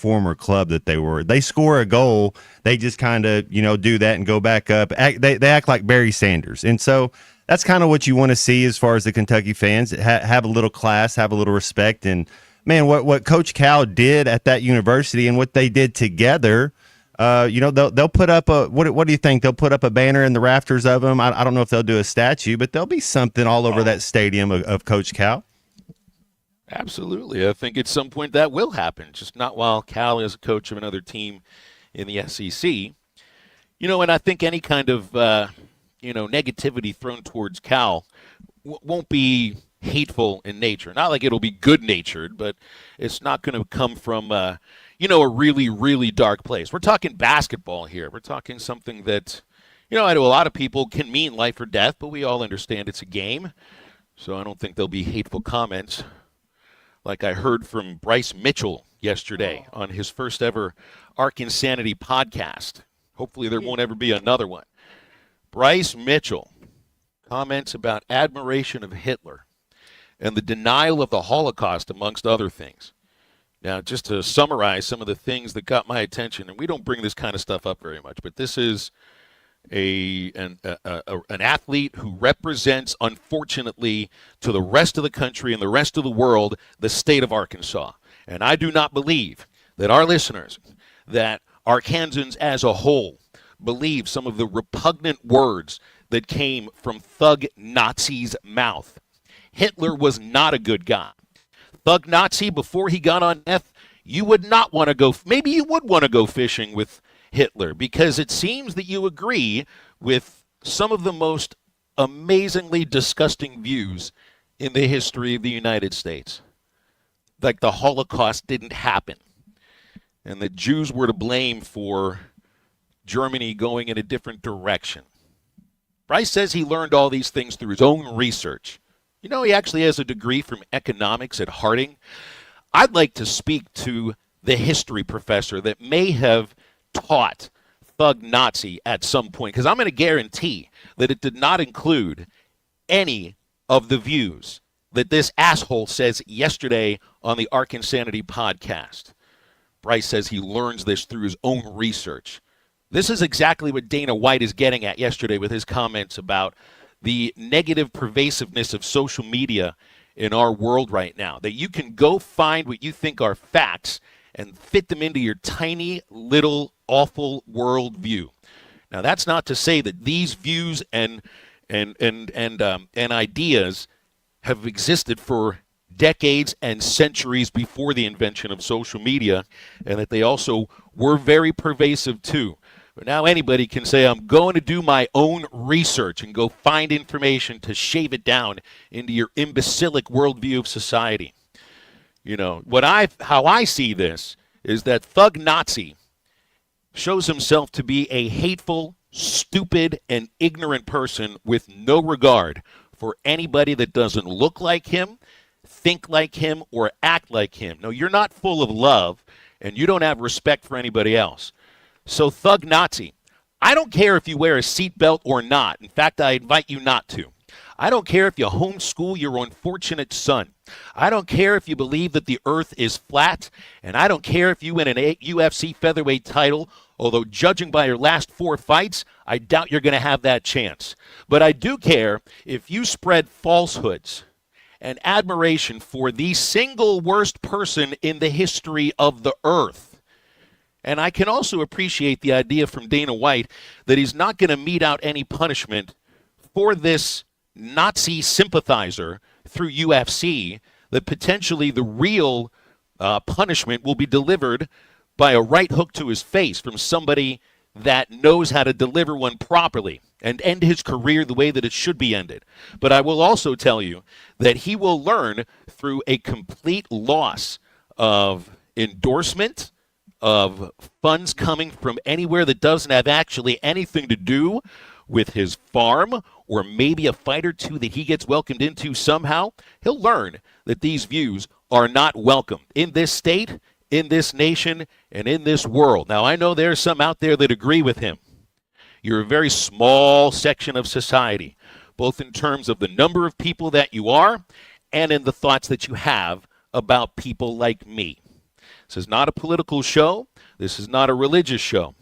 former club that they were. They score a goal, they just kind of, do that and go back up. They act like Barry Sanders. And so that's kind of what you want to see as far as the Kentucky fans. Have a little class, have a little respect. And, man, what Coach Cal did at that university and what they did together, they'll put up what do you think? They'll put up a banner in the rafters of them. I don't know if they'll do a statue, but there'll be something all over that stadium of Coach Cal. Absolutely. I think at some point that will happen, just not while Cal is a coach of another team in the SEC. And I think any kind of, negativity thrown towards Cal won't be hateful in nature. Not like it'll be good-natured, but it's not going to come from, a really, really dark place. We're talking basketball here. We're talking something that, I know a lot of people can mean life or death, but we all understand it's a game. So I don't think there'll be hateful comments like I heard from Bryce Mitchell yesterday on his first ever Ark Insanity podcast. Hopefully there won't ever be another one. Bryce Mitchell comments about admiration of Hitler and the denial of the Holocaust, amongst other things. Now, just to summarize some of the things that got my attention, and we don't bring this kind of stuff up very much, but this is an athlete who represents, unfortunately, to the rest of the country and the rest of the world, the state of Arkansas. And I do not believe that our listeners, that Arkansans as a whole, believe some of the repugnant words that came from thug Nazi's mouth. Hitler was not a good guy. Thug Nazi, before he got on meth, you would not want to go, maybe you would want to go fishing with Hitler, because it seems that you agree with some of the most amazingly disgusting views in the history of the United States. Like the Holocaust didn't happen, and that Jews were to blame for Germany going in a different direction. Bryce says he learned all these things through his own research. He actually has a degree from economics at Harding. I'd like to speak to the history professor that may have taught thug Nazi at some point, because I'm going to guarantee that it did not include any of the views that this asshole says yesterday on the Ark Insanity podcast. Bryce says he learns this through his own research. This is exactly what Dana White is getting at yesterday with his comments about the negative pervasiveness of social media in our world right now, that you can go find what you think are facts and fit them into your tiny little awful worldview. Now, that's not to say that these views and ideas have existed for decades and centuries before the invention of social media, and that they also were very pervasive too. But now anybody can say, I'm going to do my own research and go find information to shave it down into your imbecilic worldview of society. How I see this is that thug Nazi shows himself to be a hateful, stupid, and ignorant person with no regard for anybody that doesn't look like him, think like him, or act like him. No, you're not full of love, and you don't have respect for anybody else. So, thug Nazi, I don't care if you wear a seatbelt or not. In fact, I invite you not to. I don't care if you homeschool your unfortunate son. I don't care if you believe that the earth is flat. And I don't care if you win an UFC featherweight title, although judging by your last 4 fights, I doubt you're going to have that chance. But I do care if you spread falsehoods and admiration for the single worst person in the history of the earth. And I can also appreciate the idea from Dana White that he's not going to mete out any punishment for this Nazi sympathizer through UFC, that potentially the real punishment will be delivered by a right hook to his face from somebody that knows how to deliver one properly and end his career the way that it should be ended. But I will also tell you that he will learn through a complete loss of endorsement, of funds coming from anywhere that doesn't have actually anything to do with his farm, or maybe a fight or two that he gets welcomed into somehow. He'll learn that these views are not welcome in this state, in this nation, and in this world. Now, I know there's some out there that agree with him. You're a very small section of society, both in terms of the number of people that you are and in the thoughts that you have about people like me. This is not a political show. This is not a religious show.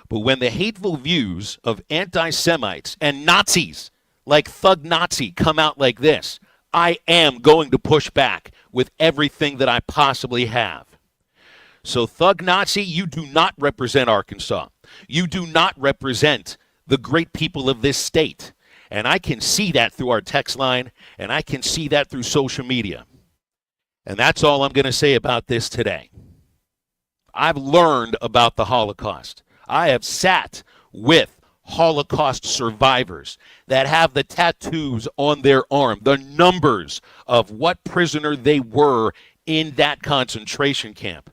But when the hateful views of anti-Semites and Nazis like Thug Nazi come out like this, I am going to push back with everything that I possibly have. So Thug Nazi, you do not represent Arkansas. You do not represent the great people of this state. And I can see that through our text line, and I can see that through social media. And that's all I'm going to say about this today. I've learned about the Holocaust. I have sat with Holocaust survivors that have the tattoos on their arm, the numbers of what prisoner they were in that concentration camp.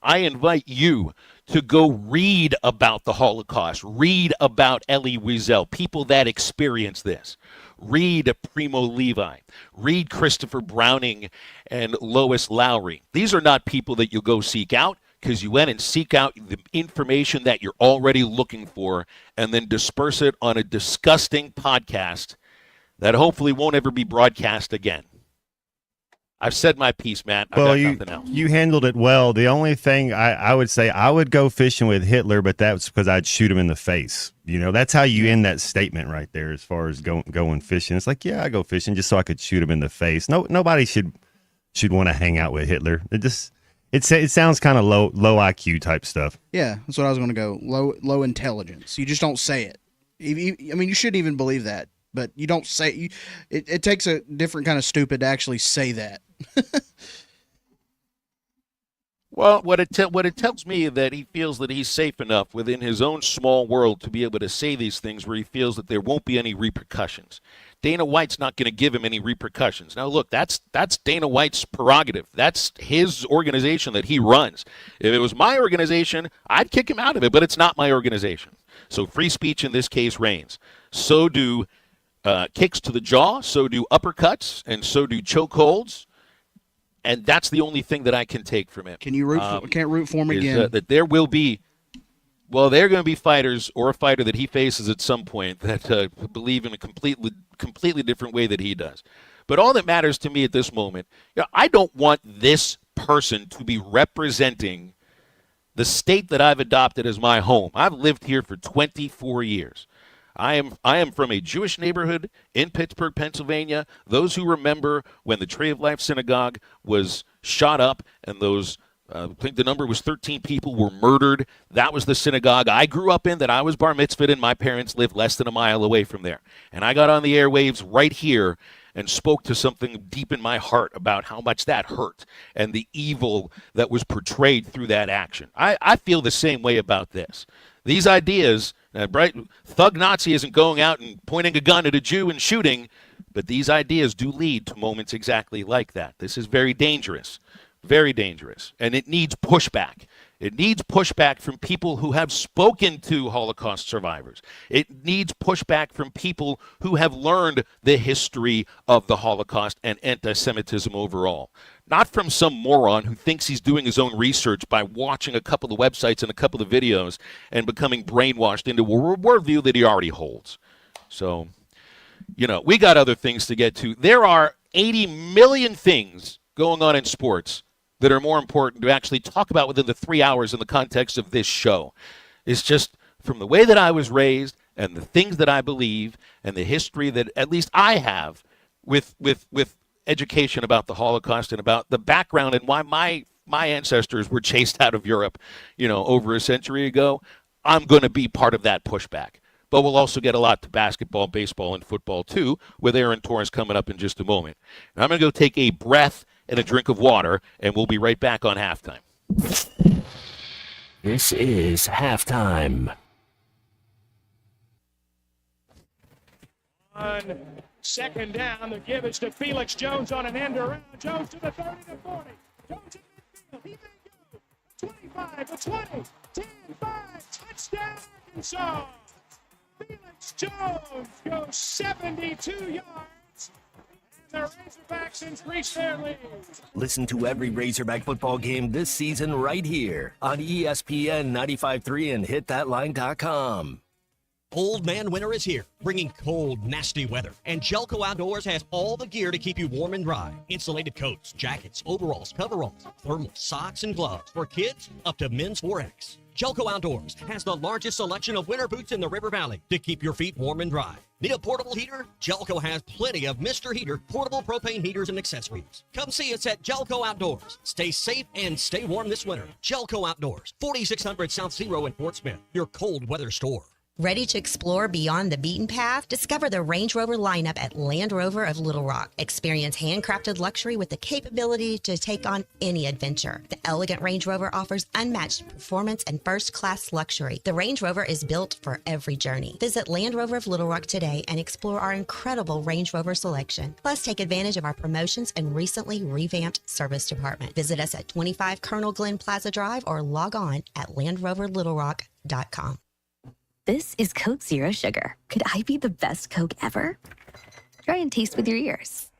I invite you to go read about the Holocaust, read about Elie Wiesel, people that experienced this. Read Primo Levi, read Christopher Browning and Lois Lowry. These are not people that you go seek out, because you went and seek out the information that you're already looking for and then disperse it on a disgusting podcast that hopefully won't ever be broadcast again. I've said my piece, Matt. I've got nothing else. You handled it well. The only thing I would say, I would go fishing with Hitler, but that's because I'd shoot him in the face. You know, that's how you end that statement right there as far as going fishing. It's like, yeah, I go fishing just so I could shoot him in the face. Nobody should want to hang out with Hitler. It sounds kind of low IQ type stuff. Yeah, that's what I was going to go. Low intelligence. You just don't say it. I mean, you shouldn't even believe that, but you don't say. It takes a different kind of stupid to actually say that. Well, what it tells me is that he feels that he's safe enough within his own small world to be able to say these things where he feels that there won't be any repercussions. Dana White's not going to give him any repercussions. Now, look, that's Dana White's prerogative. That's his organization that he runs. If it was my organization, I'd kick him out of it, but it's not my organization. So free speech in this case reigns. So do kicks to the jaw, so do uppercuts, and so do chokeholds. And that's the only thing that I can take from it. Can you can't root for him again? That there will be, well, there are going to be fighters or a fighter that he faces at some point that believe in a completely different way that he does. But all that matters to me at this moment, I don't want this person to be representing the state that I've adopted as my home. I've lived here for 24 years. I am from a Jewish neighborhood in Pittsburgh, Pennsylvania. Those who remember when the Tree of Life Synagogue was shot up and those, I think the number was 13 people were murdered. That was the synagogue I grew up in, that I was bar mitzvahed in. My parents lived less than a mile away from there. And I got on the airwaves right here and spoke to something deep in my heart about how much that hurt and the evil that was portrayed through that action. I feel the same way about this. These ideas, Thug Nazi isn't going out and pointing a gun at a Jew and shooting, but these ideas do lead to moments exactly like that. This is very dangerous, and it needs pushback. It needs pushback from people who have spoken to Holocaust survivors. It needs pushback from people who have learned the history of the Holocaust and anti-Semitism overall. Not from some moron who thinks he's doing his own research by watching a couple of websites and a couple of videos and becoming brainwashed into a worldview that he already holds. So, we got other things to get to. There are 80 million things going on in sports that are more important to actually talk about within the 3 hours in the context of this show. It's just from the way that I was raised and the things that I believe and the history that at least I have with education about the Holocaust and about the background and why my ancestors were chased out of Europe, over a century ago. I'm going to be part of that pushback. But we'll also get a lot to basketball, baseball, and football, too, with Aaron Torres coming up in just a moment. And I'm going to go take a breath and a drink of water, and we'll be right back on halftime. This is halftime. On second down, the give is to Felix Jones on an end around. Jones to the 30 to 40. Jones in midfield. He may go. 25 to 20. 10, 5. Touchdown, Arkansas. Felix Jones goes 72 yards. The Razorbacks increase their lead. Listen to every Razorback football game this season right here on ESPN 95.3 and hitthatline.com. Old Man Winter is here, bringing cold, nasty weather. And Jelco Outdoors has all the gear to keep you warm and dry. Insulated coats, jackets, overalls, coveralls, thermal socks, and gloves. For kids, up to men's 4X. Jelco Outdoors has the largest selection of winter boots in the River Valley to keep your feet warm and dry. Need a portable heater? Jelco has plenty of Mr. Heater portable propane heaters and accessories. Come see us at Jelco Outdoors. Stay safe and stay warm this winter. Jelco Outdoors, 4600 South Zero in Fort Smith, your cold weather store. Ready to explore beyond the beaten path? Discover the Range Rover lineup at Land Rover of Little Rock. Experience handcrafted luxury with the capability to take on any adventure. The elegant Range Rover offers unmatched performance and first-class luxury. The Range Rover is built for every journey. Visit Land Rover of Little Rock today and explore our incredible Range Rover selection. Plus, take advantage of our promotions and recently revamped service department. Visit us at 25 Colonel Glenn Plaza Drive or log on at LandRoverLittleRock.com. This is Coke Zero Sugar. Could I be the best Coke ever? Try and taste with your ears.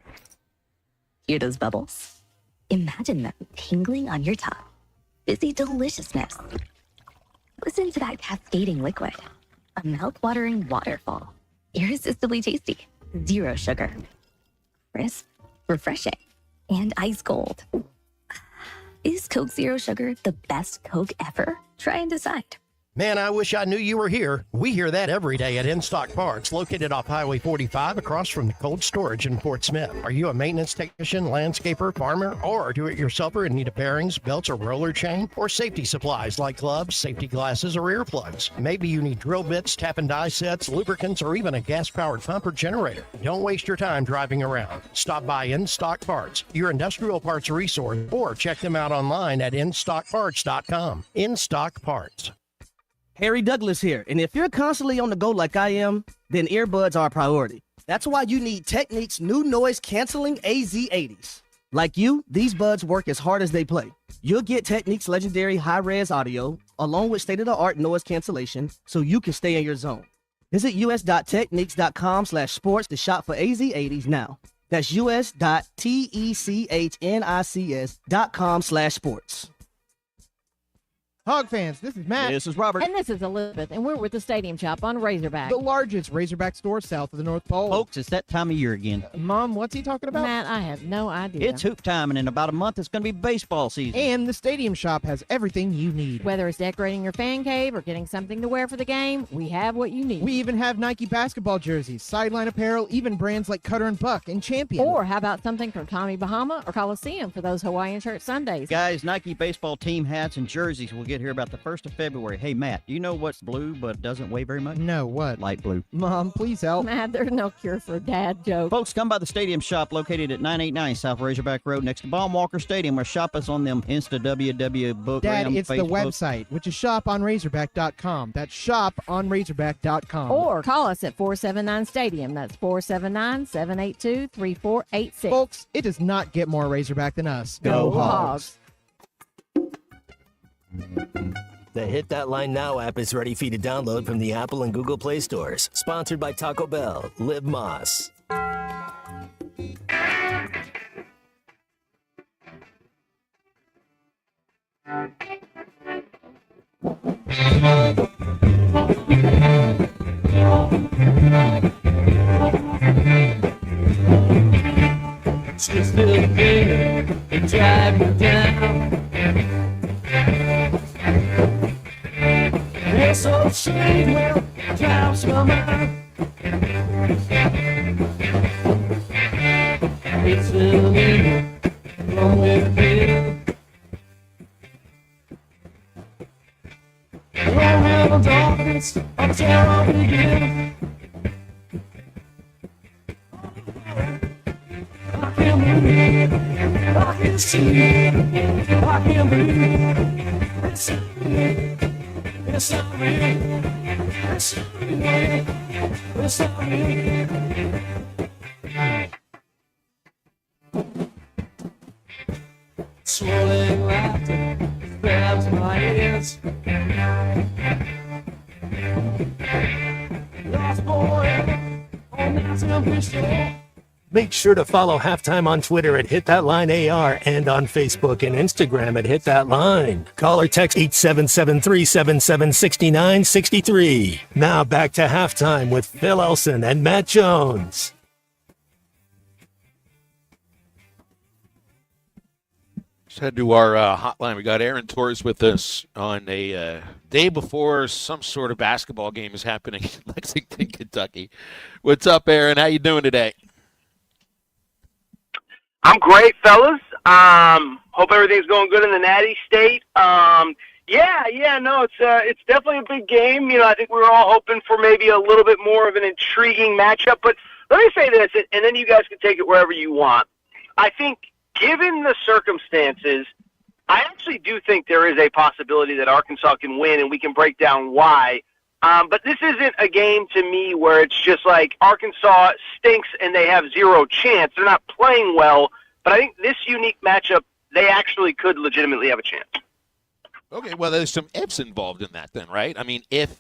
Hear those bubbles? Imagine them tingling on your tongue. Fizzy deliciousness. Listen to that cascading liquid. A mouth-watering waterfall. Irresistibly tasty. Zero sugar. Crisp, refreshing, and ice cold. Is Coke Zero Sugar the best Coke ever? Try and decide. Man, I wish I knew you were here. We hear that every day at In Stock Parts, located off Highway 45 across from the cold storage in Fort Smith. Are you a maintenance technician, landscaper, farmer, or do-it-yourselfer in need of bearings, belts, or roller chain? Or safety supplies like gloves, safety glasses, or earplugs? Maybe you need drill bits, tap and die sets, lubricants, or even a gas-powered pump or generator. Don't waste your time driving around. Stop by In Stock Parts, your industrial parts resource, or check them out online at InStockParts.com. In Stock Parts. Harry Douglas here, and if you're constantly on the go like I am, then earbuds are a priority. That's why you need Technique's new noise-canceling AZ80s. Like you, these buds work as hard as they play. You'll get Technique's legendary high-res audio, along with state-of-the-art noise cancellation, so you can stay in your zone. Visit us.techniques.com/sports to shop for AZ80s now. That's us.technics.com/sports. Hog fans, this is Matt. This is Robert. And this is Elizabeth, and we're with the Stadium Shop on Razorback. The largest Razorback store south of the North Pole. Folks, it's that time of year again. Mom, what's he talking about? Matt, I have no idea. It's hoop time, and in about a month, it's going to be baseball season. And the Stadium Shop has everything you need. Whether it's decorating your fan cave or getting something to wear for the game, we have what you need. We even have Nike basketball jerseys, sideline apparel, even brands like Cutter and Buck and Champion. Or how about something from Tommy Bahama or Coliseum for those Hawaiian shirt Sundays? Guys, Nike baseball team hats and jerseys will get here about the 1st of February. Hey, Matt, you know what's blue but doesn't weigh very much? No, what? Light blue. Mom, please help. Matt, there's no cure for a dad joke. Folks, come by the Stadium Shop located at 989 South Razorback Road next to Baum-Walker Stadium, or shop us on them Insta WW book. Dad, it's Facebook. the website, which is shoponrazorback.com. That's shoponrazorback.com. Or call us at 479-STADIUM. That's 479-782-3486. Folks, it does not get more Razorback than us. Go Hogs. The Hit That Line Now app is ready for you to download from the Apple and Google Play stores. Sponsored by Taco Bell. Live Moss. Just a little bit and drive me down. It's so shade well drives my mind. It's a little long way to live. Long hell of darkness until I begin. I can believe, I can see, I can believe. It's real, it's not real, it's real, it's not real. Swirling laughter grabs my ears. Lost boy on that temperature. Make sure to follow Halftime on Twitter at HitThatLineAR and on Facebook and Instagram at HitThatLine. Call or text 877-377-6963. Now back to Halftime with Phil Elson and Matt Jones. Let's head to our hotline. We got Aaron Torres with us on a day before some sort of basketball game is happening in Lexington, Kentucky. What's up, Aaron? How you doing today? I'm great, fellas. Hope everything's going good in the Natty State. It's definitely a big game. You know, I think we were all hoping for maybe a little bit more of an intriguing matchup. But let me say this, and then you guys can take it wherever you want. I think, given the circumstances, I actually do think there is a possibility that Arkansas can win, and we can break down why. But this isn't a game to me where it's just like Arkansas stinks and they have zero chance. They're not playing well, but I think this unique matchup, they actually could legitimately have a chance. Okay, well, there's some ifs involved in that then, right? I mean, if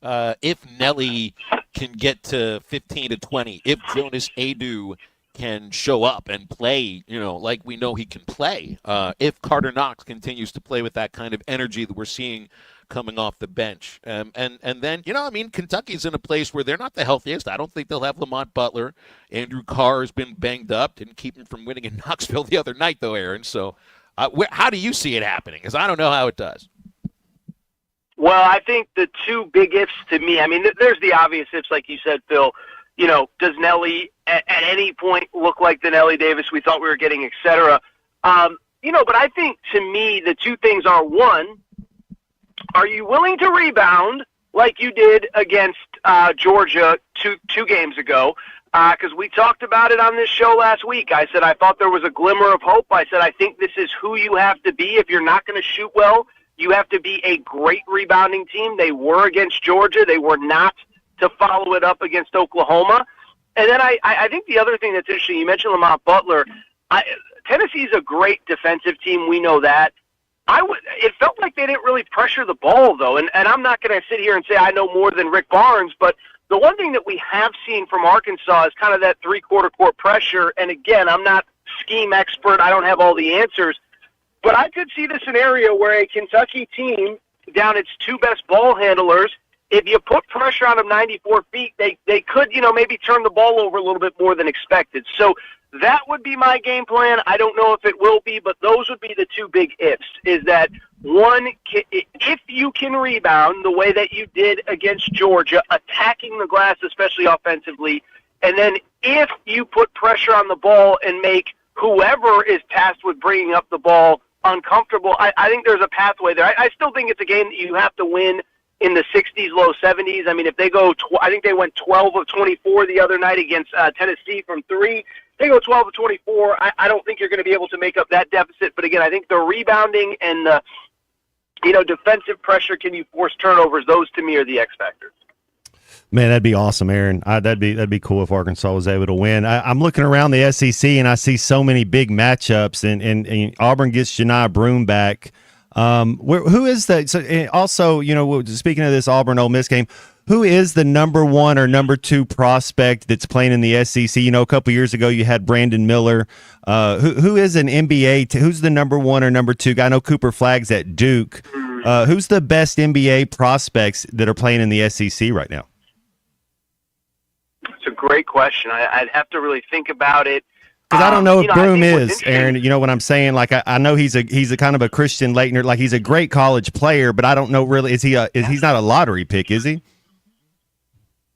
Nelly can get to 15 to 20, if Jonas Adu can show up and play, like we know he can play, if Carter Knox continues to play with that kind of energy that we're seeing coming off the bench. And then, Kentucky's in a place where they're not the healthiest. I don't think they'll have Lamont Butler. Andrew Carr has been banged up. Didn't keep him from winning in Knoxville the other night, though, Aaron. So how do you see it happening? Because I don't know how it does. Well, I think the two big ifs to me, there's the obvious ifs, like you said, Phil. Does Nelly at any point look like the Nelly Davis we thought we were getting, et cetera? But I think to me the two things are, one, are you willing to rebound like you did against Georgia two games ago? Because we talked about it on this show last week. I said I thought there was a glimmer of hope. I said I think this is who you have to be if you're not going to shoot well. You have to be a great rebounding team. They were against Georgia. They were not to follow it up against Oklahoma. And then I think the other thing that's interesting, you mentioned Lamont Butler. Tennessee's a great defensive team. We know that. It felt like they didn't really pressure the ball, though. And I'm not going to sit here and say I know more than Rick Barnes, but the one thing that we have seen from Arkansas is kind of that three-quarter court pressure. And, again, I'm not scheme expert. I don't have all the answers. But I could see the scenario where a Kentucky team, down its two best ball handlers, if you put pressure on them 94 feet, they could, maybe turn the ball over a little bit more than expected. So that would be my game plan. I don't know if it will be, but those would be the two big ifs, is that, one, if you can rebound the way that you did against Georgia, attacking the glass, especially offensively, and then if you put pressure on the ball and make whoever is tasked with bringing up the ball uncomfortable, I think there's a pathway there. I still think it's a game that you have to win in the 60s, low 70s. I mean, if they go, I think they went 12 of 24 the other night against Tennessee from three. They go 12 of 24. I don't think you're going to be able to make up that deficit. But again, I think the rebounding and the, defensive pressure, can you force turnovers? Those to me are the X factors. Man, that'd be awesome, Aaron. That'd be cool if Arkansas was able to win. I'm looking around the SEC and I see so many big matchups, and Auburn gets Janai Broome back. Who is that? So also, speaking of this Auburn Ole Miss game, who is the number one or number two prospect that's playing in the SEC? A couple years ago you had Brandon Miller. Who is an NBA? Who's the number one or number two guy? I know Cooper Flagg's at Duke. Who's the best NBA prospects that are playing in the SEC right now? It's a great question. I'd have to really think about it. Because I don't know if Broome is, Aaron. You know what I'm saying? Like I know he's a kind of a Christian Laettner. Like he's a great college player, but I don't know really. He's not a lottery pick, is he?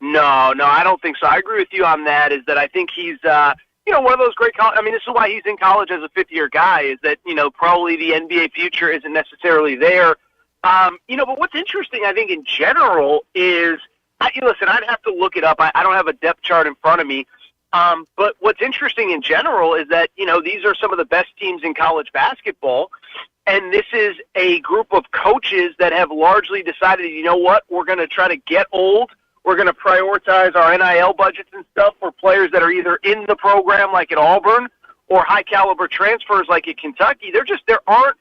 No, I don't think so. I agree with you on that. Is that I think he's one of those great. This is why he's in college as a fifth-year guy. Is that probably the NBA future isn't necessarily there. But what's interesting, I think in general is, listen, I'd have to look it up. I don't have a depth chart in front of me. But what's interesting in general is that, these are some of the best teams in college basketball, and this is a group of coaches that have largely decided, we're going to try to get old. We're going to prioritize our NIL budgets and stuff for players that are either in the program like at Auburn or high-caliber transfers like at Kentucky. There aren't,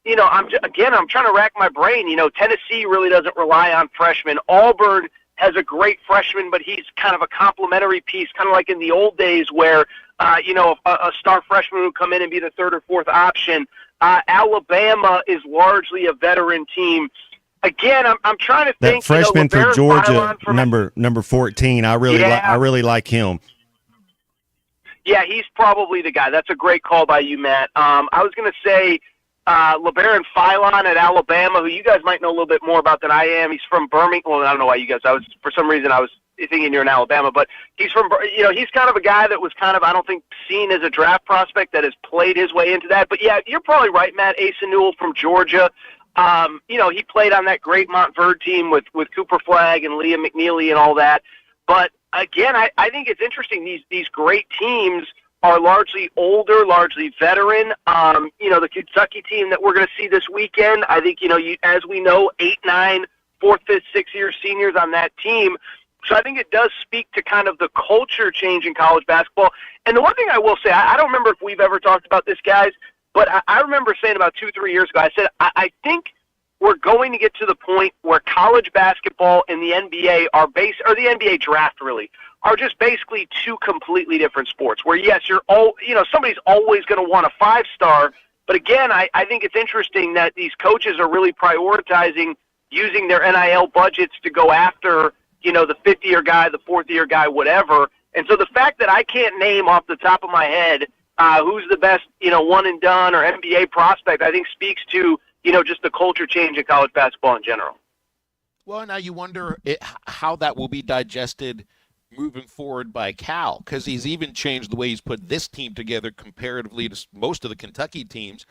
I'm trying to rack my brain. Tennessee really doesn't rely on freshmen. Auburn has a great freshman, but he's kind of a complementary piece, kind of like in the old days where, a star freshman would come in and be the third or fourth option. Alabama is largely a veteran team. Again, I'm trying to think. That freshman for LeBaron Georgia, Philon number 14, I really like him. Yeah, he's probably the guy. That's a great call by you, Matt. I was going to say LeBaron Philon at Alabama, who you guys might know a little bit more about than I am. He's from Birmingham. Well, I don't know why you guys. For some reason I was thinking you're in Alabama, but he's from. He's kind of a guy that was kind of, I don't think, seen as a draft prospect that has played his way into that. But yeah, you're probably right, Matt. Asa Newell from Georgia. He played on that great Montverde team with Cooper Flagg and Liam McNeely and all that. But again, I think it's interesting. These great teams are largely older, largely veteran. The Kentucky team that we're going to see this weekend, I think, as we know, 8, 9, 4th, 5th, 6th year seniors on that team. So I think it does speak to kind of the culture change in college basketball. And the one thing I will say, I don't remember if we've ever talked about this, guys, but I remember saying about 2-3 years ago, I said, I think we're going to get to the point where college basketball and the NBA or the NBA draft really are just basically two completely different sports where, yes, somebody's always going to want a 5-star. But again, I think it's interesting that these coaches are really prioritizing using their NIL budgets to go after, the 5th-year guy, the 4th-year guy, whatever. And so the fact that I can't name off the top of my head who's the best, one and done or NBA prospect, I think speaks to, just the culture change in college basketball in general. Well, now you wonder how that will be digested moving forward by Cal, because he's even changed the way he's put this team together comparatively to most of the Kentucky teams.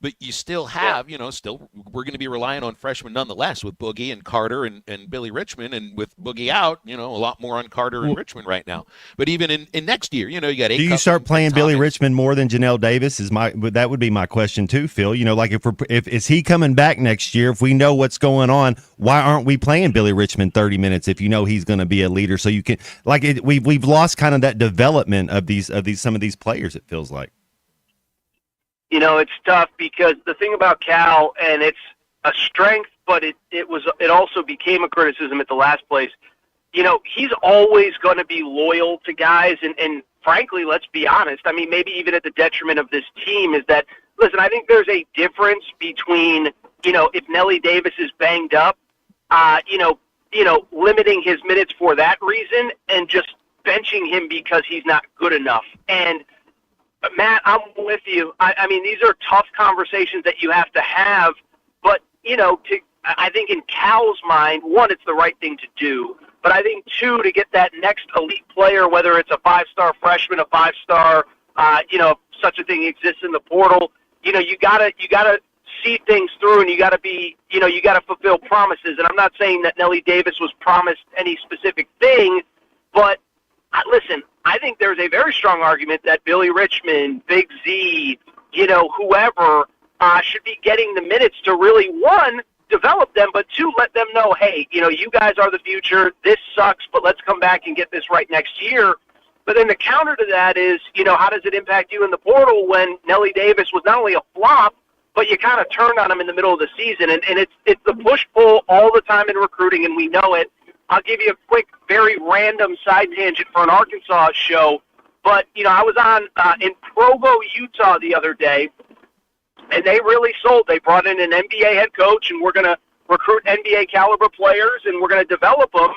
But you still have, we're going to be relying on freshmen nonetheless with Boogie and Carter and Billy Richmond, and with Boogie out, a lot more on Carter and Richmond right now. But even in next year, you got. Do you start playing Billy Richmond more than Janelle Davis? That would be my question too, Phil. If is he coming back next year? If we know what's going on, why aren't we playing Billy Richmond 30 minutes if you know he's going to be a leader? So you can we've lost kind of that development of some of these players. It feels like. It's tough because the thing about Cal, and it's a strength, but it also became a criticism at the last place. He's always going to be loyal to guys, and frankly, let's be honest. I mean, maybe even at the detriment of this team, is that, listen, I think there's a difference between, if Nelly Davis is banged up, limiting his minutes for that reason and just benching him because he's not good enough. And Matt, I'm with you. I mean, these are tough conversations that you have to have, but, I think in Cal's mind, one, it's the right thing to do, but I think, two, to get that next elite player, whether it's a 5-star freshman, a 5-star, if such a thing exists in the portal, you gotta see things through, and you gotta be, you gotta fulfill promises. And I'm not saying that Nelly Davis was promised any specific thing, but listen, I think there's a very strong argument that Billy Richmond, Big Z, whoever should be getting the minutes to really, one, develop them, but two, let them know, hey, you guys are the future. This sucks, but let's come back and get this right next year. But then the counter to that is, how does it impact you in the portal when Nelly Davis was not only a flop, but you kind of turned on him in the middle of the season? And it's the push-pull all the time in recruiting, and we know it. I'll give you a quick, very random side tangent for an Arkansas show. But, I was on in Provo, Utah the other day, and they really sold. They brought in an NBA head coach, and we're going to recruit NBA caliber players, and we're going to develop them.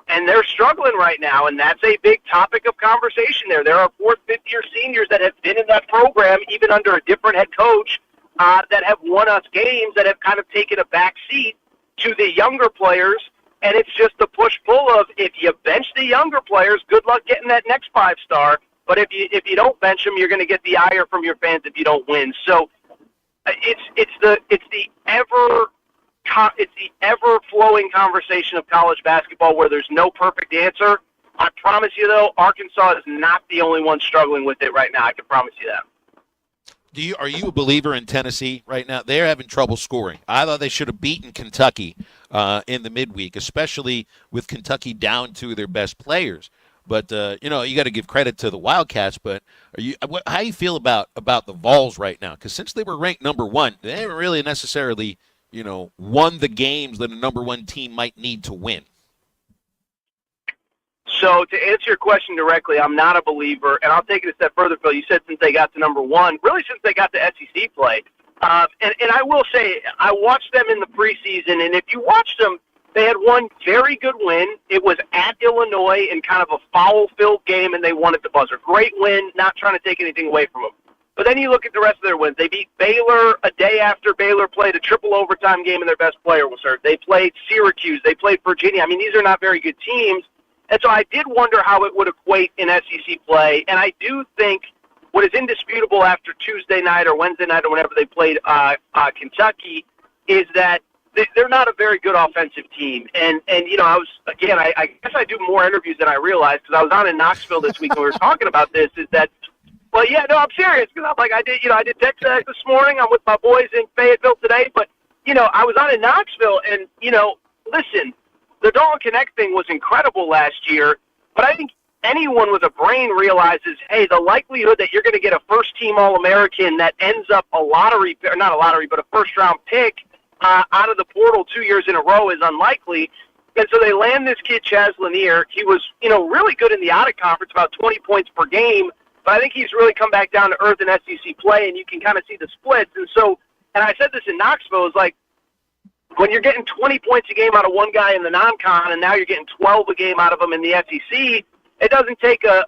And they're struggling right now, and that's a big topic of conversation there. There are 4th, 5th-year seniors that have been in that program, even under a different head coach, that have won us games, that have kind of taken a back seat to the younger players. And it's just the push-pull of, if you bench the younger players, good luck getting that next 5-star. But if you don't bench them, you're going to get the ire from your fans if you don't win. So it's the ever-flowing conversation of college basketball where there's no perfect answer. I promise you, though, Arkansas is not the only one struggling with it right now. I can promise you that. Are you a believer in Tennessee right now? They're having trouble scoring. I thought they should have beaten Kentucky in the midweek, especially with Kentucky down 2 of their best players. But you got to give credit to the Wildcats. But how do you feel about the Vols right now? Because since they were ranked number 1, they haven't really necessarily won the games that a number 1 team might need to win. So to answer your question directly, I'm not a believer, and I'll take it a step further, Phil. You said since they got to number one, really since they got to SEC play. And I will say, I watched them in the preseason, and if you watched them, they had one very good win. It was at Illinois in kind of a foul-filled game, and they won at the buzzer. Great win, not trying to take anything away from them. But then you look at the rest of their wins. They beat Baylor a day after Baylor played a triple overtime game and their best player was hurt. They played Syracuse. They played Virginia. I mean, these are not very good teams. And so I did wonder how it would equate in SEC play. And I do think what is indisputable after Tuesday night or Wednesday night or whenever they played Kentucky is that they're not a very good offensive team. And you know, I guess I do more interviews than I realized because I was on in Knoxville this week and we were talking about this, is that, well, yeah, no, I'm serious because I'm like, I did Texas this morning. I'm with my boys in Fayetteville today. But, you know, I was on in Knoxville and, you know, listen, the Dalton Connect thing was incredible last year, but I think anyone with a brain realizes, hey, the likelihood that you're going to get a first-team All-American that ends up a lottery, or not a lottery, but a first-round pick out of the portal 2 years in a row is unlikely. And so they land this kid, Chaz Lanier. He was, you know, really good in the out-of-conference, about 20 points per game, but I think he's really come back down to earth in SEC play, and you can kind of see the splits. And so, and I said this in Knoxville, is like, when you're getting 20 points a game out of one guy in the non-con, and now you're getting 12 a game out of him in the SEC, it doesn't take a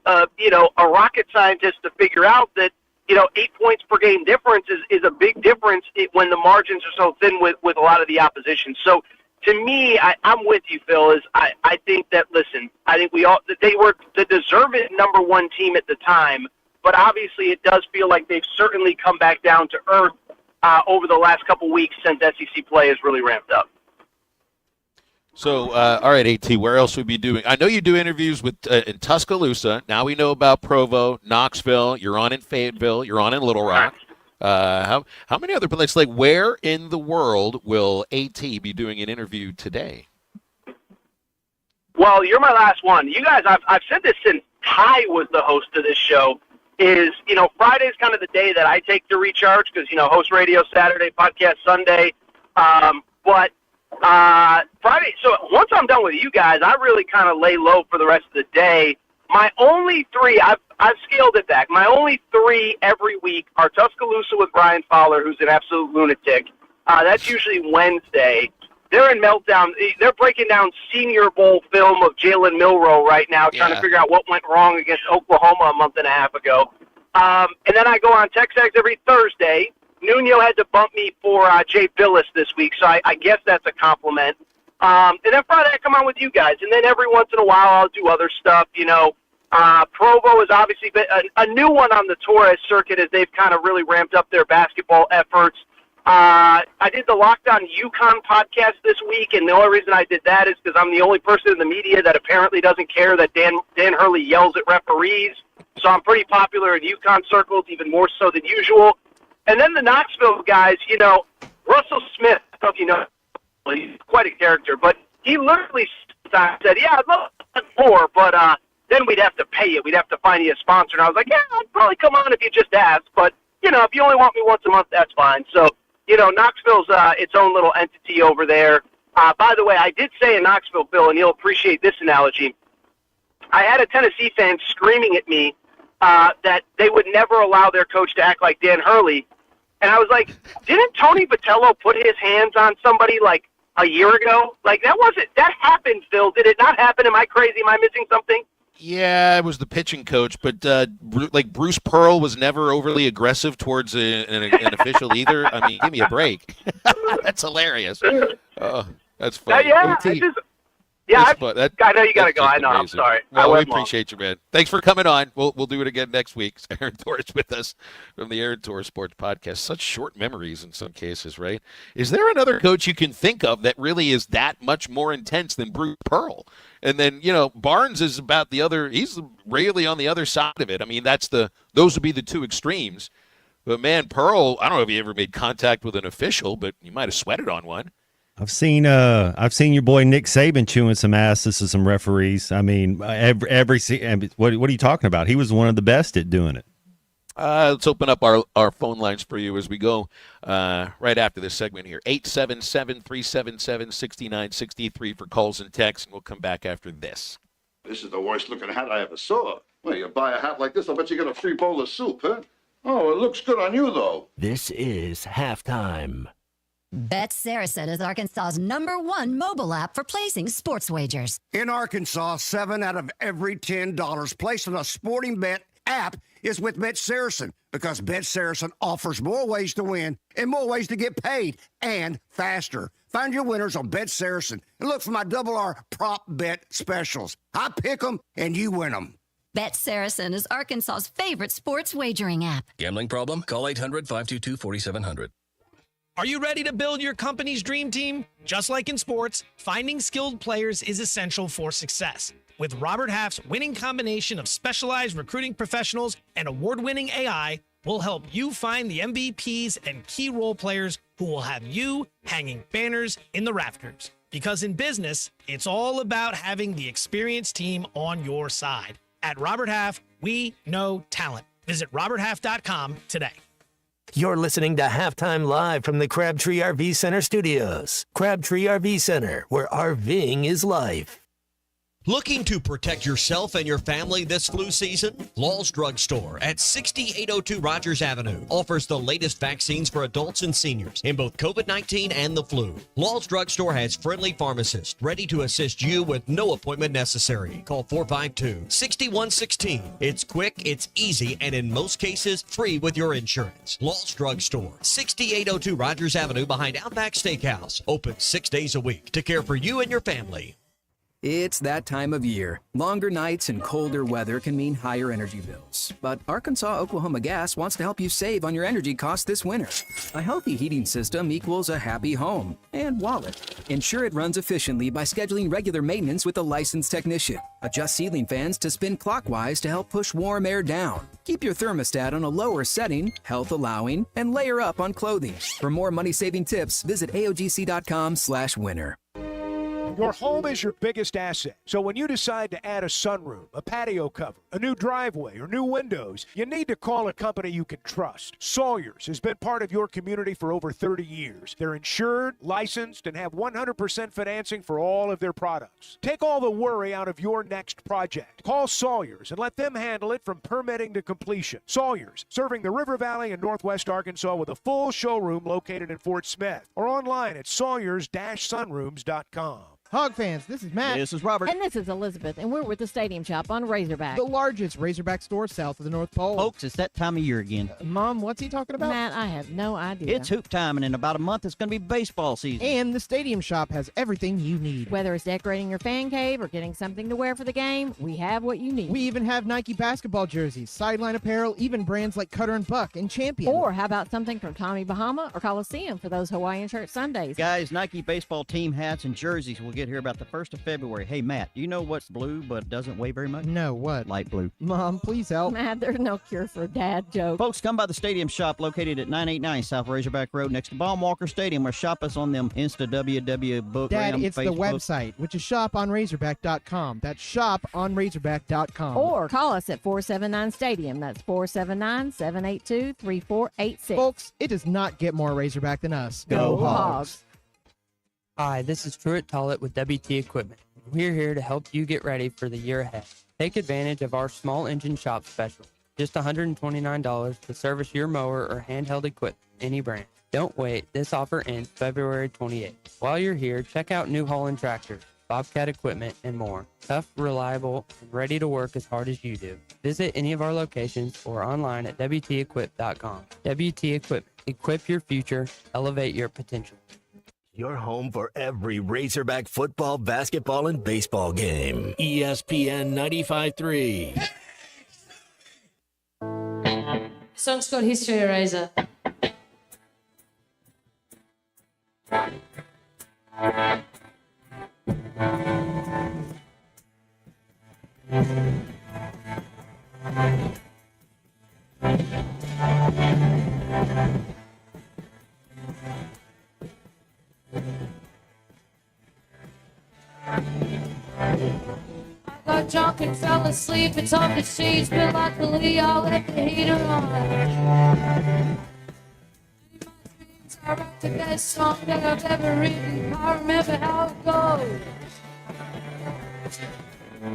rocket scientist to figure out that, you know, 8 points per game difference is a big difference when the margins are so thin with a lot of the opposition. So to me, I'm with you, Phil. I think that, listen, I think they were the deserved number one team at the time, but obviously it does feel like they've certainly come back down to earth over the last couple weeks since SEC play has really ramped up. So, all right, AT, where else would we be doing? I know you do interviews with in Tuscaloosa. Now we know about Provo, Knoxville. You're on in Fayetteville. You're on in Little Rock. How many other places? Like, where in the world will AT be doing an interview today? Well, you're my last one. You guys, I've said this since Ty was the host of this show. Is, you know, Friday's kind of the day that I take to recharge because, you know, host radio Saturday, podcast Sunday. But Friday, so once I'm done with you guys, I really kind of lay low for the rest of the day. My only three, I've scaled it back. My only three every week are Tuscaloosa with Brian Fowler, who's an absolute lunatic. That's usually Wednesday. They're in meltdown. They're breaking down Senior Bowl film of Jalen Milroe right now, trying to figure out what went wrong against Oklahoma a month and a half ago. And then I go on TexAgs every Thursday. Nuno had to bump me for Jay Billis this week, so I guess that's a compliment. And then Friday I come on with you guys. And then every once in a while I'll do other stuff. You know, Provo has obviously been a new one on the Torres circuit as they've kind of really ramped up their basketball efforts. I did the Lockdown UConn podcast this week, and the only reason I did that is because I'm the only person in the media that apparently doesn't care that Dan Hurley yells at referees. So I'm pretty popular in UConn circles, even more so than usual. And then the Knoxville guys, you know, Russell Smith, I don't know if you know, he's quite a character, but he literally said, yeah, I'd love more, but then we'd have to pay you. We'd have to find you a sponsor. And I was like, yeah, I'd probably come on if you just asked, but, you know, if you only want me once a month, that's fine. So, you know, Knoxville's its own little entity over there. By the way, I did say in Knoxville, Bill, and you'll appreciate this analogy, I had a Tennessee fan screaming at me that they would never allow their coach to act like Dan Hurley. And I was like, didn't Tony Vitello put his hands on somebody like a year ago? Like, that happened, Phil. Did it not happen? Am I crazy? Am I missing something? Yeah, it was the pitching coach, but like Bruce Pearl was never overly aggressive towards an official either. I mean, give me a break. That's hilarious. Oh, that's funny. I know you got to go. I know. I'm sorry. Well, we appreciate you, man. Thanks for coming on. We'll do it again next week. Aaron Torres with us from the Aaron Torres Sports Podcast. Such short memories in some cases, right? Is there another coach you can think of that really is that much more intense than Bruce Pearl? And then, you know, Barnes is about the other. He's really on the other side of it. I mean, those would be the two extremes. But man, Pearl, I don't know if he ever made contact with an official, but you might have sweated on one. I've seen your boy Nick Saban chewing some asses to some referees. I mean, what are you talking about? He was one of the best at doing it. Let's open up our phone lines for you as we go right after this segment here. 877-377-6963 for calls and texts, and we'll come back after this. This is the worst looking hat I ever saw. Well, you buy a hat like this, I'll bet you get a free bowl of soup, huh? Oh, it looks good on you, though. This is halftime. Bet Saracen is Arkansas's #1 mobile app for placing sports wagers. In Arkansas, 7 out of every $10 placed on a sporting bet app is with Bet Saracen, because Bet Saracen offers more ways to win and more ways to get paid, and faster. Find your winners on Bet Saracen and look for my Double R prop bet specials. I pick them and you win them. Bet Saracen is Arkansas's favorite sports wagering app. Gambling problem? Call 800-522-4700. Are you ready to build your company's dream team? Just like in sports, finding skilled players is essential for success. With Robert Half's winning combination of specialized recruiting professionals and award-winning AI, we'll help you find the MVPs and key role players who will have you hanging banners in the rafters. Because in business, it's all about having the experienced team on your side. At Robert Half, we know talent. Visit roberthalf.com today. You're listening to Halftime Live from the Crabtree RV Center studios. Crabtree RV Center, where RVing is life. Looking to protect yourself and your family this flu season? Law's Drug Store at 6802 Rogers Avenue offers the latest vaccines for adults and seniors in both COVID-19 and the flu. Law's Drug Store has friendly pharmacists ready to assist you with no appointment necessary. Call 452-6116. It's quick, it's easy, and in most cases, free with your insurance. Law's Drug Store, 6802 Rogers Avenue behind Outback Steakhouse. Open 6 days a week to care for you and your family. It's that time of year. Longer nights and colder weather can mean higher energy bills. But Arkansas Oklahoma Gas wants to help you save on your energy costs this winter. A healthy heating system equals a happy home and wallet. Ensure it runs efficiently by scheduling regular maintenance with a licensed technician. Adjust ceiling fans to spin clockwise to help push warm air down. Keep your thermostat on a lower setting, health allowing, and layer up on clothing. For more money-saving tips, visit AOGC.com/winter. Your home is your biggest asset. So when you decide to add a sunroom, a patio cover, a new driveway, or new windows, you need to call a company you can trust. Sawyers has been part of your community for over 30 years. They're insured, licensed, and have 100% financing for all of their products. Take all the worry out of your next project. Call Sawyers and let them handle it from permitting to completion. Sawyers, serving the River Valley and Northwest Arkansas with a full showroom located in Fort Smith or online at sawyers-sunrooms.com. Hog fans, this is Matt. This is Robert. And this is Elizabeth, and we're with the Stadium Shop on Razorback. The largest Razorback store south of the North Pole. Folks, it's that time of year again. Mom, what's he talking about? Matt, I have no idea. It's hoop time, and in about a month, it's going to be baseball season. And the Stadium Shop has everything you need. Whether it's decorating your fan cave or getting something to wear for the game, we have what you need. We even have Nike basketball jerseys, sideline apparel, even brands like Cutter and Buck and Champion. Or how about something from Tommy Bahama or Coliseum for those Hawaiian shirt Sundays? Guys, Nike baseball team hats and jerseys will get here about the 1st of February. Hey, Matt, do you know what's blue but doesn't weigh very much? No, what? Light blue. Mom, please help. Matt, there's no cure for a dad joke. Folks, come by the Stadium Shop located at 989 South Razorback Road next to Baum-Walker Stadium, or shop us on them Insta WW book. Dad, it's Facebook. the website, which is shoponrazorback.com. That's shoponrazorback.com. Or call us at 479-STADIUM. That's 479-782-3486. Folks, it does not get more Razorback than us. Go Hogs. Hi, this is Truett Tollett with WT Equipment. We're here to help you get ready for the year ahead. Take advantage of our small engine shop special. Just $129 to service your mower or handheld equipment, any brand. Don't wait, this offer ends February 28th. While you're here, check out New Holland Tractors, Bobcat equipment, and more. Tough, reliable, and ready to work as hard as you do. Visit any of our locations or online at WTEquip.com. WT Equipment. Equip your future, elevate your potential. Your home for every Razorback football, basketball, and baseball game. ESPN 95.3. Song's called History Eraser. I got drunk and fell asleep atop the seats, but luckily I left the heater on. I wrote the best song that I've ever written. I remember how it goes.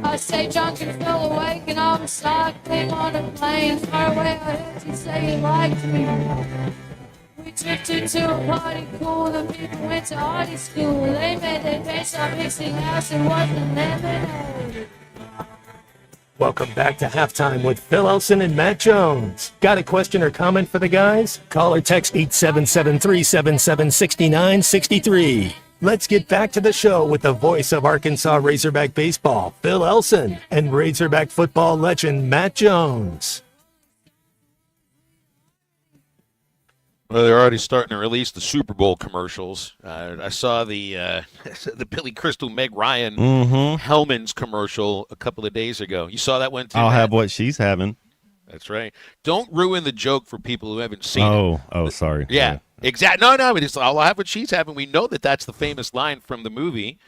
I say Johnson fell awake and all the cycling on the plane. Far away I heard you say you liked me. We drifted to a party cool, the people went to arty school. They made their face on mixing house and wasn't lemonade. Welcome back to Halftime with Phil Elson and Matt Jones. Got a question or comment for the guys? Call or text 877-377-6963. Let's get back to the show with the voice of Arkansas Razorback baseball, Phil Elson, and Razorback football legend Matt Jones. Well, they're already starting to release the Super Bowl commercials. I saw the the Billy Crystal, Meg Ryan, Hellman's commercial a couple of days ago. You saw that one too? I'll Matt? have what she's having. That's right. Don't ruin the joke for people who haven't seen it. Oh, sorry. Yeah, exactly. No, it's I'll have what she's having. We know that that's the famous line from the movie.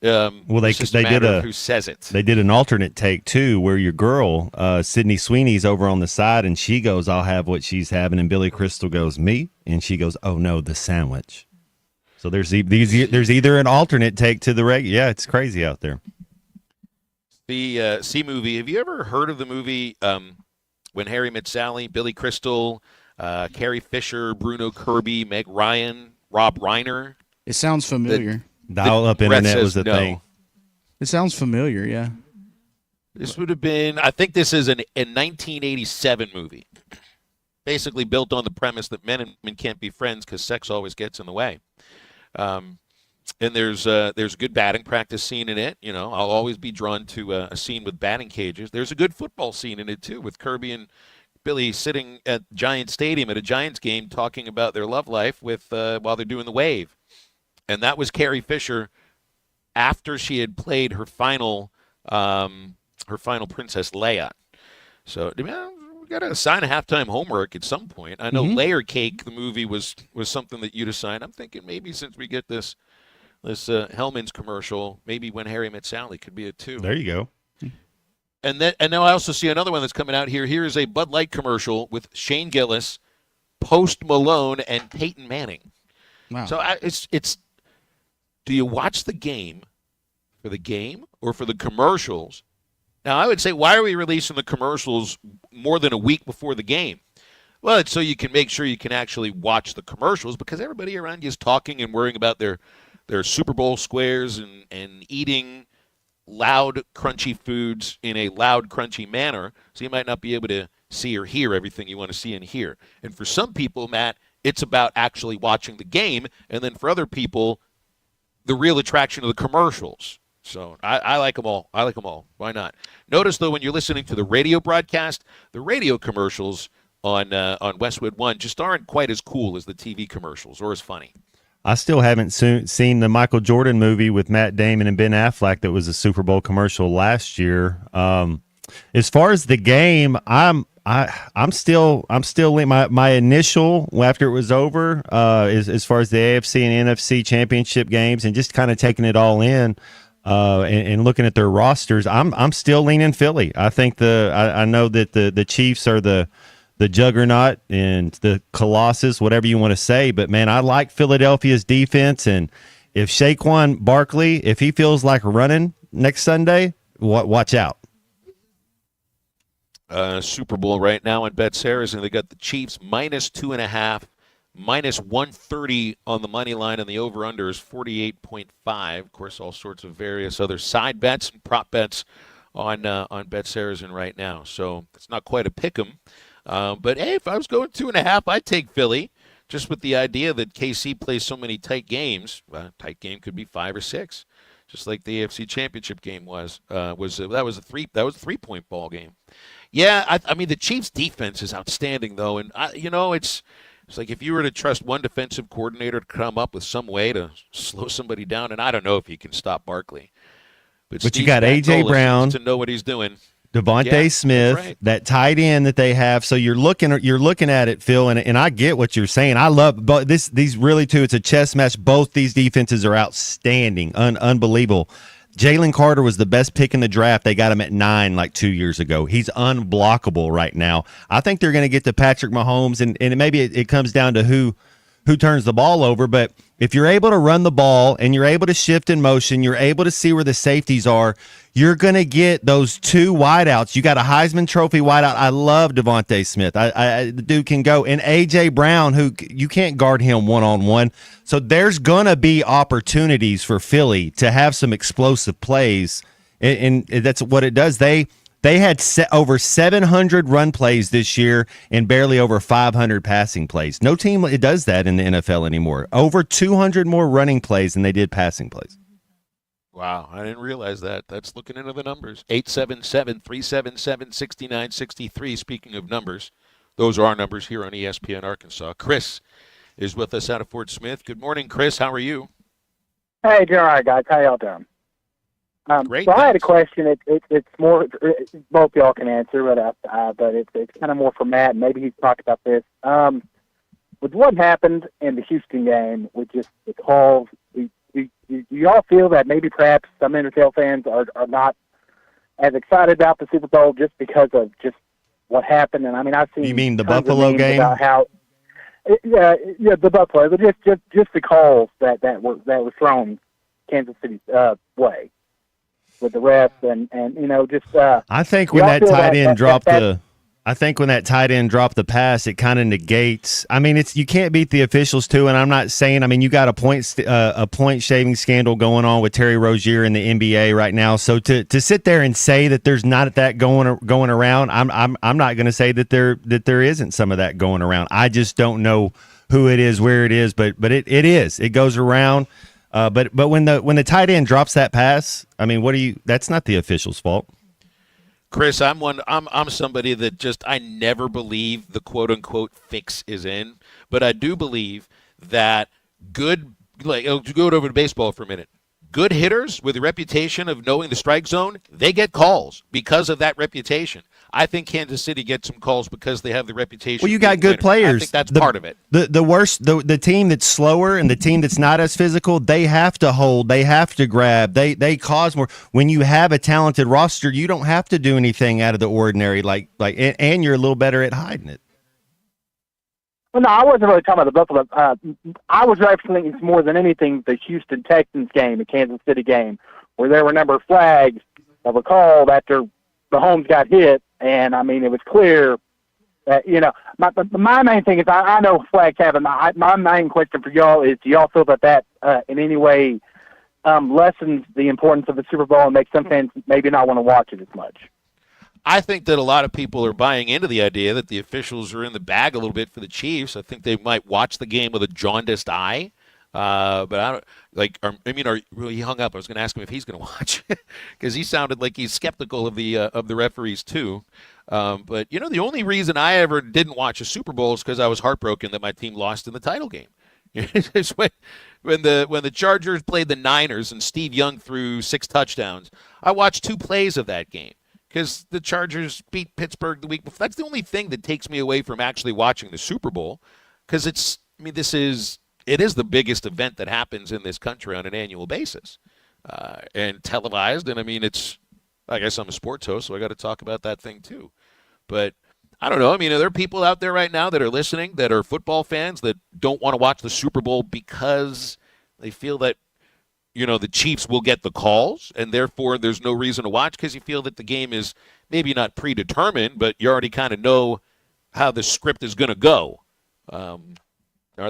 Well, they it's just a did matter a of who says it. They did an alternate take too, where your girl Sydney Sweeney's over on the side, and she goes, "I'll have what she's having," and Billy Crystal goes, "Me," and she goes, "Oh no, the sandwich." So there's either an alternate take to the regular. Yeah, it's crazy out there. The C movie. Have you ever heard of the movie When Harry Met Sally? Billy Crystal, Carrie Fisher, Bruno Kirby, Meg Ryan, Rob Reiner. It sounds familiar. Dial-up internet was the thing. It sounds familiar, yeah. This would have been, I think this is a 1987 movie. Basically built on the premise that men and women can't be friends because sex always gets in the way. And there's a good batting practice scene in it. You know, I'll always be drawn to a scene with batting cages. There's a good football scene in it, too, with Kirby and Billy sitting at Giant Stadium at a Giants game talking about their love life with while they're doing the wave. And that was Carrie Fisher after she had played her final Princess Leia. So we got to assign a halftime homework at some point. I know Layer Cake, the movie, was something that you'd assign. I'm thinking maybe since we get this Hellman's commercial, maybe When Harry Met Sally could be it too. There you go. And now I also see another one that's coming out here. Here is a Bud Light commercial with Shane Gillis, Post Malone, and Peyton Manning. Wow. So it's. Do you watch the game for the game or for the commercials? Now, I would say, why are we releasing the commercials more than a week before the game? Well, it's so you can make sure you can actually watch the commercials because everybody around you is talking and worrying about their Super Bowl squares and eating loud, crunchy foods in a loud, crunchy manner. So you might not be able to see or hear everything you want to see and hear. And for some people, Matt, it's about actually watching the game. And then for other people, the real attraction of the commercials. So I like them all. Why not? Notice, though, when you're listening to the radio broadcast, the radio commercials on Westwood One just aren't quite as cool as the TV commercials or as funny. I still haven't seen the Michael Jordan movie with Matt Damon and Ben Affleck that was a Super Bowl commercial last year. As far as the game, I'm still my initial after it was over as far as the AFC and NFC championship games and just kind of taking it all in and looking at their rosters. I'm still leaning Philly. I think I know that the Chiefs are the juggernaut and the Colossus, whatever you want to say, but man, I like Philadelphia's defense, and if Saquon Barkley, if he feels like running next Sunday, watch out. Super Bowl right now on BetSaras, and they got the Chiefs -2.5, -130 on the money line, and the over/under is 48.5. Of course, all sorts of various other side bets and prop bets on BetSaras right now. So it's not quite a pick 'em, but hey, if I was going 2.5, I'd take Philly. Just with the idea that KC plays so many tight games, tight game could be 5 or 6, just like the AFC Championship game was. That was a 3-point ball game. Yeah, I mean the Chiefs' defense is outstanding though, and it's like if you were to trust one defensive coordinator to come up with some way to slow somebody down, and I don't know if he can stop Barkley. But you got A.J. Brown to know what he's doing. Devontae Smith, that tight end that they have. So you're looking at it, Phil, and I get what you're saying. I love these really too. It's a chess match. Both these defenses are outstanding, unbelievable. Jalen Carter was the best pick in the draft. They got him at 9 like 2 years ago. He's unblockable right now. I think they're going to get to Patrick Mahomes, and maybe it comes down to who who turns the ball over, but if you're able to run the ball and you're able to shift in motion, you're able to see where the safeties are, you're going to get those two wideouts. You got a Heisman Trophy wideout. I love Devontae Smith. The dude can go. And A.J. Brown, who you can't guard him one-on-one. So there's going to be opportunities for Philly to have some explosive plays, and that's what it does. They had over 700 run plays this year and barely over 500 passing plays. No team does that in the NFL anymore. Over 200 more running plays than they did passing plays. Wow, I didn't realize that. That's looking into the numbers. 877-377-6963. Speaking of numbers, those are our numbers here on ESPN Arkansas. Chris is with us out of Fort Smith. Good morning, Chris. How are you? Hey, doing all right, guys. How y'all doing? Great. So I had a question. It's more both y'all can answer, but it's kind of more for Matt. And maybe he's talked about this. With what happened in the Houston game, with just the calls, do y'all feel that maybe perhaps some NFL fans are not as excited about the Super Bowl just because of just what happened? And I mean, I've seen. You mean the tons of Buffalo memes game? about how, the Buffalo, but just the calls that were thrown Kansas City's way with the refs and just. I think when that tight end dropped the pass, it kind of negates. I mean, you can't beat the officials too, and I'm not saying. I mean, you got a point shaving scandal going on with Terry Rozier in the NBA right now. So to sit there and say that there's not that going around, I'm not going to say that there isn't some of that going around. I just don't know who it is, where it is, but it is. It goes around. But when the tight end drops that pass, I mean, that's not the official's fault. Chris, I'm somebody that I never believe the quote unquote fix is in, but I do believe that to go over to baseball for a minute. Good hitters with a reputation of knowing the strike zone, they get calls because of that reputation. I think Kansas City gets some calls because they have the reputation. Well, you got good players. I think that's part of it. The team that's slower and the team that's not as physical, they have to hold, they have to grab, they cause more. When you have a talented roster, you don't have to do anything out of the ordinary, and you're a little better at hiding it. Well, no, I wasn't really talking about the Buffalo. I was referencing more than anything the Houston Texans game, the Kansas City game, where there were a number of flags that were called after Mahomes got hit, and I mean it was clear that my main thing is I know flags happen. My main question for y'all is: do y'all feel that in any way lessens the importance of the Super Bowl and makes some fans maybe not want to watch it as much? I think that a lot of people are buying into the idea that the officials are in the bag a little bit for the Chiefs. I think they might watch the game with a jaundiced eye. But I don't he hung up. I was going to ask him if he's going to watch because he sounded like he's skeptical of the referees too. But the only reason I ever didn't watch a Super Bowl is because I was heartbroken that my team lost in the title game. It's when the Chargers played the Niners and Steve Young threw 6 touchdowns. I watched 2 plays of that game because the Chargers beat Pittsburgh the week before. That's the only thing that takes me away from actually watching the Super Bowl because it is the biggest event that happens in this country on an annual basis and televised. And I guess I'm a sports host, so I got to talk about that thing too. But I don't know. Are there people out there right now that are listening that are football fans that don't want to watch the Super Bowl because they feel that, the Chiefs will get the calls and therefore there's no reason to watch because you feel that the game is maybe not predetermined, but you already kind of know how the script is going to go. Are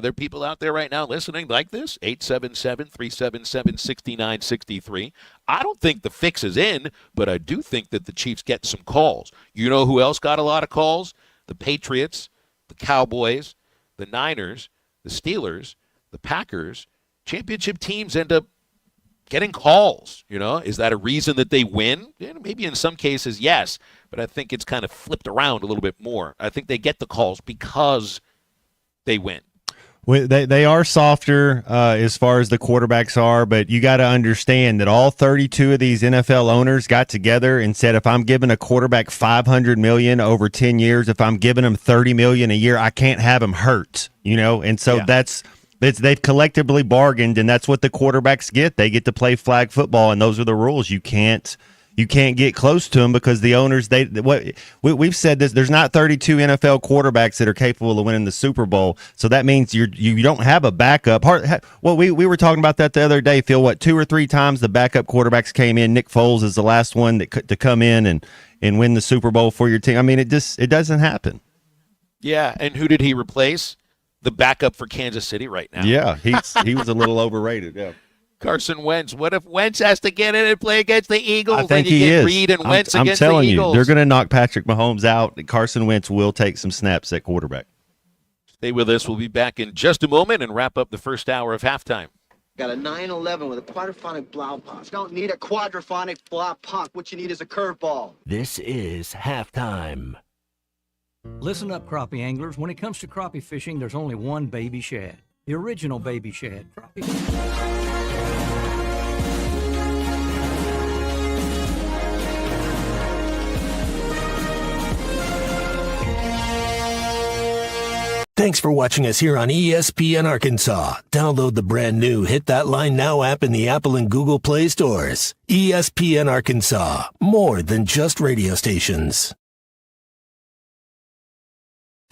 there people out there right now listening like this? 877-377-6963. I don't think the fix is in, but I do think that the Chiefs get some calls. You know who else got a lot of calls? The Patriots, the Cowboys, the Niners, the Steelers, the Packers. Championship teams end up getting calls. Is that a reason that they win? Maybe in some cases, yes, but I think it's kind of flipped around a little bit more. I think they get the calls because they win. They are softer as far as the quarterbacks are, but you got to understand that all 32 of these NFL owners got together and said, if I'm giving a quarterback $500 million over 10 years, if I'm giving him $30 million a year, I can't have him hurt. And so they've collectively bargained, and that's what the quarterbacks get. They get to play flag football, and those are the rules. You can't you can't get close to them because the owners we've said this. There's not 32 NFL quarterbacks that are capable of winning the Super Bowl, so that means you don't have a backup. Well, we were talking about that the other day, Phil. 2 or 3 times the backup quarterbacks came in. Nick Foles is the last one to come in and win the Super Bowl for your team. I mean, it doesn't happen. Yeah, and who did he replace? The backup for Kansas City right now. Yeah, he was a little overrated. Yeah. Carson Wentz. What if Wentz has to get in and play against the Eagles? I think and you he get is. Reed and Wentz I'm against telling the Eagles. you, they're going to knock Patrick Mahomes out. Carson Wentz will take some snaps at quarterback. Stay with us. We'll be back in just a moment and wrap up the first hour of halftime. Got a 911 with a quadraphonic blow pop. Don't need a quadraphonic blow pop. What you need is a curveball. This is halftime. Listen up, crappie anglers. When it comes to crappie fishing, there's only one baby shad. The original baby shad. Thanks for watching us here on ESPN Arkansas. Download the brand new Hit That Line Now app in the Apple and Google Play stores. ESPN Arkansas, more than just radio stations.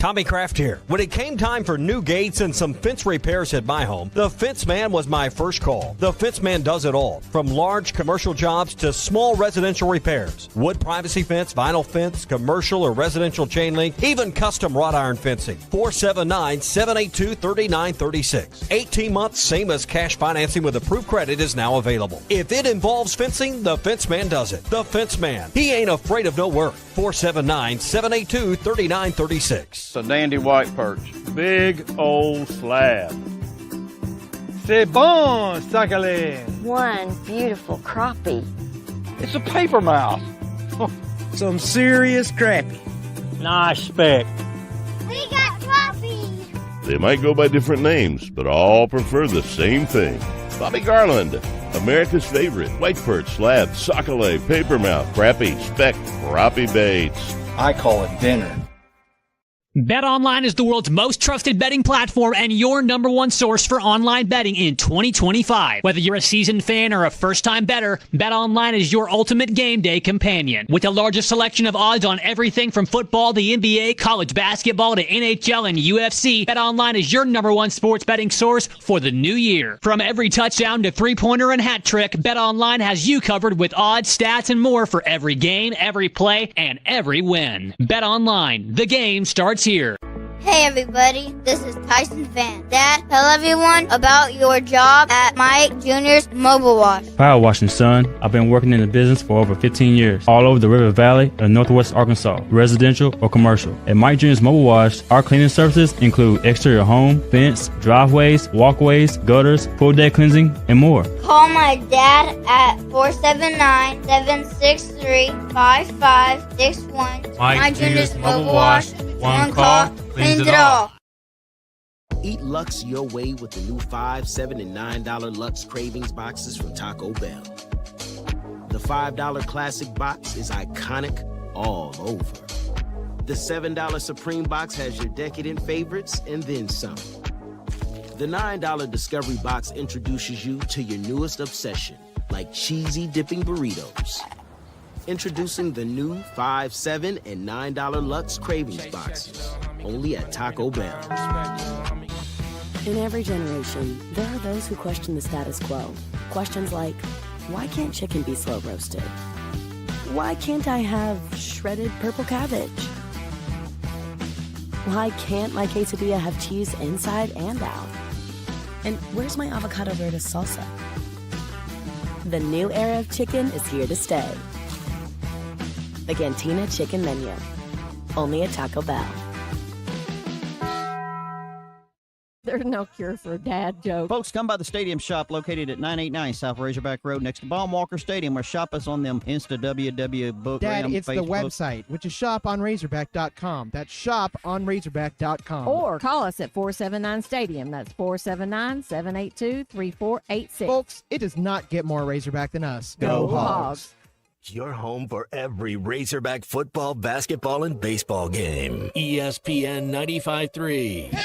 Tommy Kraft here. When it came time for new gates and some fence repairs at my home, the Fence Man was my first call. The Fence Man does it all, from large commercial jobs to small residential repairs. Wood privacy fence, vinyl fence, commercial or residential chain link, even custom wrought iron fencing. 479-782-3936. 18 months, same as cash financing with approved credit is now available. If it involves fencing, the Fence Man does it. The Fence Man. He ain't afraid of no work. 479-782-3936. A dandy white perch. Big old slab. C'est bon, sacale. One beautiful crappie. It's a paper mouth. Some serious crappie. Nice speck. We got crappie. They might go by different names, but all prefer the same thing. Bobby Garland, America's favorite white perch, slab, sockeye, papermouth, crappie, speck, crappie baits. I call it dinner. BetOnline is the world's most trusted betting platform and your number one source for online betting in 2025. Whether you're a seasoned fan or a first-time bettor, BetOnline is your ultimate game day companion. With the largest selection of odds on everything from football to NBA, college basketball to NHL and UFC, BetOnline is your number one sports betting source for the new year. From every touchdown to three-pointer and hat trick, BetOnline has you covered with odds, stats, and more for every game, every play, and every win. BetOnline, the game starts here. Hey everybody, this is Tyson Van. Dad, tell everyone about your job at Mike Jr.'s Mobile Wash. Power washing, son. I've been working in the business for over 15 years, all over the River Valley of Northwest Arkansas, residential or commercial. At Mike Jr.'s Mobile Wash, our cleaning services include exterior home, fence, driveways, walkways, gutters, pool deck cleansing, and more. Call my dad at 479-763-5561. Mike Jr.'s Mobile Wash. One call, cleans it all. Eat Lux your way with the new $5, $7, and $9 Lux Cravings boxes from Taco Bell. The $5 Classic box is iconic all over. The $7 Supreme box has your decadent favorites and then some. The $9 Discovery box introduces you to your newest obsession, like cheesy dipping burritos. Introducing the new $5, $7, and $9 Lux Cravings boxes, only at Taco Bell. In every generation, there are those who question the status quo. Questions like, why can't chicken be slow roasted? Why can't I have shredded purple cabbage? Why can't my quesadilla have cheese inside and out? And where's my avocado verde salsa? The new era of chicken is here to stay. The Cantina Chicken Menu, only at Taco Bell. There's no cure for a dad joke. Folks, come by the Stadium Shop located at 989 South Razorback Road next to Baum-Walker Stadium, or shop us on them Insta book. Dad, it's Facebook. the website, which is shoponrazorback.com. That's shoponrazorback.com. Or call us at 479-STADIUM. That's 479-782-3486. Folks, it does not get more Razorback than us. Go Hogs. Your home for every Razorback football, basketball, and baseball game. ESPN 95.3.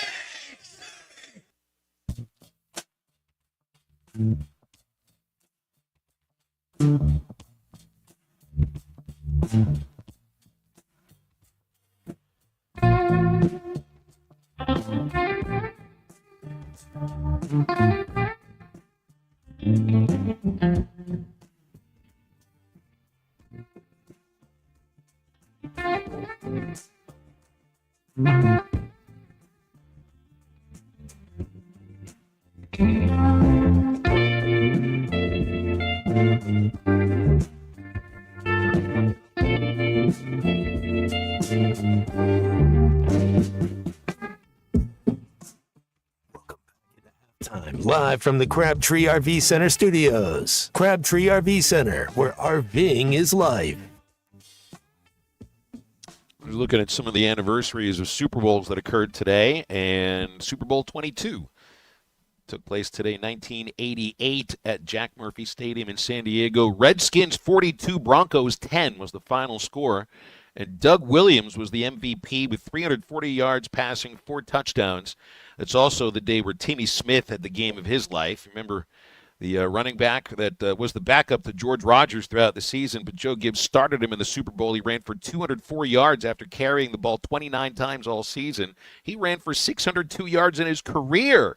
Time live from the Crabtree RV Center studios. Crabtree RV Center, where RVing is life. We're looking at some of the anniversaries of Super Bowls that occurred today, and Super Bowl 22 took place today, 1988 at Jack Murphy Stadium in San Diego. Redskins 42, Broncos 10 was the final score. And Doug Williams was the MVP with 340 yards passing, 4 touchdowns. It's also the day where Timmy Smith had the game of his life. Remember the running back that was the backup to George Rogers throughout the season, but Joe Gibbs started him in the Super Bowl. He ran for 204 yards after carrying the ball 29 times all season. He ran for 602 yards in his career,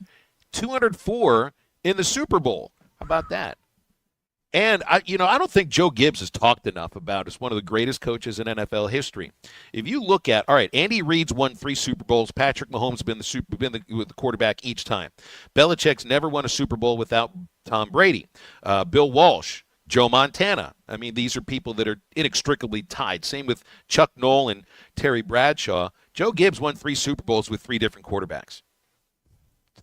204 in the Super Bowl. How about that? And, I don't think Joe Gibbs is talked enough about as one of the greatest coaches in NFL history. If you look at, all right, Andy Reid's won 3 Super Bowls. Patrick Mahomes has been the quarterback each time. Belichick's never won a Super Bowl without Tom Brady. Bill Walsh, Joe Montana. I mean, these are people that are inextricably tied. Same with Chuck Noll and Terry Bradshaw. Joe Gibbs won 3 Super Bowls with 3 different quarterbacks.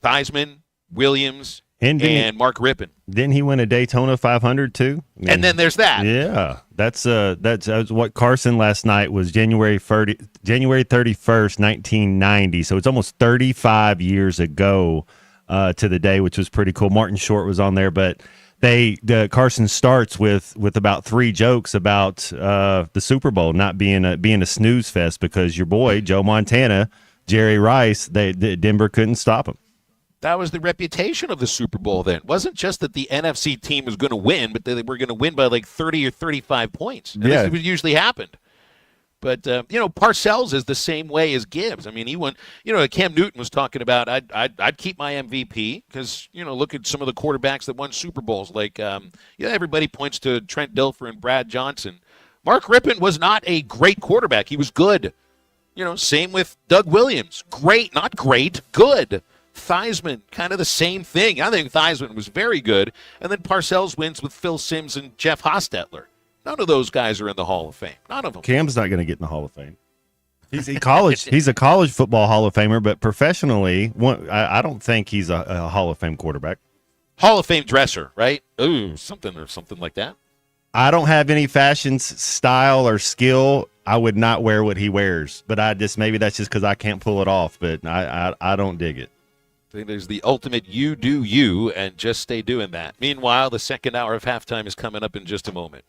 Theismann, Williams, and Mark Rippon. Didn't he win a Daytona 500 too? I mean, and then there's that. Yeah, that's what Carson last night was January 31st, 1990. So it's almost 35 years ago to the day, which was pretty cool. Martin Short was on there, but Carson starts with about 3 jokes about the Super Bowl not being a snooze fest because your boy Joe Montana, Jerry Rice, Denver couldn't stop him. That was the reputation of the Super Bowl then. It wasn't just that the NFC team was going to win, but they were going to win by like 30 or 35 points. And this usually happened. But, Parcells is the same way as Gibbs. I mean, he won, Cam Newton was talking about, I'd keep my MVP because, look at some of the quarterbacks that won Super Bowls. Like, everybody points to Trent Dilfer and Brad Johnson. Mark Rippon was not a great quarterback. He was good. Same with Doug Williams. Great, not great, good. Theismann, kind of the same thing. I think Theismann was very good. And then Parcells wins with Phil Simms and Jeff Hostetler. None of those guys are in the Hall of Fame. None of them. Cam's not going to get in the Hall of Fame. He's a college football Hall of Famer, but professionally, I don't think he's a Hall of Fame quarterback. Hall of Fame dresser, right? Ooh, something like that. I don't have any fashion style or skill. I would not wear what he wears, but maybe that's just because I can't pull it off. But I don't dig it. I think there's the ultimate you do you and just stay doing that. Meanwhile, the second hour of halftime is coming up in just a moment.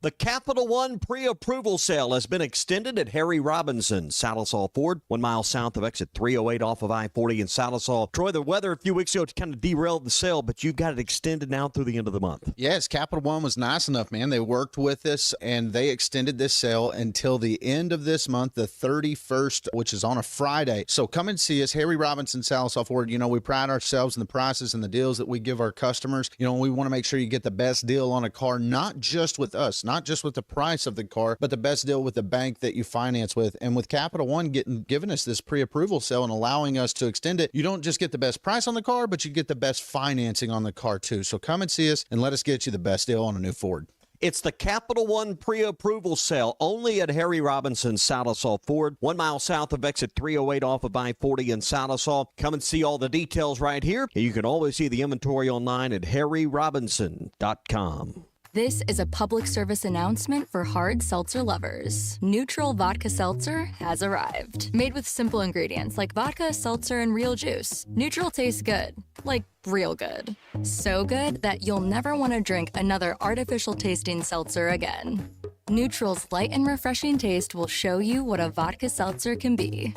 The Capital One pre-approval sale has been extended at Harry Robinson, Salisal Ford, 1 mile south of exit 308 off of I-40 in Salisal. Troy, the weather a few weeks ago kind of derailed the sale, but you've got it extended now through the end of the month. Yes, Capital One was nice enough, man. They worked with us, and they extended this sale until the end of this month, the 31st, which is on a Friday. So come and see us, Harry Robinson, Salisal Ford. We pride ourselves in the prices and the deals that we give our customers. We want to make sure you get the best deal on a car, not just with us, not just with the price of the car, but the best deal with the bank that you finance with. And with Capital One giving us this pre-approval sale and allowing us to extend it, you don't just get the best price on the car, but you get the best financing on the car too. So come and see us and let us get you the best deal on a new Ford. It's the Capital One pre-approval sale only at Harry Robinson, Salisal Ford, 1 mile south of exit 308 off of I-40 in Salisal. Come and see all the details right here. You can always see the inventory online at harryrobinson.com. This is a public service announcement for hard seltzer lovers. Neutral Vodka Seltzer has arrived. Made with simple ingredients like vodka, seltzer, and real juice. Neutral tastes good. Like real good. So good that you'll never want to drink another artificial tasting seltzer again. Neutral's light and refreshing taste will show you what a vodka seltzer can be.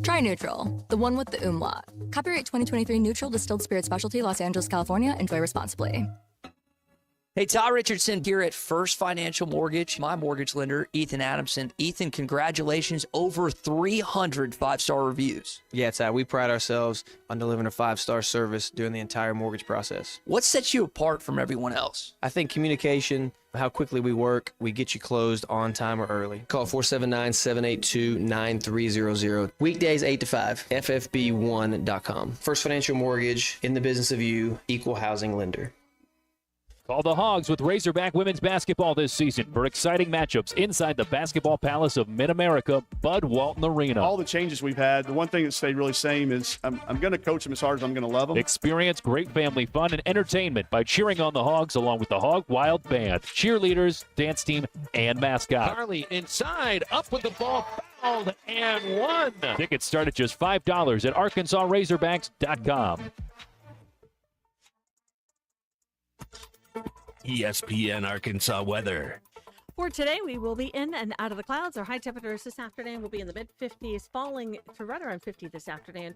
Try Neutral, the one with the umlaut. Copyright 2023 Neutral Distilled Spirit Specialty, Los Angeles, California. Enjoy responsibly. Hey, Todd Richardson here at First Financial Mortgage, my mortgage lender, Ethan Adamson. Ethan, congratulations, over 300 five-star reviews. Yeah, Todd, we pride ourselves on delivering a 5-star service during the entire mortgage process. What sets you apart from everyone else? I think communication, how quickly we work, we get you closed on time or early. Call 479-782-9300. Weekdays 8 to 5, ffb1.com. First Financial Mortgage, in the business of you, equal housing lender. Call the Hogs with Razorback women's basketball this season for exciting matchups inside the Basketball Palace of Mid-America, Bud Walton Arena. All the changes we've had, the one thing that stayed really same is I'm going to coach them as hard as I'm going to love them. Experience great family fun and entertainment by cheering on the Hogs along with the Hog Wild Band, cheerleaders, dance team, and mascot. Carly inside, up with the ball, fouled, and one. Tickets start at just $5 at ArkansasRazorbacks.com. ESPN Arkansas weather. For today, we will be in and out of the clouds. Our high temperatures this afternoon will be in the mid-50s, falling to right around 50 this afternoon,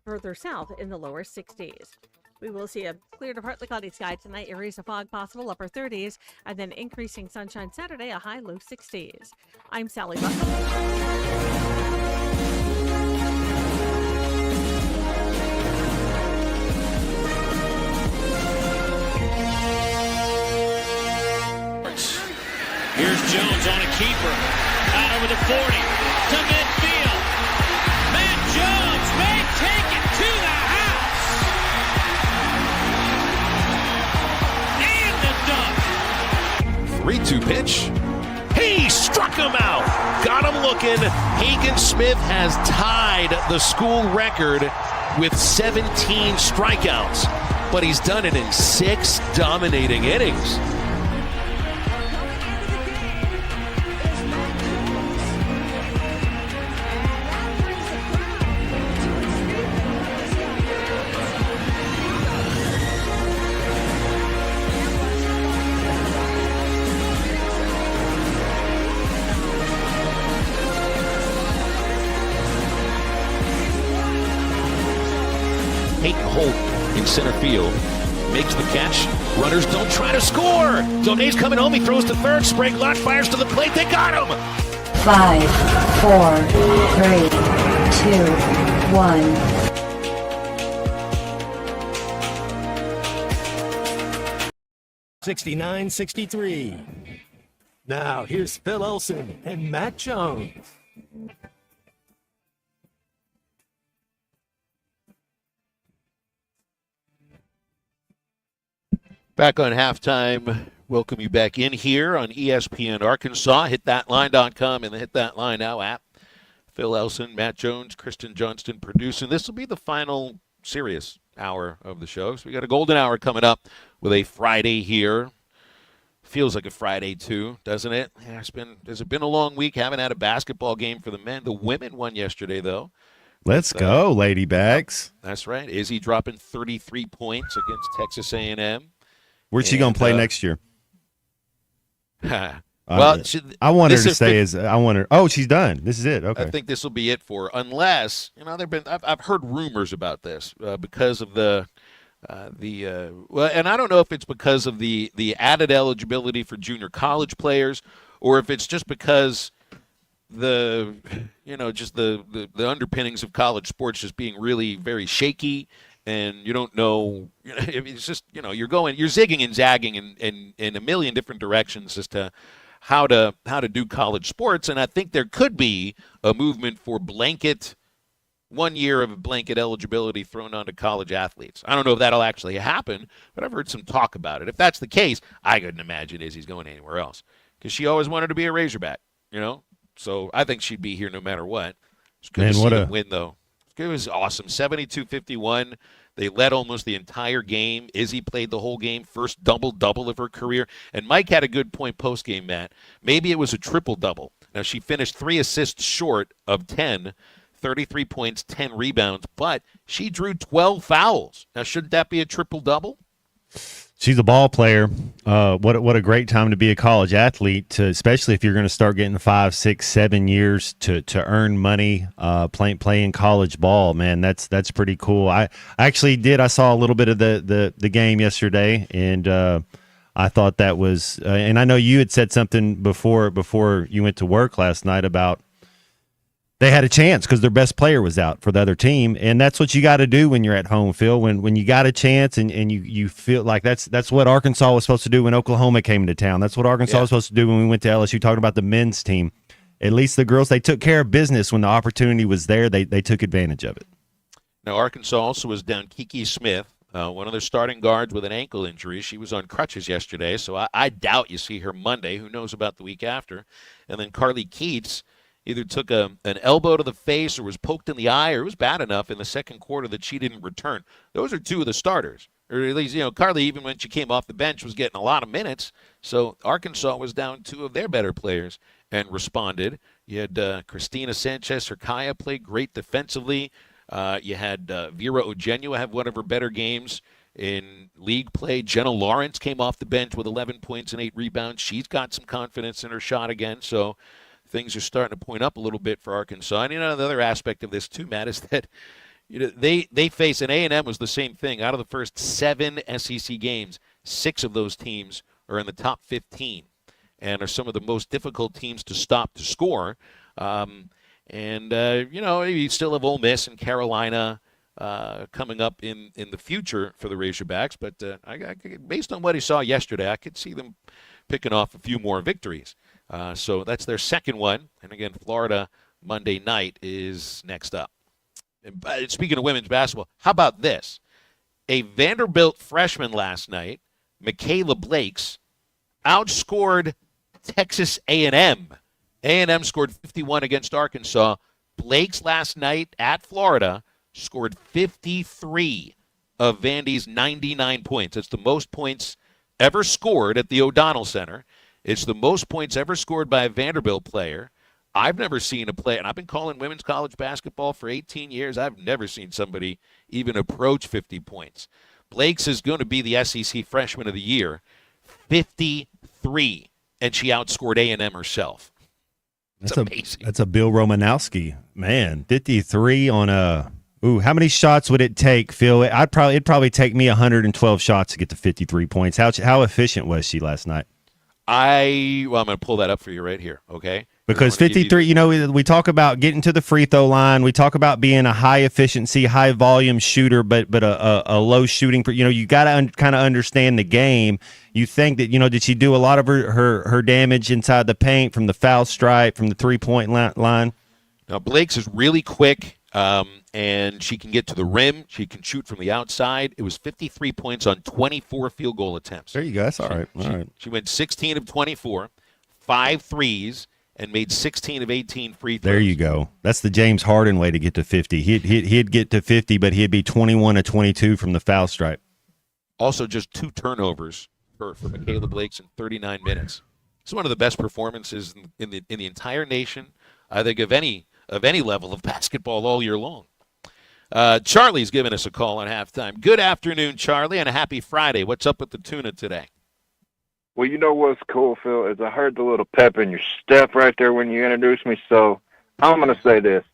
further south in the lower 60s. We will see a clear to partly cloudy sky tonight, areas of fog possible, upper 30s, and then increasing sunshine Saturday, a high low 60s. I'm Sally Buckle. Here's Jones on a keeper. Out over the 40 to midfield. Matt Jones may take it to the house. And the dunk. 3-2 pitch. He struck him out. Got him looking. Hagen Smith has tied the school record with 17 strikeouts, but he's done it in 6 dominating innings. Peyton Holt in center field makes the catch. Runners don't try to score. Donay's coming home. He throws to third. Sprague launch fires to the plate. They got him. 5, 4, 3, 2, 1. $69-63. Now here's Phil Olson and Matt Jones. Back on halftime. Welcome you back in here on ESPN Arkansas. HitThatLine.com and the Hit That Line Now app. Phil Elson, Matt Jones, Kristen Johnston producing. This will be the final serious hour of the show. So we got a golden hour coming up with a Friday here. Feels like a Friday too, doesn't it? Yeah, has it been a long week? Haven't had a basketball game for the men. The women won yesterday though. Let's go, Lady Bags. That's right. Izzy dropping 33 points against Texas A&M. Where's she going to play next year? Well, I want her to stay as I want her. Oh, she's done. This is it. Okay. I think this will be it for her, unless I've heard rumors about this because of well, and I don't know if it's because of the added eligibility for junior college players, or if it's just because the underpinnings of college sports just being really very shaky. And you don't know, it's just, you're zigging and zagging in a million different directions as to how to do college sports. And I think there could be a movement for 1 year of blanket eligibility thrown onto college athletes. I don't know if that'll actually happen, but I've heard some talk about it. If that's the case, I couldn't imagine Izzy's going anywhere else because she always wanted to be a Razorback, So I think she'd be here no matter what. It's good to see them win, though. It was awesome. 72-51. They led almost the entire game. Izzy played the whole game. First double-double of her career. And Mike had a good point post-game, Matt. Maybe it was a triple-double. Now, she finished 3 assists short of 10, 33 points, 10 rebounds, but she drew 12 fouls. Now, shouldn't that be a triple-double? She's a ball player. What a great time to be a college athlete, especially if you're going to start getting 5, 6, 7 years to earn money playing college ball. Man, that's pretty cool. I saw a little bit of the game yesterday, and I thought that was, and I know you had said something before you went to work last night about they had a chance because their best player was out for the other team, and that's what you got to do when you're at home, Phil. When you got a chance and you feel like that's what Arkansas was supposed to do when Oklahoma came into town. That's what Arkansas was supposed to do when we went to LSU. Talking about the men's team, at least the girls, they took care of business when the opportunity was there. They took advantage of it. Now Arkansas also was down Kiki Smith. One of their starting guards with an ankle injury. She was on crutches yesterday, so I doubt you see her Monday. Who knows about the week after? And then Carly Keats either took an elbow to the face or was poked in the eye, or it was bad enough in the second quarter that she didn't return. Those are two of the starters. Or at least, Carly, even when she came off the bench, was getting a lot of minutes. So Arkansas was down two of their better players and responded. You had Christina Sanchez-Hercaya play great defensively. You had Vera Ogenua have one of her better games in league play. Jenna Lawrence came off the bench with 11 points and 8 rebounds. She's got some confidence in her shot again, so things are starting to point up a little bit for Arkansas. And the other aspect of this too, Matt, is that they face, and A&M was the same thing. Out of the first 7 SEC games, 6 of those teams are in the top 15 and are some of the most difficult teams to stop to score. You still have Ole Miss and Carolina coming up in the future for the Razorbacks. But based on what I saw yesterday, I could see them picking off a few more victories. So that's their second one. And again, Florida Monday night is next up. And speaking of women's basketball, how about this? A Vanderbilt freshman last night, Michaela Blakes, outscored Texas A&M. A&M scored 51 against Arkansas. Blakes last night at Florida scored 53 of Vandy's 99 points. It's the most points ever scored at the O'Donnell Center. It's the most points ever scored by a Vanderbilt player. I've never seen a player, and I've been calling women's college basketball for 18 years. I've never seen somebody even approach 50 points. Blakes is going to be the SEC Freshman of the Year. 53, and she outscored A&M herself. That's amazing. That's a Bill Romanowski, man. 53 on a. Ooh, how many shots would it take, Phil? It'd probably take me 112 shots to get to 53 points. How efficient was she last night? I'm going to pull that up for you right here, okay? Because 53, we talk about getting to the free throw line. We talk about being a high efficiency, high volume shooter, but a low shooting. You got to kind of understand the game. You think that, did she do a lot of her damage inside the paint from the foul stripe, from the 3-point line? Now, Blakes is really quick, and she can get to the rim. She can shoot from the outside. It was 53 points on 24 field goal attempts. There you go. That's all right. She went 16 of 24, 5 threes, and made 16 of 18 free throws. There you go. That's the James Harden way to get to 50. He'd get to 50, but he'd be 21 of 22 from the foul stripe. Also, just 2 turnovers for Michaela Blakes in 39 minutes. It's one of the best performances in the entire nation, I think, of any level of basketball all year long. Charlie's giving us a call on halftime. Good afternoon, Charlie, and a happy Friday. What's up with the tuna today? Well, you know what's cool, Phil, is I heard the little pep in your step right there when you introduced me, so I'm going to say this.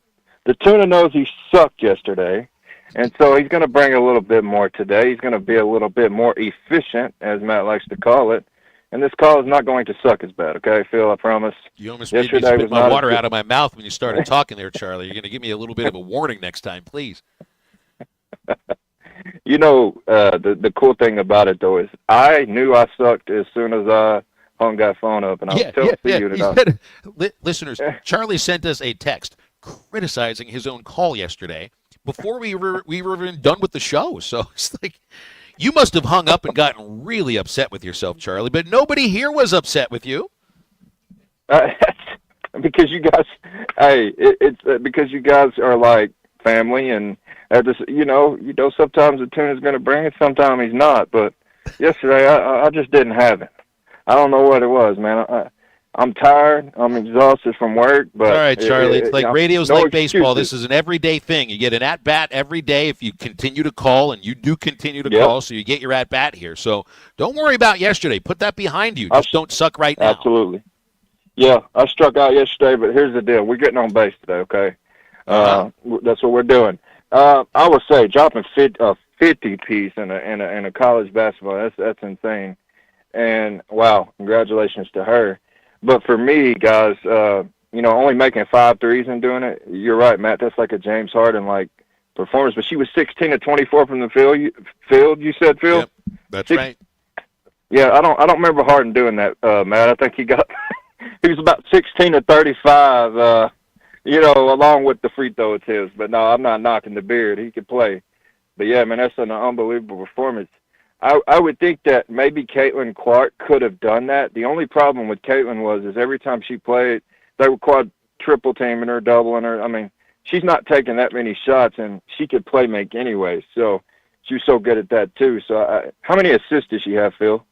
The tuna knows he sucked yesterday, and so he's going to bring a little bit more today. He's going to be a little bit more efficient, as Matt likes to call it, and this call is not going to suck as bad, okay, Phil, I promise. You almost made me spit my water out of my mouth when you started talking there, Charlie. You're going to give me a little bit of a warning next time, please. The cool thing about it, though, is I knew I sucked as soon as I hung that phone up, and I was telling you that Listeners, Charlie sent us a text criticizing his own call yesterday before we were even done with the show. So it's like, you must have hung up and gotten really upset with yourself, Charlie, but nobody here was upset with you. Because you guys, it's because you guys are like family, and sometimes the tuna's going to bring it, sometimes he's not. But yesterday, I just didn't have it. I don't know what it was, man. I'm tired. I'm exhausted from work. But all right, Charlie. It's like radio's like baseball. This is an everyday thing. You get an at-bat every day if you continue to call, and you do continue to call, so you get your at-bat here. So don't worry about yesterday. Put that behind you. Just don't suck right now. Absolutely. Yeah, I struck out yesterday, but here's the deal. We're getting on base today, okay? That's what we're doing. I would say dropping 50 piece in a college basketball, that's insane. and wow, congratulations to her. But for me, guys, only making 5 threes and doing it, you're right, Matt. That's like a James Harden-like performance. But she was 16 of 24 from the field. You said, Phil? Yep, that's right. Yeah, I don't remember Harden doing that, Matt. I think he was about 16 of 35. Along with the free throw attempts. But no, I'm not knocking the beard. He could play. But yeah, man, that's an unbelievable performance. I would think that maybe Caitlin Clark could have done that. The only problem with Caitlin was every time she played, they were triple teaming her, doubling her. I mean, she's not taking that many shots, and she could play make anyway. So she was so good at that too. So how many assists did she have, Phil?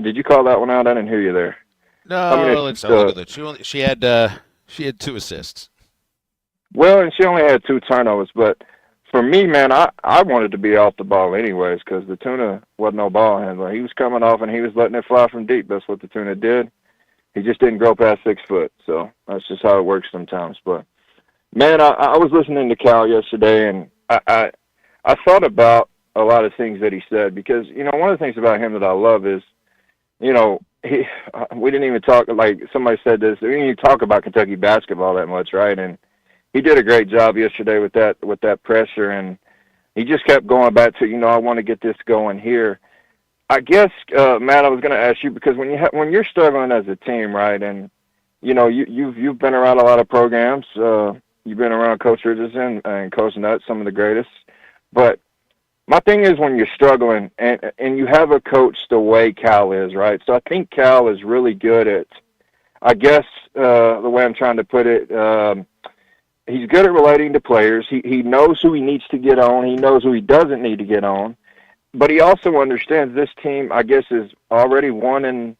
Did you call that one out? I didn't hear you there. No, let's look at that. She had 2 assists. Well, and she only had 2 turnovers, but for me, man, I wanted to be off the ball anyways because the Tuna wasn't no ball handler. He was coming off and he was letting it fly from deep. That's what the Tuna did. He just didn't grow past 6 foot. So that's just how it works sometimes. But, man, I was listening to Cal yesterday, and I thought about a lot of things that he said because, one of the things about him that I love is, we didn't even talk, like somebody said this, we didn't even talk about Kentucky basketball that much, right? And he did a great job yesterday with that pressure, and he just kept going back to, I want to get this going here. I guess, Matt, I was going to ask you because when you're struggling as a team, right, and you've been around a lot of programs, you've been around Coach Richardson and Coach Nutt, some of the greatest. But my thing is when you're struggling and you have a coach the way Cal is, right? So I think Cal is really good at, I guess, the way I'm trying to put it. He's good at relating to players. He knows who he needs to get on. He knows who he doesn't need to get on. But he also understands this team, I guess, is already 1-6,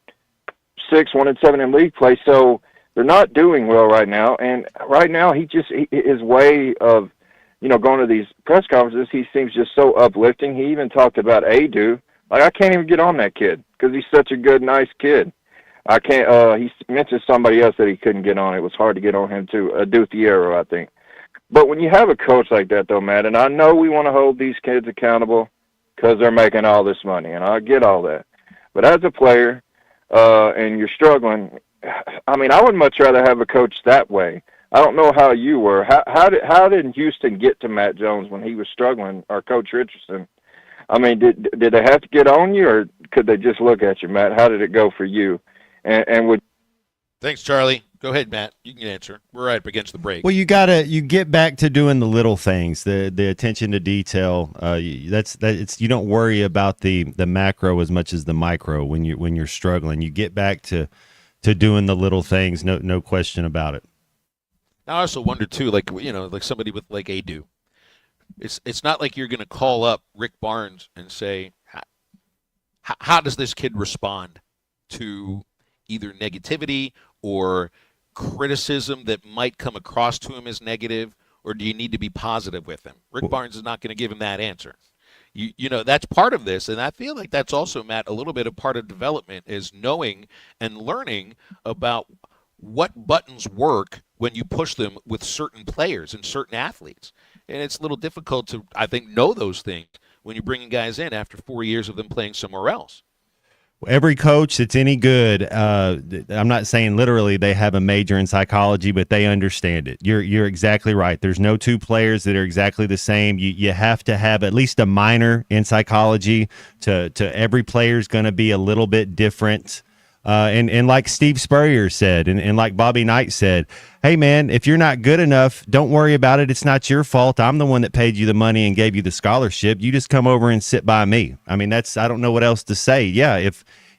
1-7 in league play. So they're not doing well right now. And right now, his way of, going to these press conferences, he seems just so uplifting. He even talked about Adu. Like, I can't even get on that kid because he's such a good, nice kid. I can't. He mentioned somebody else that he couldn't get on. It was hard to get on him too. Adu Thiero, I think. But when you have a coach like that, though, Matt, and I know we want to hold these kids accountable because they're making all this money, and I get all that. But as a player, and you're struggling, I mean, I would much rather have a coach that way. I don't know how you were. How did Houston get to Matt Jones when he was struggling, or Coach Richardson? I mean, did they have to get on you, or could they just look at you, Matt? How did it go for you? Thanks, Charlie. Go ahead, Matt. You can answer. We're right up against the break. Well, you get back to doing the little things, the attention to detail. You don't worry about the macro as much as the micro when you're struggling. You get back to doing the little things. No question about it. I also wonder too, like somebody with like Adu. It's not like you're going to call up Rick Barnes and say, how does this kid respond to either negativity or criticism that might come across to him as negative, or do you need to be positive with him? Rick Barnes is not going to give him that answer. That's part of this, and I feel like that's also, Matt, a little bit of part of development is knowing and learning about what buttons work when you push them with certain players and certain athletes. And it's a little difficult to, I think, know those things when you're bringing guys in after 4 years of them playing somewhere else. Every coach that's any good, I'm not saying literally they have a major in psychology, but they understand it. You're exactly right. There's no 2 players that are exactly the same. You have to have at least a minor in psychology. To every player is going to be a little bit different. And like Steve Spurrier said, and like Bobby Knight said, hey, man, if you're not good enough, don't worry about it. It's not your fault. I'm the one that paid you the money and gave you the scholarship. You just come over and sit by me. I mean, I don't know what else to say. Yeah,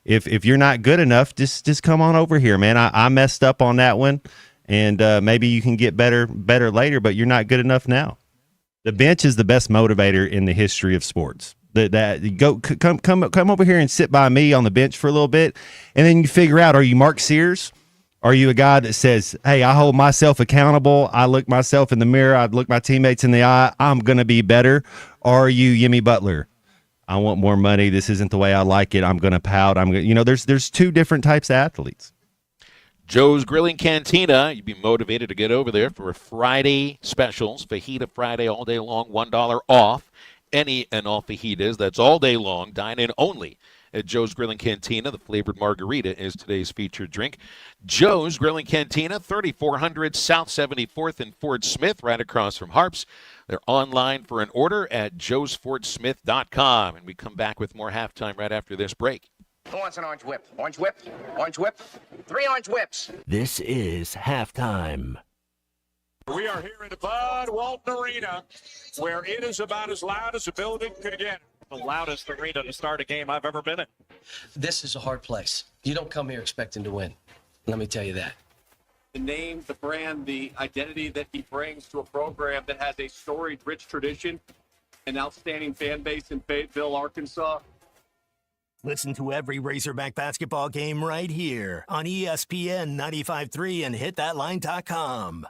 if you're not good enough, just come on over here, man. I messed up on that one, and maybe you can get better later, but you're not good enough now. The bench is the best motivator in the history of sports. Come over here and sit by me on the bench for a little bit, and then you figure out, are you Mark Sears? Are you a guy that says, hey, I hold myself accountable, I look myself in the mirror, I look my teammates in the eye, I'm going to be better? Or are you Jimmy Butler? I want more money, this isn't the way I like it, I'm going to pout. There's 2 different types of athletes. Joe's Grilling Cantina, you'd be motivated to get over there for Friday specials, Fajita Friday all day long, $1 off. Any and all fajitas, that's all day long, dine in only at Joe's Grilling Cantina. The flavored margarita is today's featured drink. Joe's Grilling Cantina, 3400 South 74th and Fort Smith, right across from Harps. They're online for an order at joesfortsmith.com. And we come back with more halftime right after this break. Who wants an orange whip? Orange whip? Orange whip? 3 orange whips. This is halftime. We are here at the Bud Walton Arena, where it is about as loud as a building could get. The loudest arena to start a game I've ever been in. This is a hard place. You don't come here expecting to win. Let me tell you that. The name, the brand, the identity that he brings to a program that has a storied, rich tradition, an outstanding fan base in Fayetteville, Arkansas. Listen to every Razorback basketball game right here on ESPN 95.3 and hitthatline.com.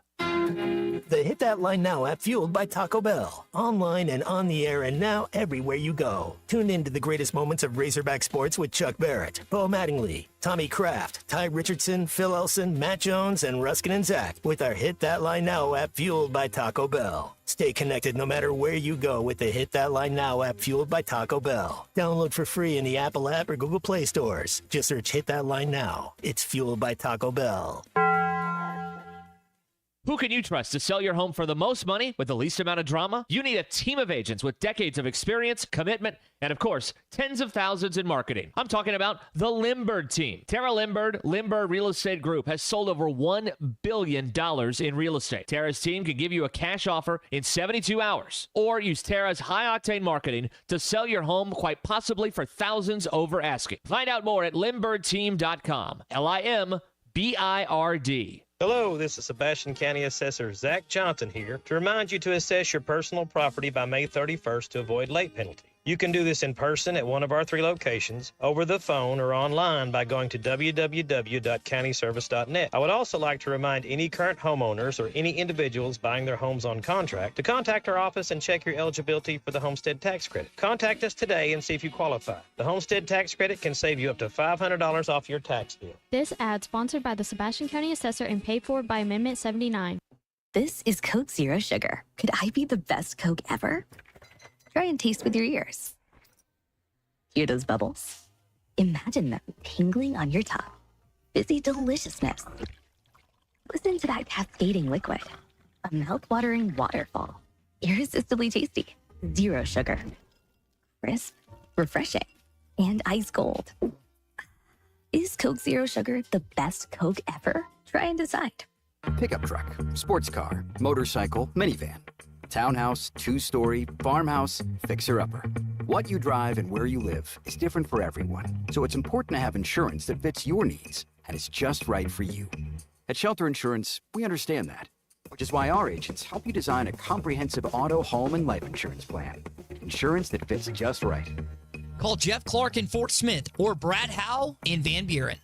The Hit That Line Now app, fueled by Taco Bell. Online and on the air and now everywhere you go. Tune in to the greatest moments of Razorback sports with Chuck Barrett, Bo Mattingly, Tommy Kraft, Ty Richardson, Phil Elson, Matt Jones, and Ruskin and Zach with our Hit That Line Now app, fueled by Taco Bell. Stay connected no matter where you go with the Hit That Line Now app, fueled by Taco Bell. Download for free in the Apple app or Google Play stores. Just search Hit That Line Now. It's fueled by Taco Bell. Who can you trust to sell your home for the most money with the least amount of drama? You need a team of agents with decades of experience, commitment, and of course, tens of thousands in marketing. I'm talking about the Limbird team. Tara Limbird, Limbird Real Estate Group, has sold over $1 billion in real estate. Tara's team can give you a cash offer in 72 hours, or use Tara's high-octane marketing to sell your home, quite possibly for thousands over asking. Find out more at limbirdteam.com. LIMBIRD. Hello, this is Sebastian County Assessor Zach Johnson here to remind you to assess your personal property by May 31st to avoid late penalty. You can do this in person at one of our 3 locations, over the phone, or online by going to www.countyservice.net. I would also like to remind any current homeowners or any individuals buying their homes on contract to contact our office and check your eligibility for the homestead tax credit. Contact us today and see if you qualify. The homestead tax credit can save you up to $500 off your tax bill. This ad sponsored by the Sebastian County Assessor and paid for by Amendment 79. This is Coke Zero Sugar. Could I be the best Coke ever? Try and taste with your ears. Hear those bubbles? Imagine them tingling on your tongue. Fizzy deliciousness. Listen to that cascading liquid. A mouth-watering waterfall. Irresistibly tasty. Zero sugar. Crisp, refreshing, and ice cold. Is Coke Zero Sugar the best Coke ever? Try and decide. Pickup truck, sports car, motorcycle, minivan. Townhouse, 2-story, farmhouse, fixer-upper. What you drive and where you live is different for everyone, so it's important to have insurance that fits your needs and is just right for you. At Shelter Insurance, we understand that, which is why our agents help you design a comprehensive auto, home, and life insurance plan. Insurance that fits just right. Call Jeff Clark in Fort Smith or Brad Howell in Van Buren.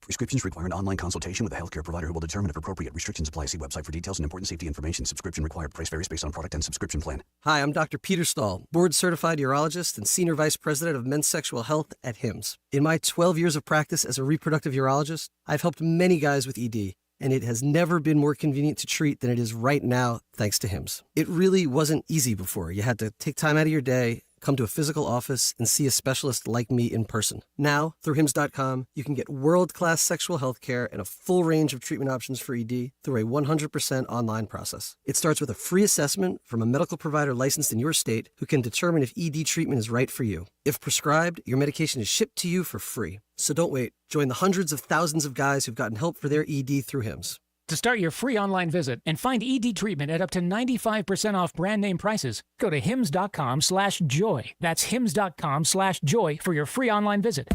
Prescriptions require an online consultation with a healthcare provider who will determine if appropriate. Restrictions apply. See website for details and important safety information. Subscription required. Price varies based on product and subscription plan. Hi, I'm Dr. Peter Stahl, board-certified urologist and Senior Vice President of Men's Sexual Health at HIMSS. In my 12 years of practice as a reproductive urologist, I've helped many guys with ED, and it has never been more convenient to treat than it is right now, thanks to HIMSS. It really wasn't easy before. You had to take time out of your day, come to a physical office, and see a specialist like me in person. Now, through HIMSS.com, you can get world-class sexual health care and a full range of treatment options for ED through a 100% online process. It starts with a free assessment from a medical provider licensed in your state who can determine if ED treatment is right for you. If prescribed, your medication is shipped to you for free. So don't wait. Join the hundreds of thousands of guys who've gotten help for their ED through HIMSS. To start your free online visit and find ED treatment at up to 95% off brand name prices, go to hims.com/joy. That's hims.com/joy for your free online visit.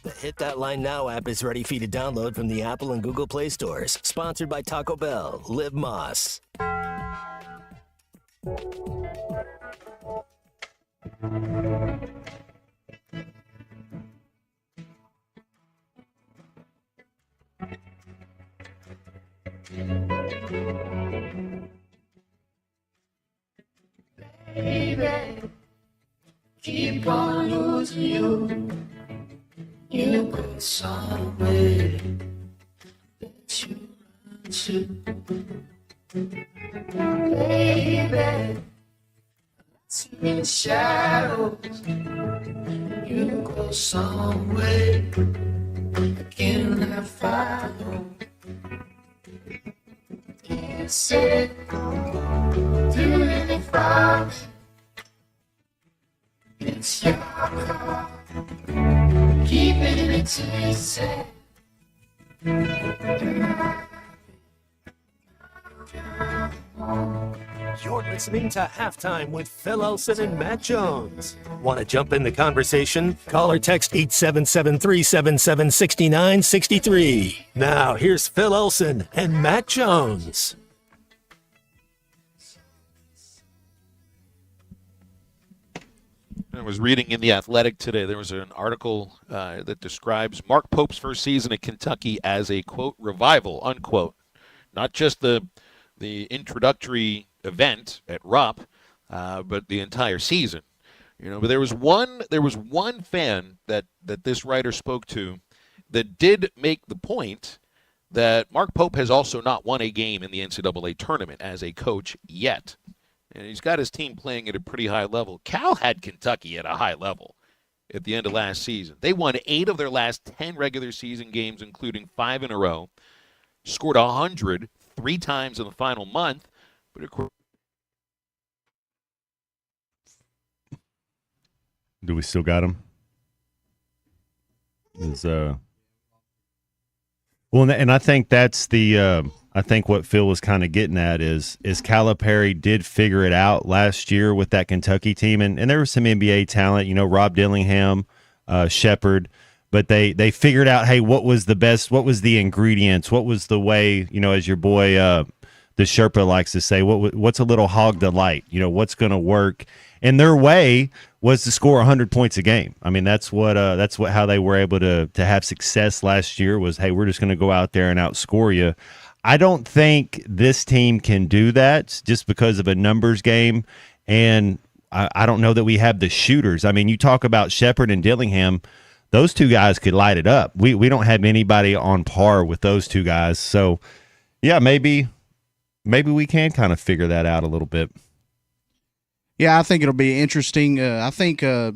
The Hit That Line Now app is ready for you to download from the Apple and Google Play stores. Sponsored by Taco Bell. Live Moss. Baby, keep on losing you. You go somewhere that you run to. Baby, to the shadows. You go somewhere I cannot follow. You said, do it for me. It's your call. Keeping it to yourself. You're listening to Halftime with Phil Elson and Matt Jones. Want to jump in the conversation? Call or text 877-377-6963. Now, here's Phil Elson and Matt Jones. I was reading in The Athletic today, there was an article that describes Mark Pope's first season at Kentucky as a, quote, revival, unquote. Not just the introductory event at Rupp, but the entire season. But there was one fan that this writer spoke to that did make the point that Mark Pope has also not won a game in the NCAA tournament as a coach yet. And he's got his team playing at a pretty high level. Cal had Kentucky at a high level at the end of last season. They won 8 of their last 10 regular season games, including 5 in a row. Scored 100 3 times in the final month. But of course, do we still got him? Well, and I think that's I think what Phil was kind of getting at is Calipari did figure it out last year with that Kentucky team, and there was some NBA talent, Rob Dillingham, Shepard, but they figured out, hey, what was the ingredients, what was the way, as your boy the Sherpa likes to say, what's a little hog delight, what's going to work, and their way was to score 100 points a game. I mean, that's how they were able to have success last year was, hey, we're just going to go out there and outscore you. I don't think this team can do that just because of a numbers game, and I don't know that we have the shooters. I mean, you talk about Shepard and Dillingham, those two guys could light it up. We don't have anybody on par with those two guys. So, yeah, maybe we can kind of figure that out a little bit. Yeah, I think it'll be interesting. I think the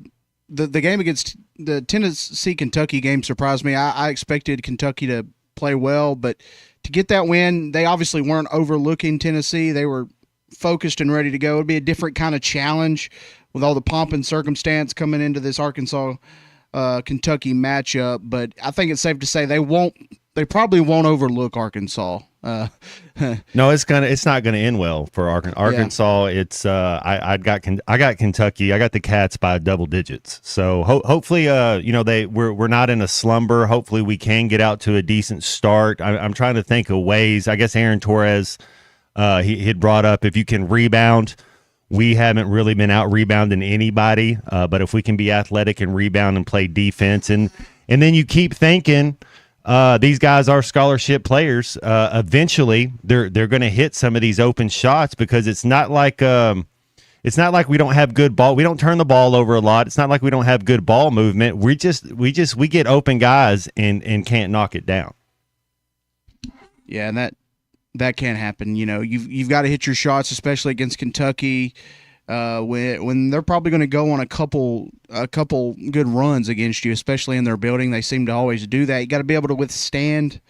game against the Tennessee-Kentucky game surprised me. I expected Kentucky to play well, but to get that win, they obviously weren't overlooking Tennessee. They were focused and ready to go. It would be a different kind of challenge with all the pomp and circumstance coming into this Arkansas-Kentucky matchup, but I think it's safe to say they probably won't overlook Arkansas. No, it's not gonna end well for Arkansas. Yeah. It's I got Kentucky. I got the Cats by double digits. So hopefully we're not in a slumber. Hopefully we can get out to a decent start. I'm trying to think of ways. I guess Aaron Torres he had brought up if you can rebound. We haven't really been out rebounding anybody, but if we can be athletic and rebound and play defense, and then you keep thinking. These guys are scholarship players. Eventually, they're going to hit some of these open shots because it's not like we don't have good ball. We don't turn the ball over a lot. It's not like we don't have good ball movement. We get open guys and can't knock it down. Yeah, and that can't happen. You've got to hit your shots, especially against Kentucky. When they're probably going to go on a couple good runs against you, especially in their building. They seem to always do that. You got to be able to withstand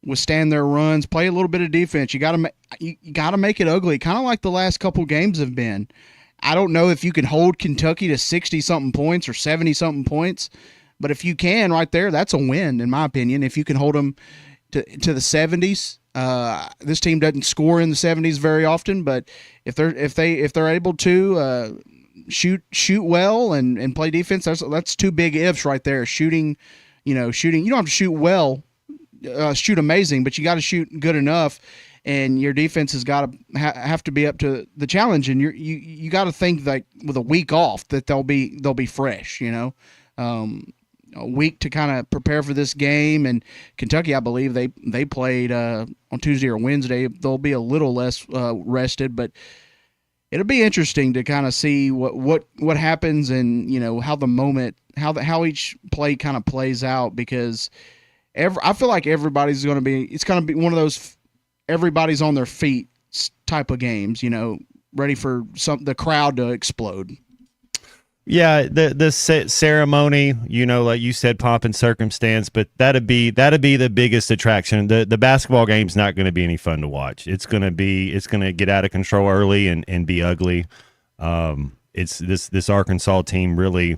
their runs, play a little bit of defense. You got to make it ugly, kind of like the last couple games have been. I don't know if you can hold Kentucky to 60-something points or 70-something points, but if you can right there, that's a win, in my opinion. If you can hold them to the 70s. This team doesn't score in the 70s very often, but if they're able to shoot well and play defense, that's 2 big ifs right there. Shooting. You don't have to shoot well, shoot amazing, but you got to shoot good enough, and your defense has got to have to be up to the challenge. And you got to think like with a week off that they'll be fresh. A week to kind of prepare for this game, and Kentucky, I believe they played on Tuesday or Wednesday. They'll be a little less rested, but it'll be interesting to kind of see what happens and how the moment how each play kind of plays out, because I feel like it's going to be one of those everybody's on their feet type of games. the crowd to explode. Yeah, the ceremony, like you said, pomp and circumstance, but that'd be the biggest attraction. The basketball game's not going to be any fun to watch. It's going to get out of control early and be ugly. It's this Arkansas team really.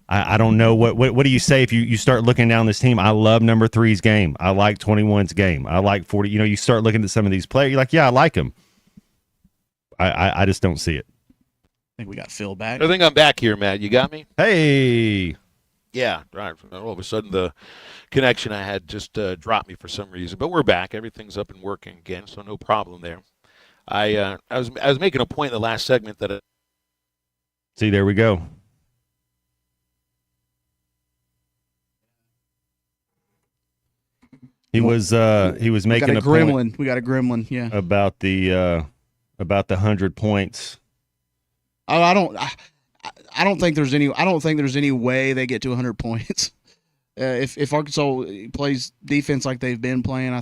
I don't know what do you say if you start looking down this team. I love number 3's game. I like 21's game. I like 40. You start looking at some of these players. You're like, yeah, I like them. I just don't see it. I think we got Phil back. I think I'm back here, Matt. You got me? Hey. Yeah, right. All of a sudden, the connection I had just dropped me for some reason. But we're back. Everything's up and working again, so no problem there. I was making a point in the last segment that. See, there we go. He was making a gremlin. point. We got a gremlin. Yeah. About the 100 points. Oh, I don't think there's any way they get to 100 points. If Arkansas plays defense like they've been playing, I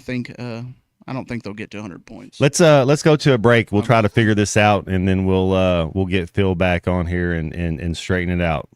don't think they'll get to 100 points. Let's go to a break. We'll try to figure this out, and then we'll get Phil back on here and straighten it out.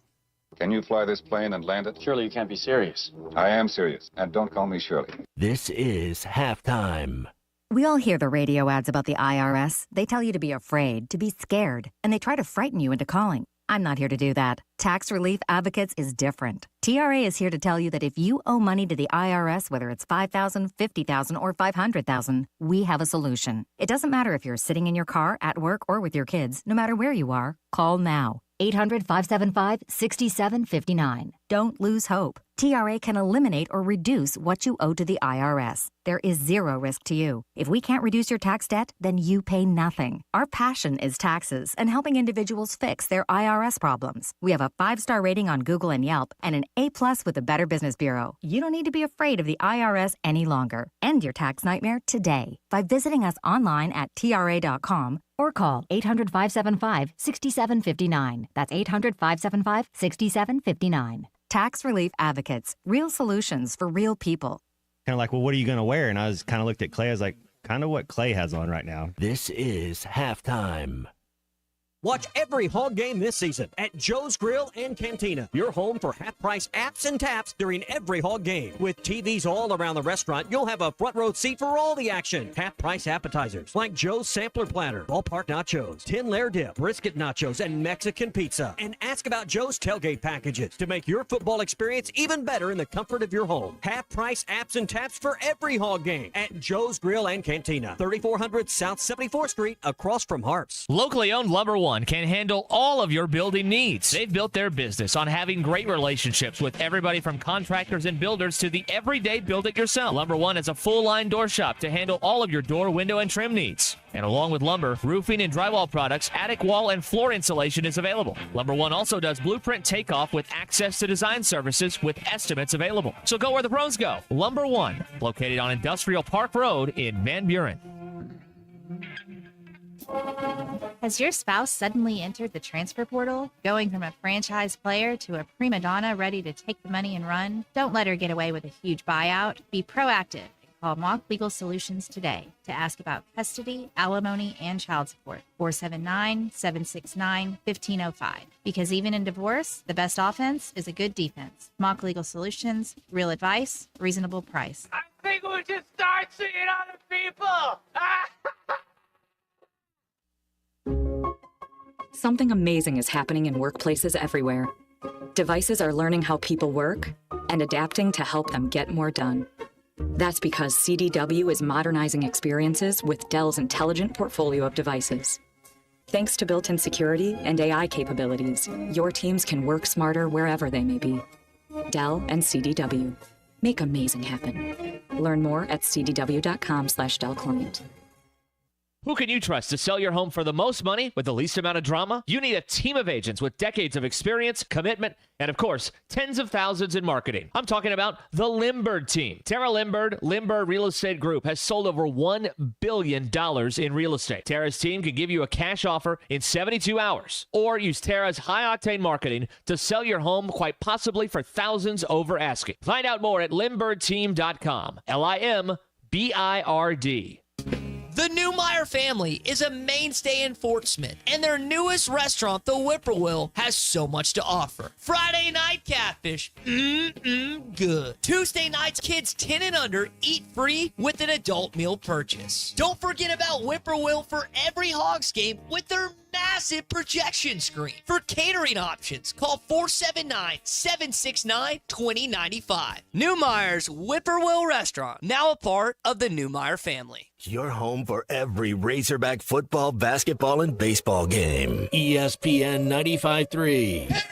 Can you fly this plane and land it? Surely you can't be serious. I am serious, and don't call me Shirley. This is halftime. We all hear the radio ads about the IRS. They tell you to be afraid, to be scared, and they try to frighten you into calling. I'm not here to do that. Tax Relief Advocates is different. TRA is here to tell you that if you owe money to the IRS, whether it's $5,000, $50,000, or $500,000, we have a solution. It doesn't matter if you're sitting in your car, at work, or with your kids. No matter where you are, call now. 800-575-6759. Don't lose hope. TRA can eliminate or reduce what you owe to the IRS. There is zero risk to you. If we can't reduce your tax debt, then you pay nothing. Our passion is taxes and helping individuals fix their IRS problems. We have a 5-star rating on Google and Yelp and an A+ with the Better Business Bureau. You don't need to be afraid of the IRS any longer. End your tax nightmare today by visiting us online at TRA.com or call 800-575-6759. That's 800-575-6759. Tax Relief Advocates. Real solutions for real people. Kind of like, well, what are you going to wear? And I was kind of looked at Clay. I was like, kind of what Clay has on right now. This is halftime. Watch every Hog game this season at Joe's Grill and Cantina, your home for half-price apps and taps during every Hog game. With TVs all around the restaurant, you'll have a front-row seat for all the action. Half-price appetizers like Joe's Sampler Platter, ballpark nachos, 10-layer dip, brisket nachos, and Mexican pizza. And ask about Joe's tailgate packages to make your football experience even better in the comfort of your home. Half-price apps and taps for every Hog game at Joe's Grill and Cantina, 3400 South 74th Street, across from Harps. Locally owned Lumber One can handle all of your building needs. They've built their business on having great relationships with everybody from contractors and builders to the everyday build-it-yourself. Lumber One is a full-line door shop to handle all of your door, window, and trim needs. And along with lumber, roofing and drywall products, attic wall and floor insulation is available. Lumber One also does blueprint takeoff with access to design services with estimates available. So go where the pros go. Lumber One, located on Industrial Park Road in Van Buren. Has your spouse suddenly entered the transfer portal, going from a franchise player to a prima donna ready to take the money and run? Don't let her get away with a huge buyout. Be proactive and call Mock Legal Solutions today to ask about custody, alimony, and child support. 479-769-1505. Because even in divorce, the best offense is a good defense. Mock Legal Solutions, real advice, reasonable price. I think we should start seeing other people. Something amazing is happening in workplaces everywhere. Devices are learning how people work and adapting to help them get more done. That's because CDW is modernizing experiences with Dell's intelligent portfolio of devices. Thanks to built-in security and AI capabilities, your teams can work smarter wherever they may be. Dell and CDW. Make amazing happen. Learn more at cdw.com/Dell Client. Who can you trust to sell your home for the most money with the least amount of drama? You need a team of agents with decades of experience, commitment, and of course, tens of thousands in marketing. I'm talking about the Limbird team. Tara Limbird, Limbird Real Estate Group, has sold over $1 billion in real estate. Tara's team can give you a cash offer in 72 hours, or use Tara's high-octane marketing to sell your home quite possibly for thousands over asking. Find out more at limbirdteam.com. LIMBIRD. The Newmeyer family is a mainstay in Fort Smith, and their newest restaurant, the Whippoorwill, has so much to offer. Friday night catfish, good. Tuesday nights, kids 10 and under eat free with an adult meal purchase. Don't forget about Whippoorwill for every Hogs game with their massive projection screen. For catering options, call 479-769-2095. Newmeyer's Whippoorwill Restaurant, now a part of the Newmeyer family. Your home for every Razorback football, basketball, and baseball game. ESPN 95.3.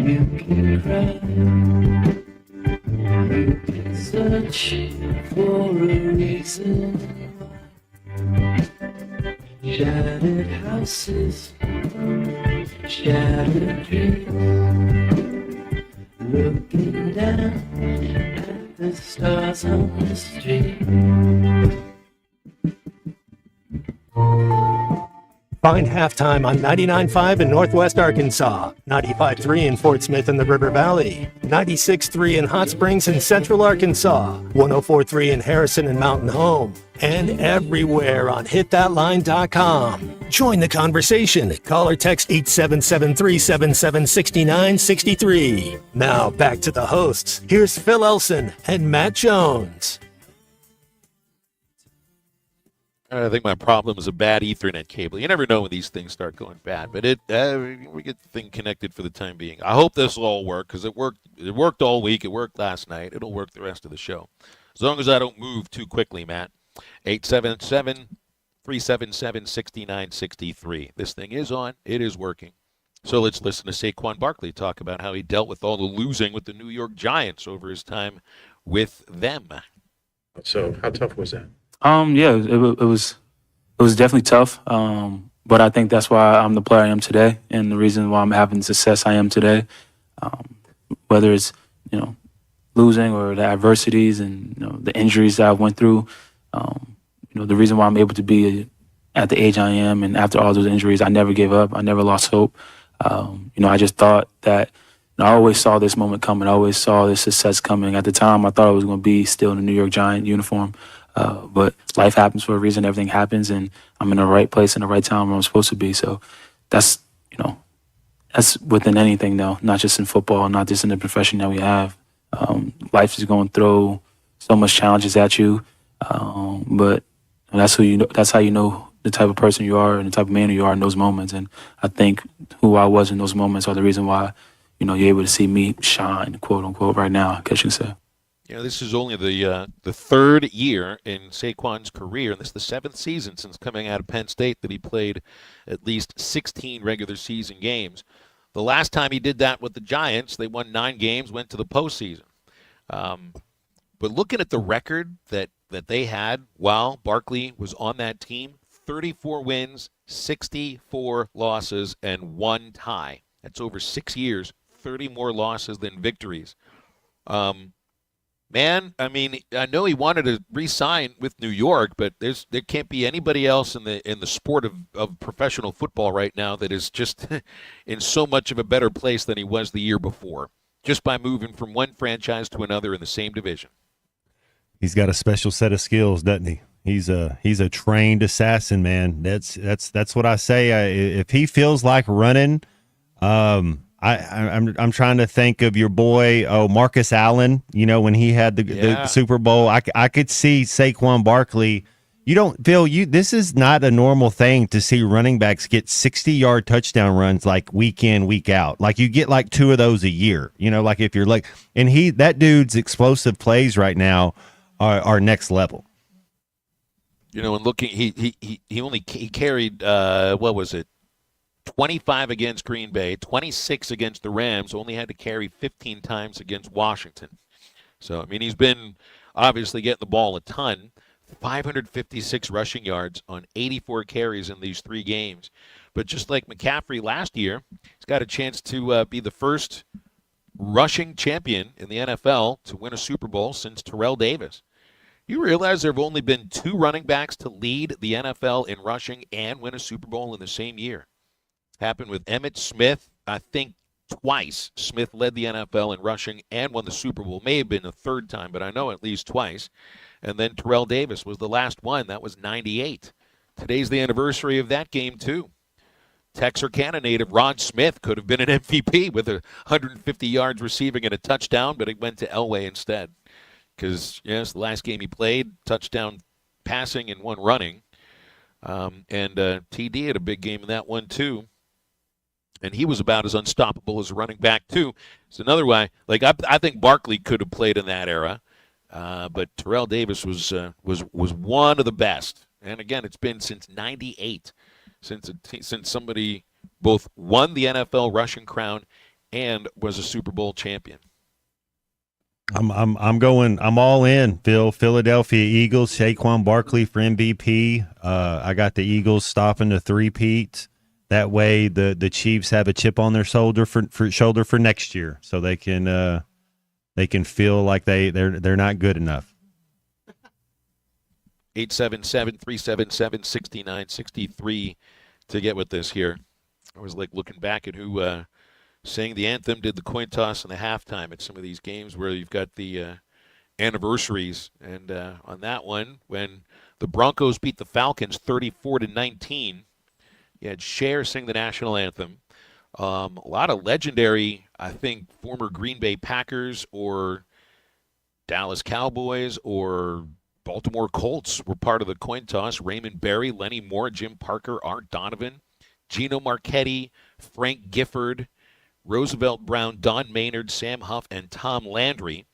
You can cry, you can search for a reason why. Shattered houses, shattered dreams, looking down at the stars on the street. Find Halftime on 99.5 in Northwest Arkansas, 95.3 in Fort Smith and the River Valley, 96.3 in Hot Springs and Central Arkansas, 104.3 in Harrison and Mountain Home, and everywhere on hitthatline.com. Join the conversation. Call or text 877-377-6963. Now back to the hosts. Here's Phil Elson and Matt Jones. I think my problem is a bad Ethernet cable. You never know when these things start going bad, but we get the thing connected for the time being. I hope this will all work because it worked. It worked all week. It worked last night. It'll work the rest of the show, as long as I don't move too quickly, Matt. 877-377-6963. This thing is on. It is working. So let's listen to Saquon Barkley talk about how he dealt with all the losing with the New York Giants over his time with them. So how tough was that? Yeah, it was definitely tough. But I think that's why I'm the player I am today, and the reason why I'm having the success I am today. Whether it's losing or the adversities and the injuries that I went through. The reason why I'm able to be at the age I am, and after all those injuries, I never gave up. I never lost hope. I just thought that. I always saw this moment coming. I always saw this success coming. At the time, I thought I was going to be still in the New York Giant uniform. But life happens for a reason. Everything happens, and I'm in the right place in the right time where I'm supposed to be. So that's within anything, though, not just in football, not just in the profession that we have. Life is going to throw so much challenges at you, but that's who you know. That's how you know the type of person you are and the type of man you are in those moments. And I think who I was in those moments are the reason why you're able to see me shine, quote unquote, right now, I guess you could say. This is only the third year in Saquon's career, and this is the seventh season since coming out of Penn State that he played at least 16 regular season games. The last time he did that with the Giants, they won 9 games, went to the postseason. But looking at the record that they had while Barkley was on that team, 34 wins, 64 losses, and 1 tie. That's over 6 years, 30 more losses than victories. Man, I mean, I know he wanted to re-sign with New York, but there can't be anybody else in the sport of professional football right now that is just in so much of a better place than he was the year before, just by moving from one franchise to another in the same division. He's got a special set of skills, doesn't he? He's a trained assassin, man. That's what I say. If he feels like running, I'm trying to think of your boy, Marcus Allen. When he had the Super Bowl, I could see Saquon Barkley. You don't feel this is not a normal thing to see running backs get 60-yard touchdown runs like week in, week out. Like you get like 2 of those a year. Like if you're like, and that dude's explosive plays right now are next level. You know, and looking, he carried what was it, 25 against Green Bay, 26 against the Rams. Only had to carry 15 times against Washington. So I mean, he's been obviously getting the ball a ton. 556 rushing yards on 84 carries in these 3 games. But just like McCaffrey last year, he's got a chance to be the first rushing champion in the NFL to win a Super Bowl since Terrell Davis. You realize there have only been 2 running backs to lead the NFL in rushing and win a Super Bowl in the same year. Happened with Emmitt Smith, I think twice. Smith led the NFL in rushing and won the Super Bowl. May have been a third time, but I know at least twice. And then Terrell Davis was the last one. That was 98. Today's the anniversary of that game, too. Texarkana native Rod Smith could have been an MVP with 150 yards receiving and a touchdown, but it went to Elway instead. Because, yes, the last game he played, touchdown passing and 1 running. And TD had a big game in that one, too. And he was about as unstoppable as a running back, too. It's another way. Like, I think Barkley could have played in that era. But Terrell Davis was one of the best. And, again, it's been since 98 since somebody both won the NFL rushing crown and was a Super Bowl champion. I'm all in, Phil. Philadelphia Eagles, Saquon Barkley for MVP. I got the Eagles stopping the 3-peat. That way the Chiefs have a chip on their shoulder for next year, so they can feel like they're not good enough. 877-377-6963 to get with this here. I was like looking back at who sang the anthem, did the coin toss in the halftime at some of these games where you've got the anniversaries. And on that one, when the Broncos beat the Falcons 34-19, you had Cher sing the national anthem. A lot of legendary, I think, former Green Bay Packers or Dallas Cowboys or Baltimore Colts were part of the coin toss. Raymond Berry, Lenny Moore, Jim Parker, Art Donovan, Gino Marchetti, Frank Gifford, Roosevelt Brown, Don Maynard, Sam Huff, and Tom Landry.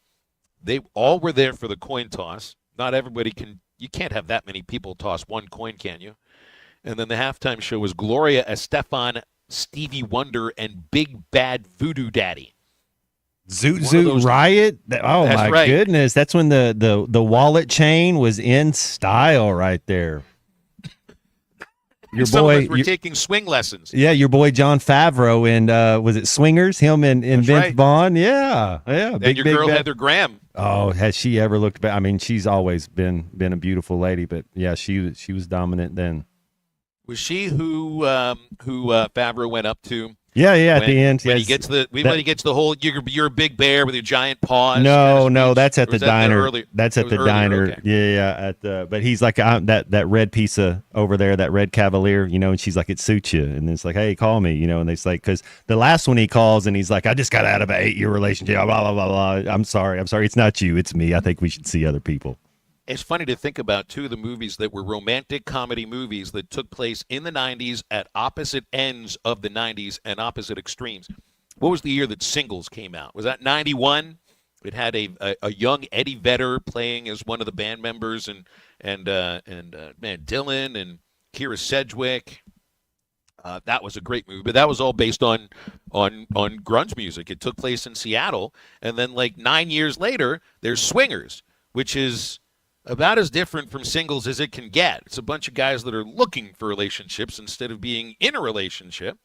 They all were there for the coin toss. Not everybody you can't have that many people toss one coin, can you? And then the halftime show was Gloria Estefan, Stevie Wonder, and Big Bad Voodoo Daddy. Zoot Zoot Riot? Oh, my right. goodness. That's when the wallet chain was in style right there. Your Some boy, of us were taking swing lessons. Yeah, your boy John Favreau and was it Swingers? Him and Vince right. Vaughn? Yeah. And your girl Heather Graham. Oh, has she ever looked back? I mean, she's always been a beautiful lady, but yeah, she was dominant then. Was she who Favreau went up to? Yeah, at the end. When yes. he gets the whole you're a big bear with your giant paws. No, that's at the diner. That's at the earlier, diner. okay. Yeah. But he's like that red piece over there, that red Cavalier, and she's like, it suits you, and it's like, hey, call me, and it's like, because the last one he calls and he's like, I just got out of an 8-year relationship, blah blah blah blah. I'm sorry, it's not you, it's me. I think we should see other people. It's funny to think about, too, the movies that were romantic comedy movies that took place in the 90s at opposite ends of the 90s and opposite extremes. What was the year that Singles came out? Was that 91? It had a young Eddie Vedder playing as one of the band members and Dylan and Kira Sedgwick. That was a great movie, but that was all based on grunge music. It took place in Seattle, and then like 9 years later, there's Swingers, which is about as different from Singles as it can get. It's a bunch of guys that are looking for relationships instead of being in a relationship.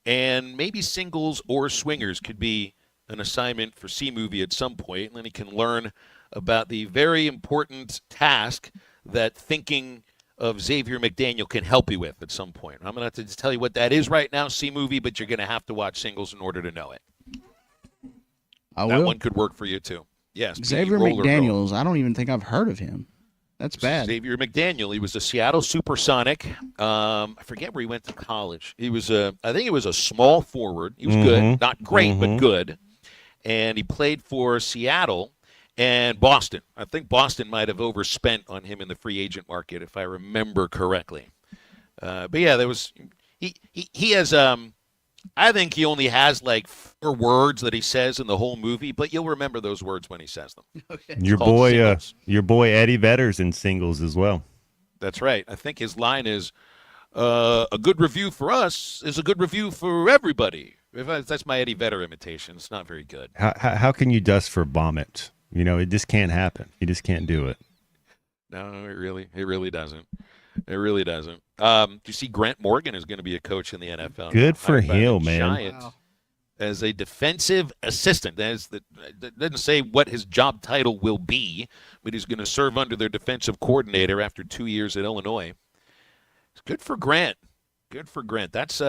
And maybe Singles or Swingers could be an assignment for C-Movie at some point, and then he can learn about the very important task that thinking of Xavier McDaniel can help you with at some point. I'm going to have to tell you what that is right now, C-Movie, but you're going to have to watch Singles in order to know it. That one could work for you, too. Yes, Xavier McDaniels, I don't even think I've heard of him. That's bad. Xavier McDaniel, he was a Seattle Supersonic. I forget where he went to college. He was I think he was a small forward. He was good, not great, but good. And he played for Seattle and Boston. I think Boston might have overspent on him in the free agent market, if I remember correctly. But yeah, there was he has I think he only has like 4 words that he says in the whole movie, but you'll remember those words when he says them. Okay. Your boy Eddie Vedder's in Singles as well. That's right. I think his line is, a good review for us is a good review for everybody. That's my Eddie Vedder imitation. It's not very good. How can you dust for Vomit? It just can't happen. You just can't do it. No, it really doesn't. It really doesn't. Do you see Grant Morgan is going to be a coach in the NFL? Good for Hired by the him, man. Giants as a defensive assistant. That doesn't say what his job title will be, but he's going to serve under their defensive coordinator after 2 years at Illinois. It's good for Grant. Good for Grant. That's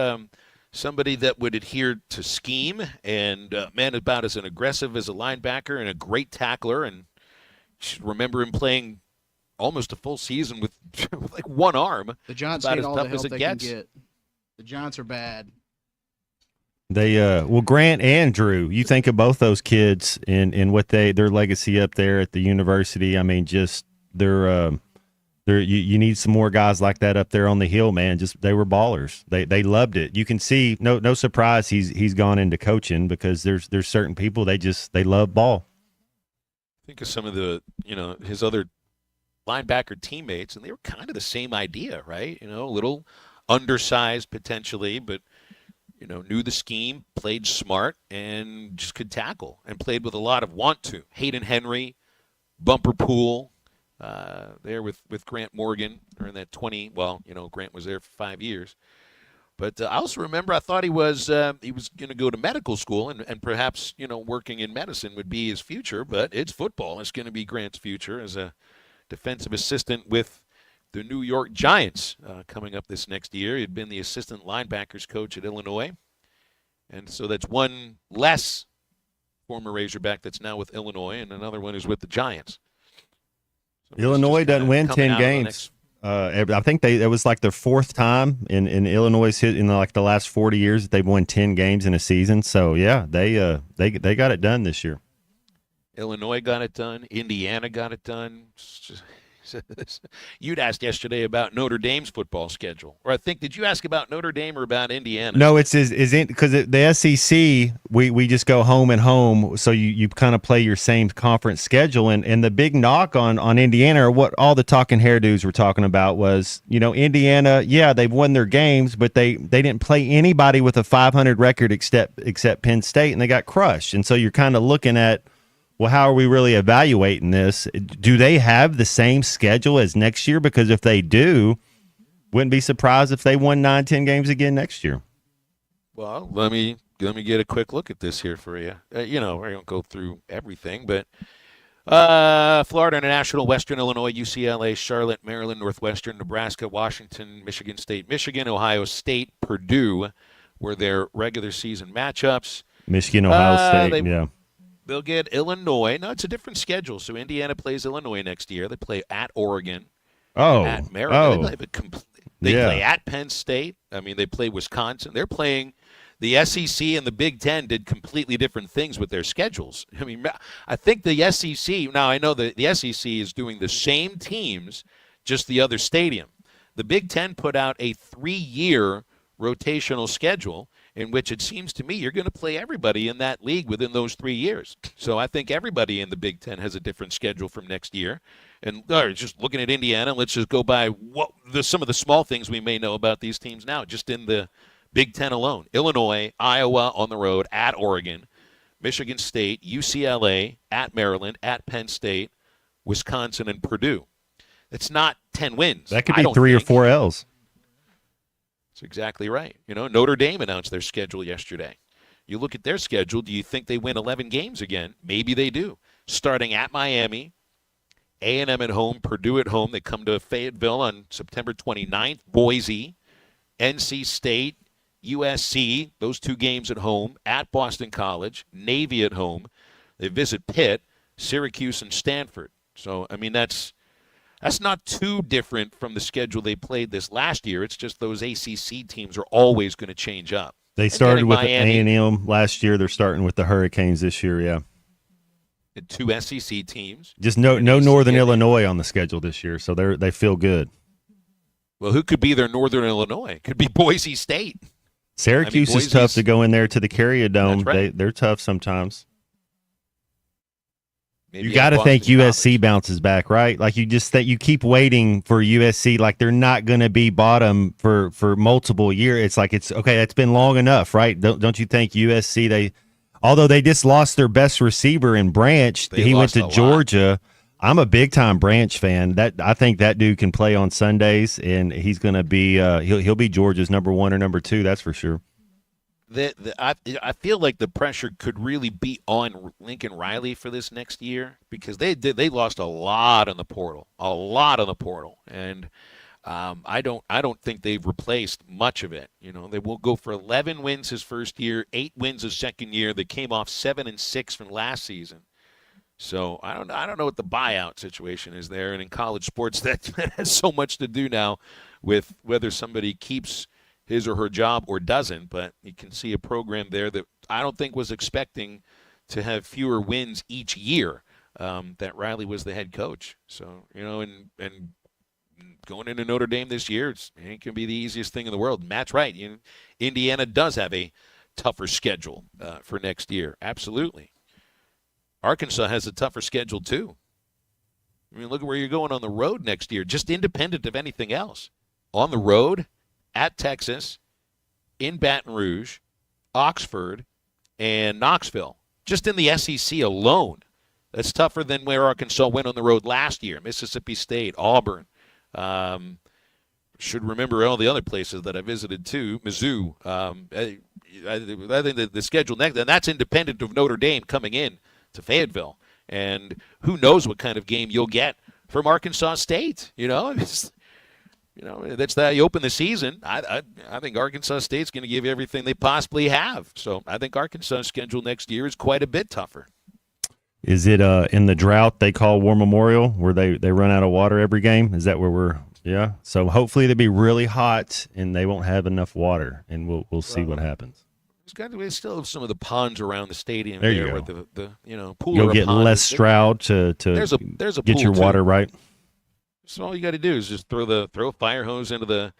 somebody that would adhere to scheme and man about as an aggressive as a linebacker and a great tackler. And remember him playing almost a full season with like one arm. The Giants about need as all tough the help as it they gets. can get. The Giants are bad. They Grant and Drew, you think of both those kids and what their legacy up there at the university. I mean, just you need some more guys like that up there on the hill, man. Just they were ballers. They loved it. You can see no surprise he's gone into coaching because there's certain people they love ball. Think of some of the his other linebacker teammates, and they were kind of the same idea, right? A little undersized potentially, but knew the scheme, played smart, and just could tackle, and played with a lot of want to. Hayden Henry, Bumper Pool, there with Grant Morgan during that 20. Well, Grant was there for 5 years, but I also remember I thought he was going to go to medical school, and perhaps working in medicine would be his future. But it's football. It's going to be Grant's future as a defensive assistant with the New York Giants coming up this next year. He'd been the assistant linebackers coach at Illinois. And so that's one less former Razorback that's now with Illinois, and another one is with the Giants. So Illinois doesn't win 10 games. I think it was like their fourth time in Illinois' in like the last 40 years that they've won 10 games in a season. So yeah, they got it done this year. Illinois got it done. Indiana got it done. You'd asked yesterday about Notre Dame's football schedule, or did you ask about Notre Dame or about Indiana? No, it's because the SEC we just go home and home, so you kind of play your same conference schedule, and the big knock on Indiana, or what all the talking hairdos were talking about was Indiana, yeah, they've won their games, but they didn't play anybody with a 500 record except Penn State, and they got crushed, and so you're kind of looking at, well, how are we really evaluating this? Do they have the same schedule as next year? Because if they do, wouldn't be surprised if they won 9-10 games again next year. Well, let me get a quick look at this here for you. I don't go through everything, but Florida International, Western Illinois, UCLA, Charlotte, Maryland, Northwestern, Nebraska, Washington, Michigan State, Michigan, Ohio State, Purdue were their regular season matchups. Michigan, Ohio State, yeah. They'll get Illinois. No, it's a different schedule. So Indiana plays Illinois next year. They play at Oregon. At Maryland. They play at Penn State. I mean, they play Wisconsin. They're playing the SEC and the Big Ten did completely different things with their schedules. I mean, I think the SEC, now I know the SEC is doing the same teams, just the other stadium. The Big Ten put out a 3-year rotational schedule in which it seems to me you're going to play everybody in that league within those 3 years. So I think everybody in the Big Ten has a different schedule from next year. And just looking at Indiana, let's just go by some of the small things we may know about these teams now, just in the Big Ten alone. Illinois, Iowa on the road, at Oregon, Michigan State, UCLA, at Maryland, at Penn State, Wisconsin, and Purdue. It's not 10 wins. That could be 3 or 4 L's. That's exactly right. Notre Dame announced their schedule yesterday. You look at their schedule, do you think they win 11 games again? Maybe they do. Starting at Miami, A&M at home, Purdue at home. They come to Fayetteville on September 29th. Boise, NC State, USC, those 2 games at home. At Boston College, Navy at home. They visit Pitt, Syracuse, and Stanford. So, I mean, that's not too different from the schedule they played this last year. It's just those ACC teams are always going to change up. They started with A&M last year. They're starting with the Hurricanes this year, yeah. The 2 SEC teams. Just no Northern Illinois on the schedule this year, so they feel good. Well, who could be their Northern Illinois? Could be Boise State. Syracuse is tough to go in there to the Carrier Dome. That's right. They're tough sometimes. You got to think USC bounces back, right? Like you keep waiting for USC, like they're not going to be bottom for multiple years. It's like it's okay. That's been long enough, right? Don't you think USC? Although they just lost their best receiver in Branch, he went to Georgia. I'm a big time Branch fan. I think that dude can play on Sundays, and he's going to be he'll be Georgia's number 1 or number 2. That's for sure. I feel like the pressure could really be on Lincoln Riley for this next year because they lost a lot on the portal, and I don't think they've replaced much of it. You know, they will go for 11 wins his first year, 8 wins his second year. They came off 7-6 from last season. So I don't know what the buyout situation is there, and in college sports that has so much to do now with whether somebody keeps his or her job or doesn't, but you can see a program there that I don't think was expecting to have fewer wins each year, that Riley was the head coach. So, you know, and going into Notre Dame this year, it ain't going to be the easiest thing in the world. Matt's right. Indiana does have a tougher schedule for next year. Absolutely. Arkansas has a tougher schedule too. I mean, look at where you're going on the road next year, just independent of anything else. On the road, at Texas, in Baton Rouge, Oxford, and Knoxville. Just in the SEC alone, that's tougher than where Arkansas went on the road last year. Mississippi State, Auburn. Should remember all the other places that I visited too. Mizzou. I think that the schedule next, and that's independent of Notre Dame coming in to Fayetteville. And who knows what kind of game you'll get from Arkansas State, you know? That's how you open the season. I think Arkansas State's going to give you everything they possibly have. So I think Arkansas' schedule next year is quite a bit tougher. Is it in the drought they call War Memorial, where they run out of water every game? Is that where we're? Yeah. So hopefully they'll be really hot and they won't have enough water, and we'll see what happens. We still have some of the ponds around the stadium there. You go. Where the pool. You'll get less Stroud to there's a get your water right. So all you got to do is just throw a fire hose into the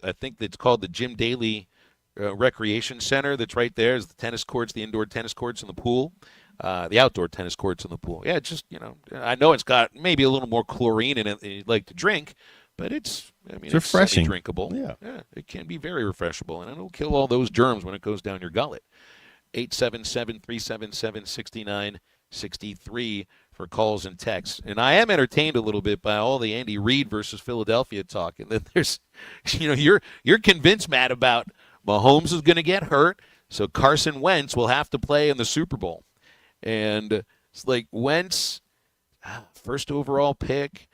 I think it's called the Jim Daly Recreation Center that's right there. Is the tennis courts, the indoor tennis courts, and the pool, the outdoor tennis courts and the pool. Yeah, just I know it's got maybe a little more chlorine in it than you'd like to drink, but it's refreshing, drinkable. Yeah, it can be very refreshable, and it'll kill all those germs when it goes down your gullet. 877-377-6963 for calls and texts. And I am entertained a little bit by all the Andy Reid versus Philadelphia talk. And then there's, you're convinced, Matt, about Mahomes is going to get hurt, so Carson Wentz will have to play in the Super Bowl. And it's like Wentz, first overall pick,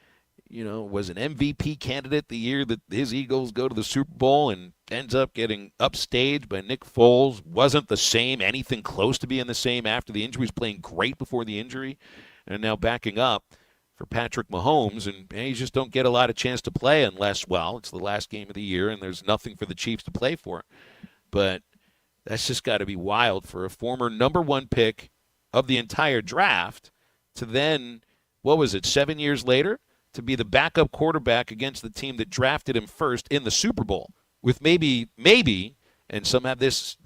was an MVP candidate the year that his Eagles go to the Super Bowl and ends up getting upstaged by Nick Foles. Wasn't the same, anything close to being the same after the injury. He was playing great before the injury, and now backing up for Patrick Mahomes. And you just don't get a lot of chance to play unless, it's the last game of the year and there's nothing for the Chiefs to play for. But that's just got to be wild for a former number 1 pick of the entire draft to then, 7 years later, to be the backup quarterback against the team that drafted him first in the Super Bowl with maybe, and some have this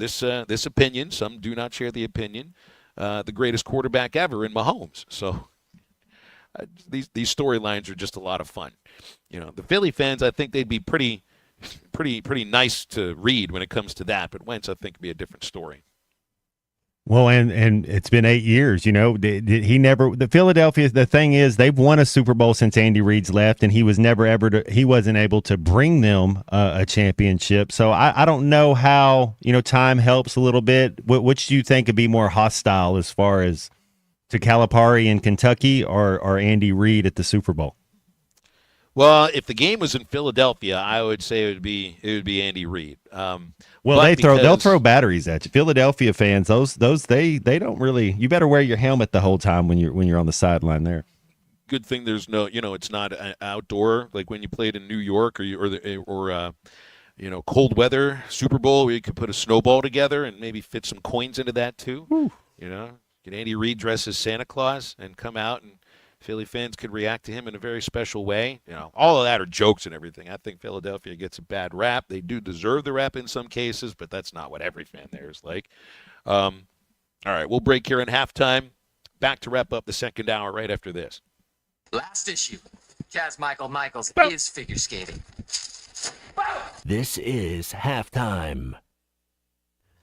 opinion, some do not share the opinion, the greatest quarterback ever in Mahomes. So these storylines are just a lot of fun. The Philly fans, I think they'd be pretty nice to read when it comes to that, but Wentz, I think, would be a different story. Well, and it's been 8 years, the Philadelphia, the thing is, they've won a Super Bowl since Andy Reid's left, and he was he wasn't able to bring them a championship. So I don't know how, time helps a little bit. Which do you think would be more hostile as far as to Calipari in Kentucky or Andy Reid at the Super Bowl? Well, if the game was in Philadelphia, I would say it would be Andy Reid. They'll throw batteries at you. Philadelphia fans, those they don't really. You better wear your helmet the whole time when you're on the sideline there. Good thing there's no, it's not an outdoor like when you played in New York or cold weather Super Bowl where you could put a snowball together and maybe fit some coins into that too. Whew. Get Andy Reid dress as Santa Claus and come out and Philly fans could react to him in a very special way. All of that are jokes and everything. I think Philadelphia gets a bad rap. They do deserve the rap in some cases, but that's not what every fan there is like. All right, we'll break here in halftime. Back to wrap up the second hour right after this. Last issue. Chaz Michaels is figure skating. This is halftime.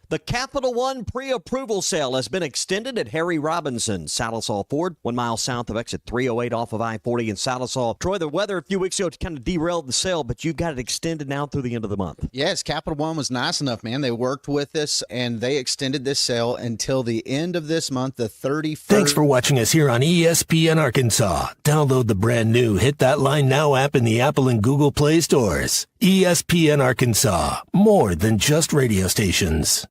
The Capital One pre-approval sale has been extended at Harry Robinson, Salisaw Ford, 1 mile south of exit 308 off of I-40 in Salisaw. Troy, the weather a few weeks ago kind of derailed the sale, but you've got it extended now through the end of the month. Yes, Capital One was nice enough, man. They worked with us, and they extended this sale until the end of this month, the 31st. Thanks for watching us here on ESPN Arkansas. Download the brand new Hit That Line Now app in the Apple and Google Play stores. ESPN Arkansas, more than just radio stations.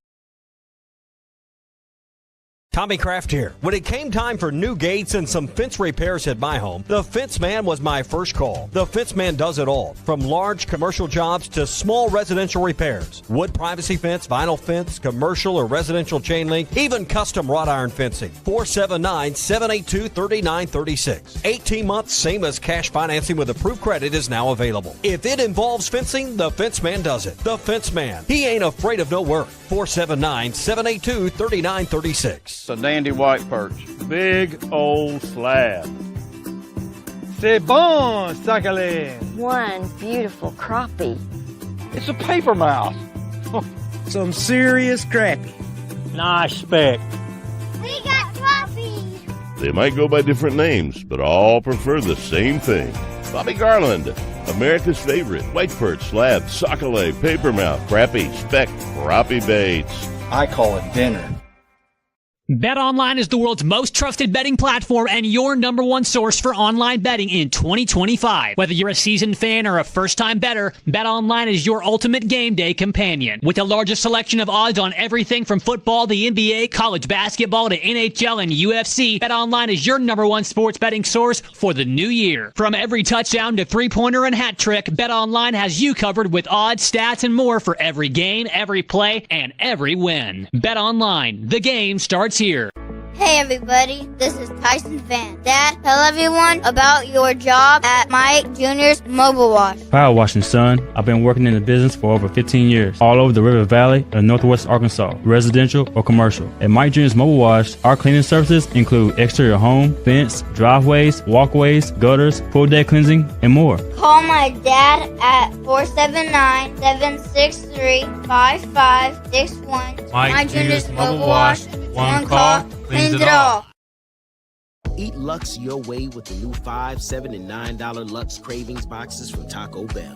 Tommy Kraft here. When it came time for new gates and some fence repairs at my home, the Fence Man was my first call. The Fence Man does it all, from large commercial jobs to small residential repairs. Wood privacy fence, vinyl fence, commercial or residential chain link, even custom wrought iron fencing. 479-782-3936. 18 months, same as cash financing with approved credit is now available. If it involves fencing, the Fence Man does it. The Fence Man. He ain't afraid of no work. 479-782-3936. A dandy white perch. Big old slab. C'est bon, Sakhalin. One beautiful crappie. It's a paper mouse. Some serious crappie. Nice speck. We got crappies. They might go by different names, but all prefer the same thing. Bobby Garland, America's favorite white perch, slab, sockeye, papermouth, crappie, speck, crappie baits. I call it dinner. BetOnline is the world's most trusted betting platform and your number one source for online betting in 2025. Whether you're a seasoned fan or a first-time bettor, BetOnline is your ultimate game day companion. With the largest selection of odds on everything from football to NBA, college basketball to NHL and UFC, BetOnline is your number one sports betting source for the new year. From every touchdown to three-pointer and hat trick, BetOnline has you covered with odds, stats, and more for every game, every play, and every win. BetOnline, the game starts here. Hey everybody, this is Tyson Van. Dad, tell everyone about your job at Mike Jr.'s Mobile Wash. Power washing, son. I've been working in the business for over 15 years, all over the River Valley and Northwest Arkansas, residential or commercial. At Mike Jr.'s Mobile Wash, our cleaning services include exterior home, fence, driveways, walkways, gutters, pool deck cleansing, and more. Call my dad at 479-763-5561. Mike Jr.'s Mobile Wash. One call, cleans it all. Eat Lux your way with the new $5, $7, and $9 Lux Cravings boxes from Taco Bell.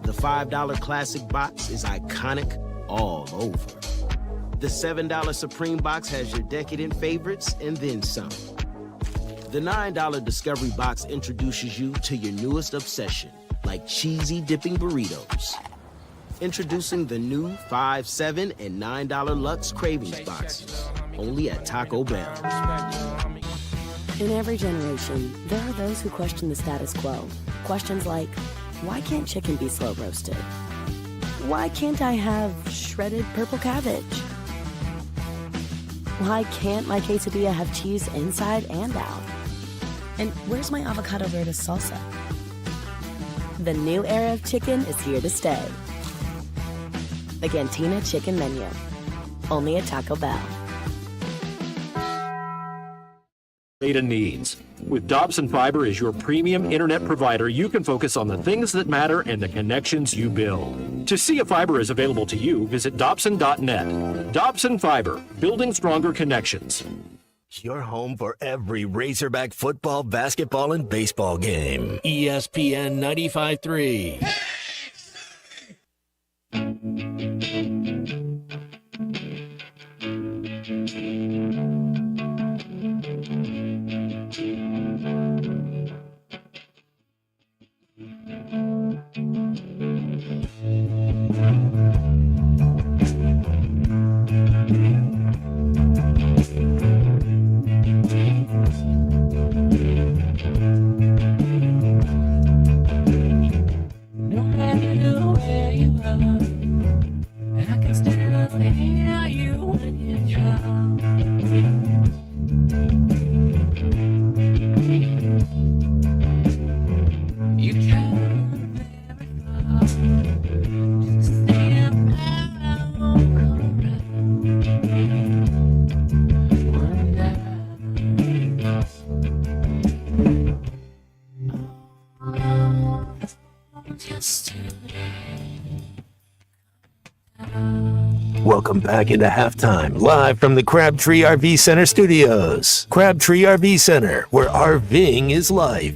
The $5 Classic box is iconic all over. The $7 Supreme box has your decadent favorites and then some. The $9 Discovery box introduces you to your newest obsession, like cheesy dipping burritos. Introducing the new $5, $7, and $9 Lux Cravings boxes, only at Taco Bell. In every generation, there are those who question the status quo. Questions like, why can't chicken be slow roasted? Why can't I have shredded purple cabbage? Why can't my quesadilla have cheese inside and out? And where's my avocado verde salsa? The new era of chicken is here to stay. The Cantina Chicken Menu, only at Taco Bell. Data needs. With Dobson Fiber as your premium internet provider, you can focus on the things that matter and the connections you build. To see if fiber is available to you, visit Dobson.net. Dobson Fiber, building stronger connections. Your home for every Razorback football, basketball, and baseball game. ESPN 95.3. Welcome back into halftime, live from the Crabtree RV Center studios. Crabtree RV Center, where RVing is life.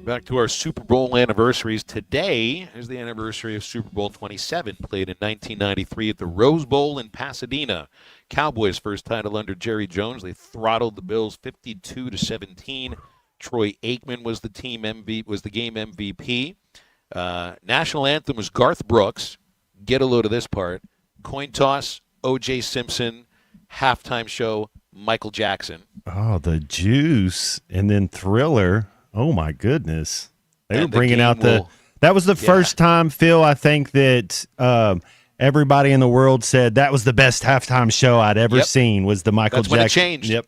Back to our Super Bowl anniversaries. Today is the anniversary of Super Bowl 27, played in 1993 at the Rose Bowl in Pasadena. Cowboys' first title under Jerry Jones. They throttled the Bills 52-17. Troy Aikman was the game MVP. National anthem was Garth Brooks. Get a load of this part. Coin toss, O.J. Simpson. Halftime show, Michael Jackson. Oh, the Juice. And then Thriller. Oh, my goodness. They were bringing out that was the first time, Phil, I think that everybody in the world said that was the best halftime show I'd ever seen was the Michael Jackson. That's when it changed. Yep.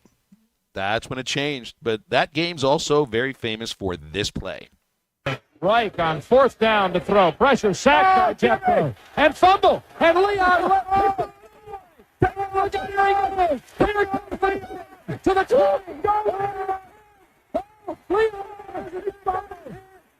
That's when it changed. But that game's also very famous for this play. Reich on 4th down to throw. Pressure, sack by Jethro. And fumble. And Leon to the 20.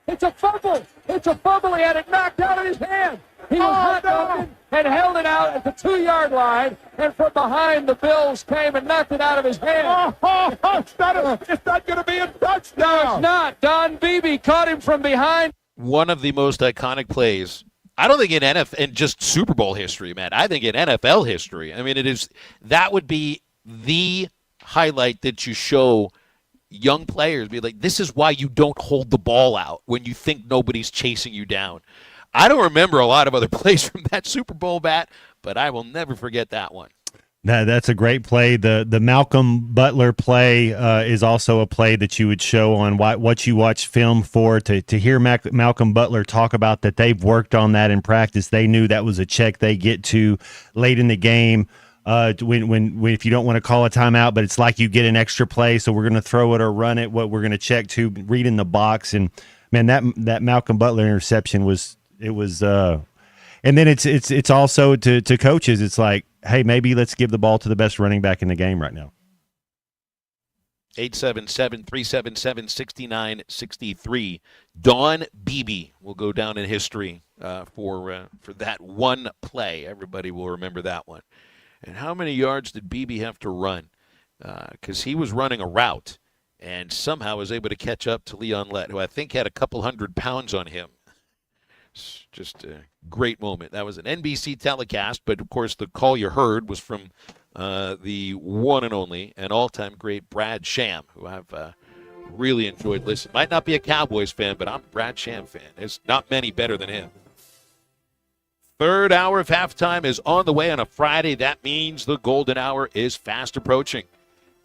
It's a fumble. It's a fumble. He had it knocked out of his hand. He was hot dogging and held it out at the 2-yard line. And from behind, the Bills came and knocked it out of his hand. It's not going to be a touchdown. No, it's not. Don Beebe caught him from behind. One of the most iconic plays. I don't think in just Super Bowl history, man. I think in NFL history. I mean, that would be the highlight that you show young players. Be like, this is why you don't hold the ball out when you think nobody's chasing you down. I don't remember a lot of other plays from that Super Bowl bat, but I will never forget that one. That's a great play. The Malcolm Butler play is also a play that you would show on what you watch film for. To hear Malcolm Butler talk about that they've worked on that in practice. They knew that was a check they get to late in the game. When if you don't want to call a timeout, but it's like you get an extra play, so we're going to throw it or run it. What we're going to check to read in the box, and man, that Malcolm Butler interception was. And then it's also to coaches. It's like, hey, maybe let's give the ball to the best running back in the game right now. 877-377-6963. Don Beebe will go down in history for that one play. Everybody will remember that one. And how many yards did Beebe have to run? Because he was running a route and somehow was able to catch up to Leon Lett, who I think had a couple 100 pounds on him. It's just a great moment. That was an NBC telecast, but of course the call you heard was from the one and only and all-time great Brad Sham, who I've really enjoyed listening. Might not be a Cowboys fan, but I'm a Brad Sham fan. There's not many better than him. Third hour of halftime is on the way on a Friday. That means the golden hour is fast approaching.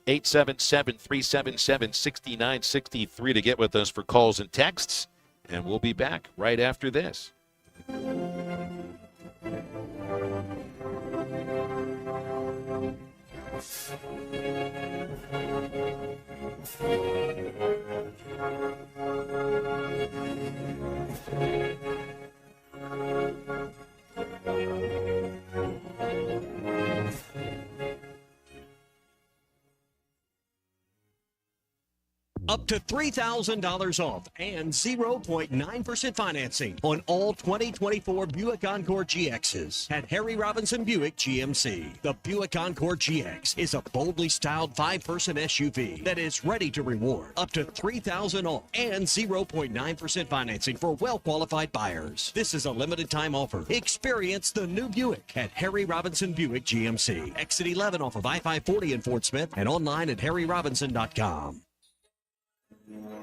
877-377-6963 to get with us for calls and texts. And we'll be back right after this. Up to $3,000 off and 0.9% financing on all 2024 Buick Encore GXs at Harry Robinson Buick GMC. The Buick Encore GX is a boldly styled 5-person SUV that is ready to reward. Up to $3,000 off and 0.9% financing for well-qualified buyers. This is a limited time offer. Experience the new Buick at Harry Robinson Buick GMC. Exit 11 off of I-540 in Fort Smith and online at harryrobinson.com.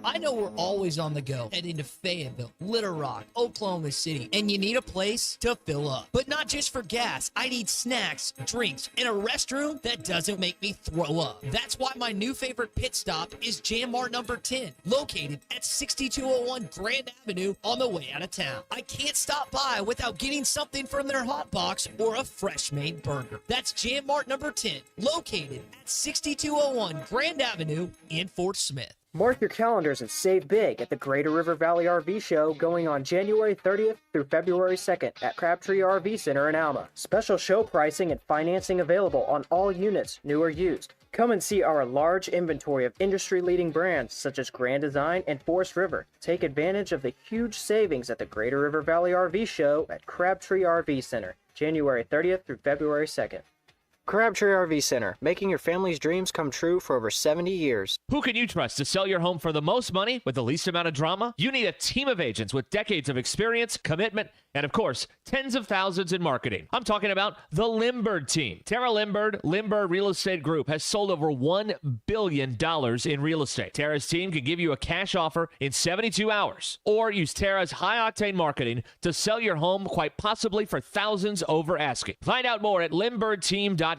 I know we're always on the go, heading to Fayetteville, Little Rock, Oklahoma City, and you need a place to fill up. But not just for gas. I need snacks, drinks, and a restroom that doesn't make me throw up. That's why my new favorite pit stop is Jam Mart number 10, located at 6201 Grand Avenue on the way out of town. I can't stop by without getting something from their hot box or a fresh made burger. That's Jam Mart number 10, located at 6201 Grand Avenue in Fort Smith. Mark your calendars and save big at the Greater River Valley RV Show going on January 30th through February 2nd at Crabtree RV Center in Alma. Special show pricing and financing available on all units, new or used. Come and see our large inventory of industry-leading brands such as Grand Design and Forest River. Take advantage of the huge savings at the Greater River Valley RV Show at Crabtree RV Center. January 30th through February 2nd. Crabtree RV Center, making your family's dreams come true for over 70 years. Who can you trust to sell your home for the most money with the least amount of drama? You need a team of agents with decades of experience, commitment, and of course, tens of thousands in marketing. I'm talking about the Limbird team. Tara Limbird Real Estate Group has sold over $1 billion in real estate. Tara's team can give you a cash offer in 72 hours or use Tara's high-octane marketing to sell your home quite possibly for thousands over asking. Find out more at limbirdteam.com.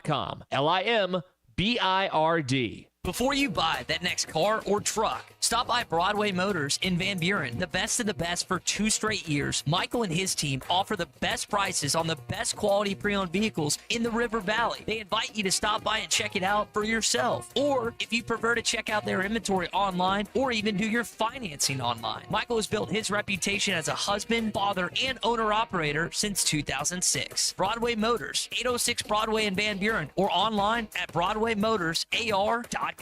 LIMBIRD. Before you buy that next car or truck, stop by Broadway Motors in Van Buren. The best of the best for 2 straight years. Michael and his team offer the best prices on the best quality pre-owned vehicles in the River Valley. They invite you to stop by and check it out for yourself. Or if you prefer to check out their inventory online or even do your financing online. Michael has built his reputation as a husband, father, and owner-operator since 2006. Broadway Motors, 806 Broadway in Van Buren, or online at BroadwayMotorsAR.com.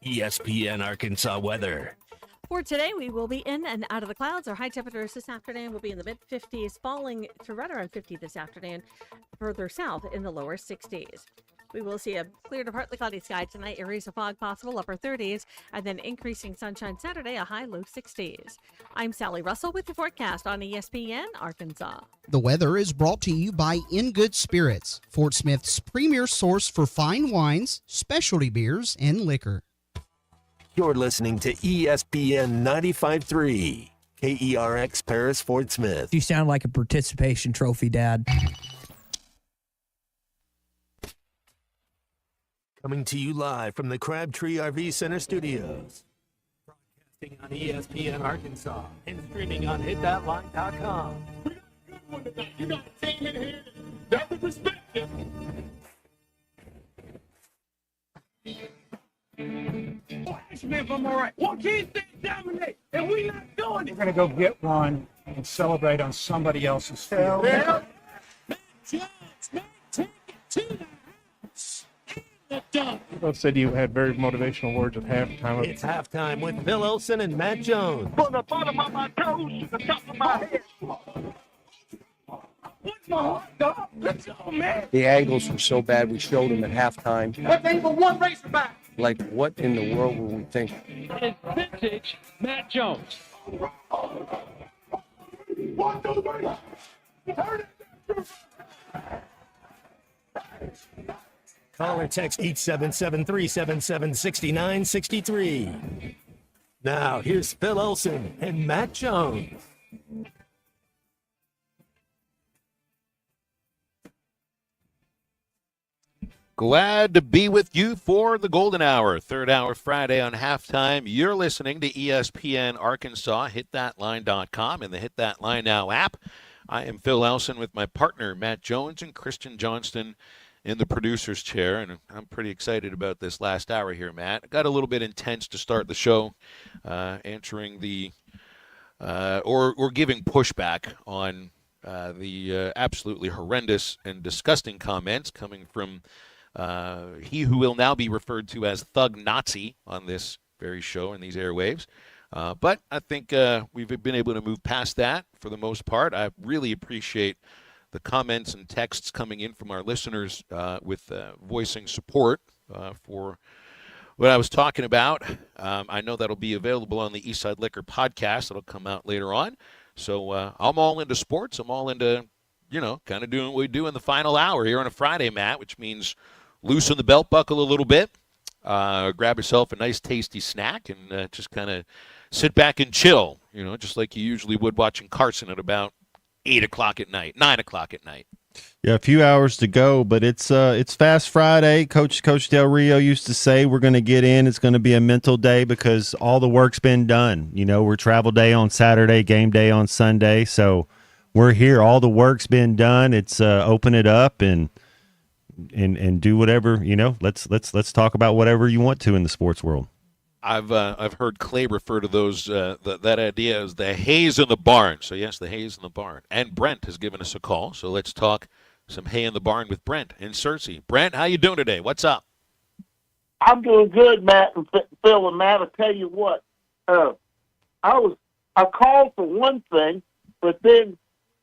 ESPN Arkansas weather. For today, we will be in and out of the clouds. Our high temperatures this afternoon will be in the mid-50s, falling to right around 50 this afternoon, further south in the lower 60s. We will see a clear to partly cloudy sky tonight, areas of fog possible, upper 30s, and then increasing sunshine Saturday, a high low 60s. I'm Sally Russell with the forecast on ESPN Arkansas. The weather is brought to you by In Good Spirits, Fort Smith's premier source for fine wines, specialty beers, and liquor. You're listening to ESPN 95.3, KERX Paris Fort Smith. You sound like a participation trophy, Dad. Coming to you live from the Crabtree RV Center studios. Broadcasting on ESPN Arkansas and streaming on hitthatline.com. You got a team in here that was respected. Ask me if I'm all right. What can't they dominate? And we not doing it. We're going to go get one and celebrate on somebody else's field. Well, Judge, take it to the house. You both said you had very motivational words at halftime. It's halftime with Phil Olsen and Matt Jones. From the bottom of my toes to the top of my head. What's my heart, dog? Let's go, man. The angles were so bad, we showed them at halftime. What ain't but one Razorback? Like, what in the world were we thinking? It's vintage Matt Jones. 1, 2, 3. Turn it. Call or text 877-377-6963. Now, here's Phil Olsen and Matt Jones. Glad to be with you for the Golden Hour, third hour Friday on halftime. You're listening to ESPN Arkansas, hitthatline.com, and the Hit That Line Now app. I am Phil Elson with my partner, Matt Jones, and Christian Johnston in the producer's chair, and I'm pretty excited about this last hour here, Matt. It got a little bit intense to start the show, answering the or giving pushback on the absolutely horrendous and disgusting comments coming from he who will now be referred to as Thug Nazi on this very show and these airwaves. But I think we've been able to move past that for the most part. I really appreciate the comments and texts coming in from our listeners with voicing support for what I was talking about. I know that'll be available on the Eastside Liquor podcast. It'll come out later on. So I'm all into sports. I'm all into, kind of doing what we do in the final hour here on a Friday, Matt, which means loosen the belt buckle a little bit, grab yourself a nice tasty snack, and just kind of sit back and chill, just like you usually would watching Carson at about 8 o'clock at night, 9 o'clock at night. Yeah, a few hours to go, but it's Fast Friday. Coach Del Rio used to say we're going to get in. It's going to be a mental day because all the work's been done. We're travel day on Saturday, game day on Sunday, so we're here. All the work's been done. It's open it up and do whatever. Let's talk about whatever you want to in the sports world. I've heard Clay refer to those that idea as the haze in the barn. So yes, the haze in the barn. And Brent has given us a call. So let's talk some hay in the barn with Brent in Searcy. Brent, how you doing today? What's up? I'm doing good, Matt and Phil and Matt. I'll tell you what. I called for one thing, but then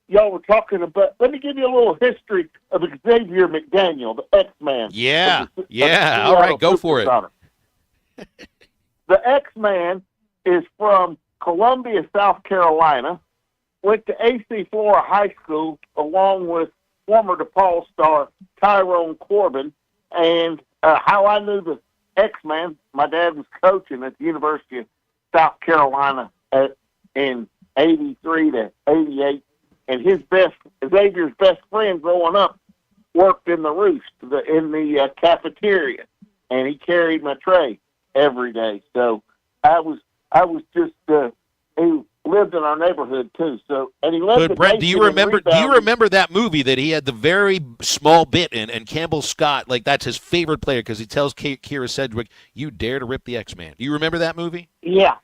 y'all were talking about, let me give you a little history of Xavier McDaniel, the X-Man. Yeah, of the all right, go Seattle for it. Supersonics. The X-Man is from Columbia, South Carolina, went to AC Flora High School along with former DePaul star Tyrone Corbin. And how I knew the X-Man, my dad was coaching at the University of South Carolina in 83 to 88. And Xavier's best friend growing up worked in the Roost, in the cafeteria. And he carried my tray every day. So I was just, he lived in our neighborhood too. So, and he led But the Brent, do nation you in remember rebounding. that movie that he had the very small bit in, and Campbell Scott, like that's his favorite player because he tells Kira Sedgwick, "You dare to rip the X-Man." Do you remember that movie? Yeah.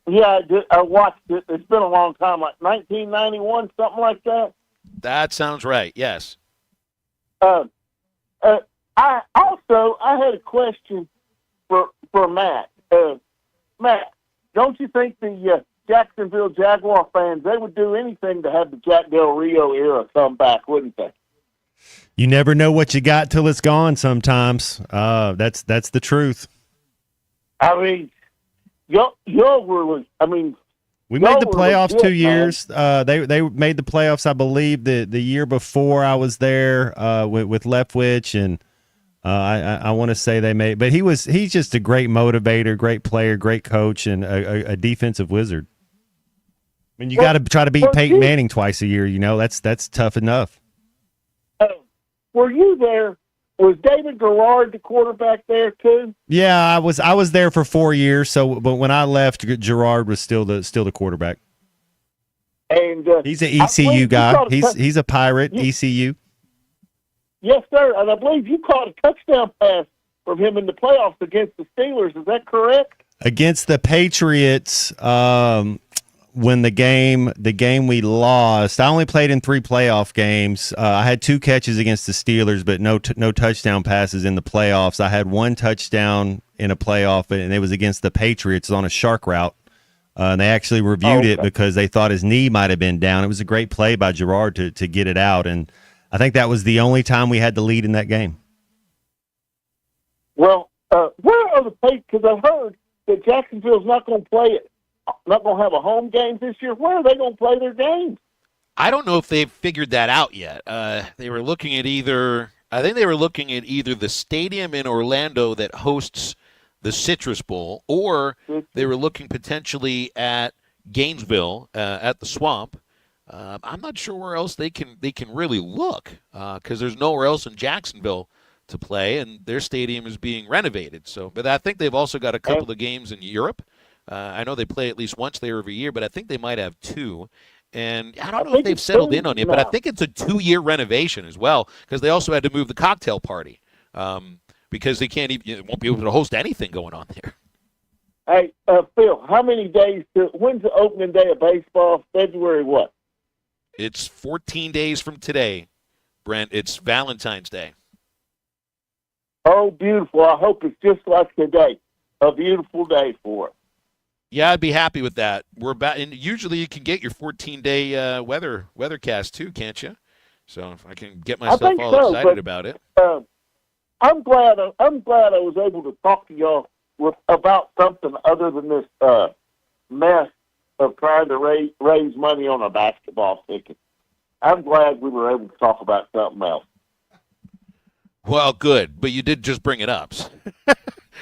Yeah, I watched it. It's been a long time, like 1991, something like that. That sounds right. Yes. I had a question for Matt. Matt, don't you think the Jacksonville Jaguar fans, they would do anything to have the Jack Del Rio era come back, wouldn't they? You never know what you got till it's gone sometimes. That's the truth. I mean, y'all were, I mean, we made the y'all were playoffs legit, 2 years. They made the playoffs, I believe, the year before I was there with Leftwich, and I want to say they made. But he's just a great motivator, great player, great coach, and a defensive wizard. I mean, you got to try to beat Peyton Manning twice a year. You know, that's tough enough. Were you there? Was David Garrard the quarterback there too? Yeah, I was there for 4 years. So, but when I left, Gerard was still the quarterback. And he's an ECU guy. He's a Pirate. ECU. Yes, sir. And I believe you caught a touchdown pass from him in the playoffs against the Steelers. Is that correct? Against the Patriots, when the game we lost, I only played in 3 playoff games. I had 2 catches against the Steelers, but no touchdown passes in the playoffs. I had 1 touchdown in a playoff, and it was against the Patriots on a shark route. And they actually reviewed it because they thought his knee might have been down. It was a great play by Gerard to get it out, and I think that was the only time we had the lead in that game. Well, where are the Patriots? Because I heard that Jacksonville's not going to play it. Not going to have a home game this year. Where are they going to play their games? I don't know if they've figured that out yet. They were looking at either the stadium in Orlando that hosts the Citrus Bowl, or they were looking potentially at Gainesville at the Swamp. I'm not sure where else they can really look because there's nowhere else in Jacksonville to play, and their stadium is being renovated. So, but I think they've also got a couple of games in Europe. I know they play at least once there every year, but I think they might have 2. And I don't know if they've settled in on it, but I think it's a 2-year renovation as well because they also had to move the cocktail party because they won't be able to host anything going on there. Hey, Phil, how many days? When's the opening day of baseball? February what? It's 14 days from today, Brent. It's Valentine's Day. Oh, beautiful. I hope it's just like today. A beautiful day for it. Yeah, I'd be happy with that. We're about, and usually you can get your 14-day weathercast too, can't you? So if I can get myself all excited about it. I'm glad I was able to talk to y'all about something other than this mess of trying to raise money on a basketball ticket. I'm glad we were able to talk about something else. Well, good, but you did just bring it up.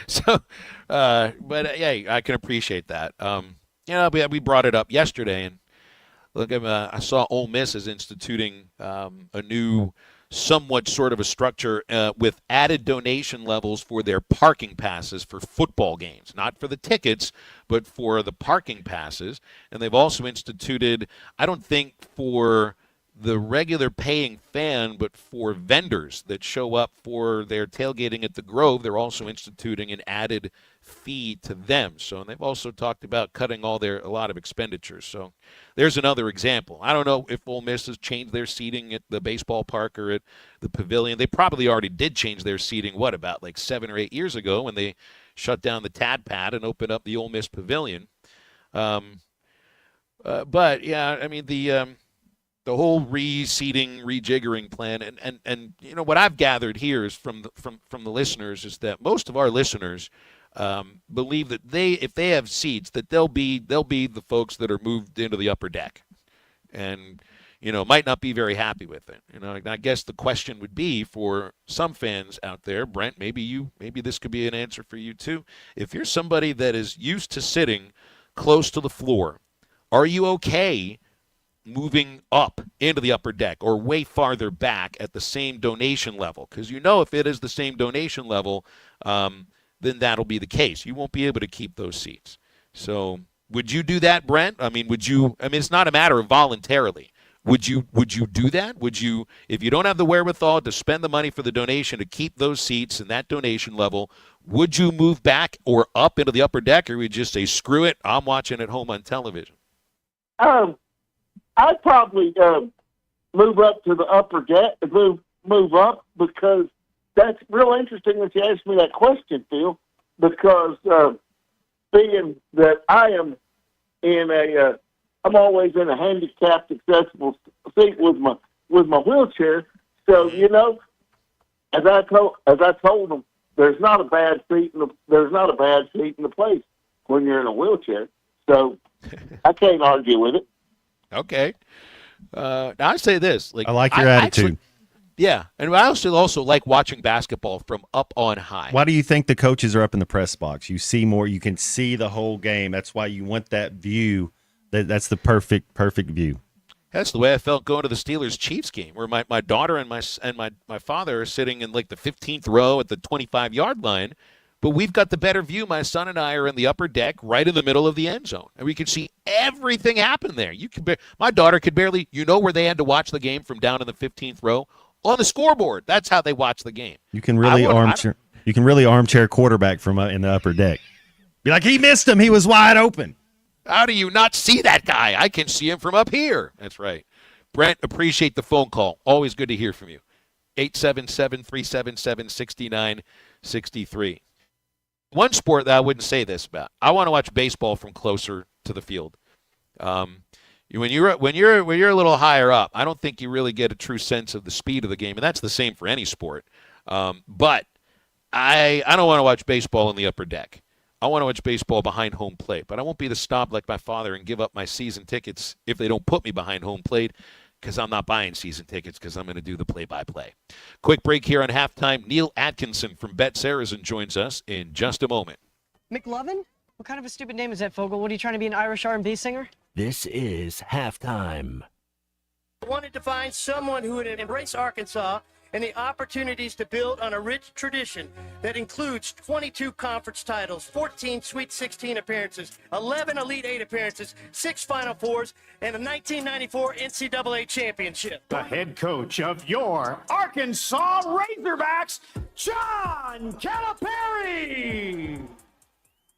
So, but hey, I can appreciate that. We brought it up yesterday, and look, I saw Ole Miss is instituting a new, somewhat sort of a structure with added donation levels for their parking passes for football games, not for the tickets, but for the parking passes. And they've also instituted, I don't think for the regular paying fan, but for vendors that show up for their tailgating at the Grove, they're also instituting an added fee to them. So, and they've also talked about cutting a lot of expenditures. So there's another example. I don't know if Ole Miss has changed their seating at the baseball park or at the pavilion. They probably already did change their seating, about like 7 or 8 years ago when they shut down the Tad Pad and opened up the Ole Miss Pavilion. But yeah, I mean, the whole reseeding, rejiggering plan, and you know what I've gathered here is from the listeners is that most of our listeners believe that if they have seats, that they'll be the folks that are moved into the upper deck, and you know might not be very happy with it. You know, I guess the question would be for some fans out there, Brent, maybe this could be an answer for you too. If you're somebody that is used to sitting close to the floor, are you okay moving up into the upper deck or way farther back at the same donation level? Because you know if it is the same donation level, then that'll be the case. You won't be able to keep those seats. So would you do that, Brent? I mean, it's not a matter of voluntarily. Would you do that? Would you, if you don't have the wherewithal to spend the money for the donation to keep those seats and that donation level, would you move back or up into the upper deck, or would you just say, screw it, I'm watching at home on television? I'd probably move up to the upper deck, move up, because that's real interesting that you asked me that question, Phil, because being that I am I'm always in a handicapped accessible seat with my wheelchair. So, you know, as I told them, there's not a bad seat in the place when you're in a wheelchair. So I can't argue with it. Okay. Now I say this. I like your attitude. Actually, yeah. And I also like watching basketball from up on high. Why do you think the coaches are up in the press box? You see more. You can see the whole game. That's why you want that view. That's the perfect view. That's the way I felt going to the Steelers-Chiefs game, where my daughter and my father are sitting in like the 15th row at the 25-yard line. But we've got the better view. My son and I are in the upper deck right in the middle of the end zone. And we can see everything happen there. My daughter could barely, where they had to watch the game from down in the 15th row? On the scoreboard. That's how they watch the game. You can really armchair quarterback from in the upper deck. Be like, he missed him. He was wide open. How do you not see that guy? I can see him from up here. That's right. Brent, appreciate the phone call. Always good to hear from you. 877-377-6963. One sport that I wouldn't say this about. I want to watch baseball from closer to the field. When you're a little higher up, I don't think you really get a true sense of the speed of the game, and that's the same for any sport. But I don't want to watch baseball in the upper deck. I want to watch baseball behind home plate, but I won't be the snob like my father and give up my season tickets if they don't put me behind home plate, because I'm not buying season tickets because I'm going to do the play-by-play. Quick break here on halftime. Neil Atkinson from Bet Saracen joins us in just a moment. McLovin? What kind of a stupid name is that, Fogel? What are you trying to be, an Irish R&B singer? This is halftime. I wanted to find someone who would embrace Arkansas and the opportunities to build on a rich tradition that includes 22 conference titles, 14 Sweet 16 appearances, 11 Elite 8 appearances, 6 Final Fours, and a 1994 NCAA championship. The head coach of your Arkansas Razorbacks, John Calipari.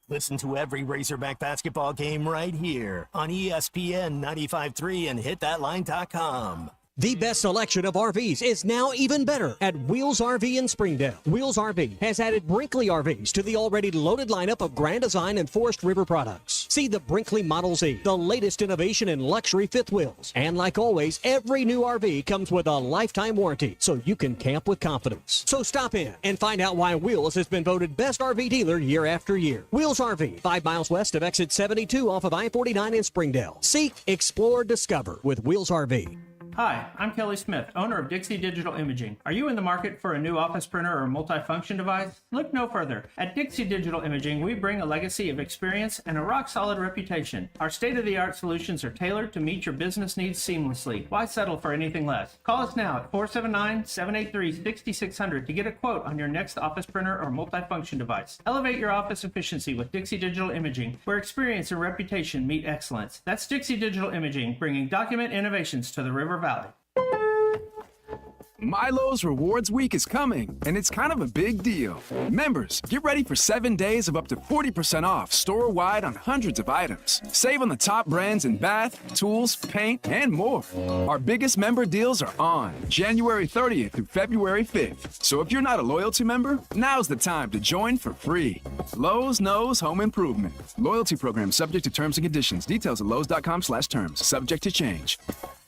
Listen to every Razorback basketball game right here on ESPN 95.3 and hitthatline.com. The best selection of RVs is now even better at Wheels RV in Springdale. Wheels RV has added Brinkley RVs to the already loaded lineup of Grand Design and Forest River products. See the Brinkley Model Z, the latest innovation in luxury fifth wheels. And like always, every new RV comes with a lifetime warranty, so you can camp with confidence. So stop in and find out why Wheels has been voted best RV dealer year after year. Wheels RV, 5 miles west of exit 72 off of I-49 in Springdale. Seek, explore, discover with Wheels RV. Hi, I'm Kelly Smith, owner of Dixie Digital Imaging. Are you in the market for a new office printer or multifunction device? Look no further. At Dixie Digital Imaging, we bring a legacy of experience and a rock-solid reputation. Our state-of-the-art solutions are tailored to meet your business needs seamlessly. Why settle for anything less? Call us now at 479-783-6600 to get a quote on your next office printer or multifunction device. Elevate your office efficiency with Dixie Digital Imaging, where experience and reputation meet excellence. That's Dixie Digital Imaging, bringing document innovations to the River Valley. Milo's Rewards Week is coming, and it's kind of a big deal. Members, get ready for 7 days of up to 40% off store-wide on hundreds of items. Save on the top brands in bath, tools, paint, and more. Our biggest member deals are on January 30th through February 5th. So if you're not a loyalty member, now's the time to join for free. Lowe's knows home improvement. Loyalty program subject to terms and conditions. Details at lowes.com/terms. Subject to change.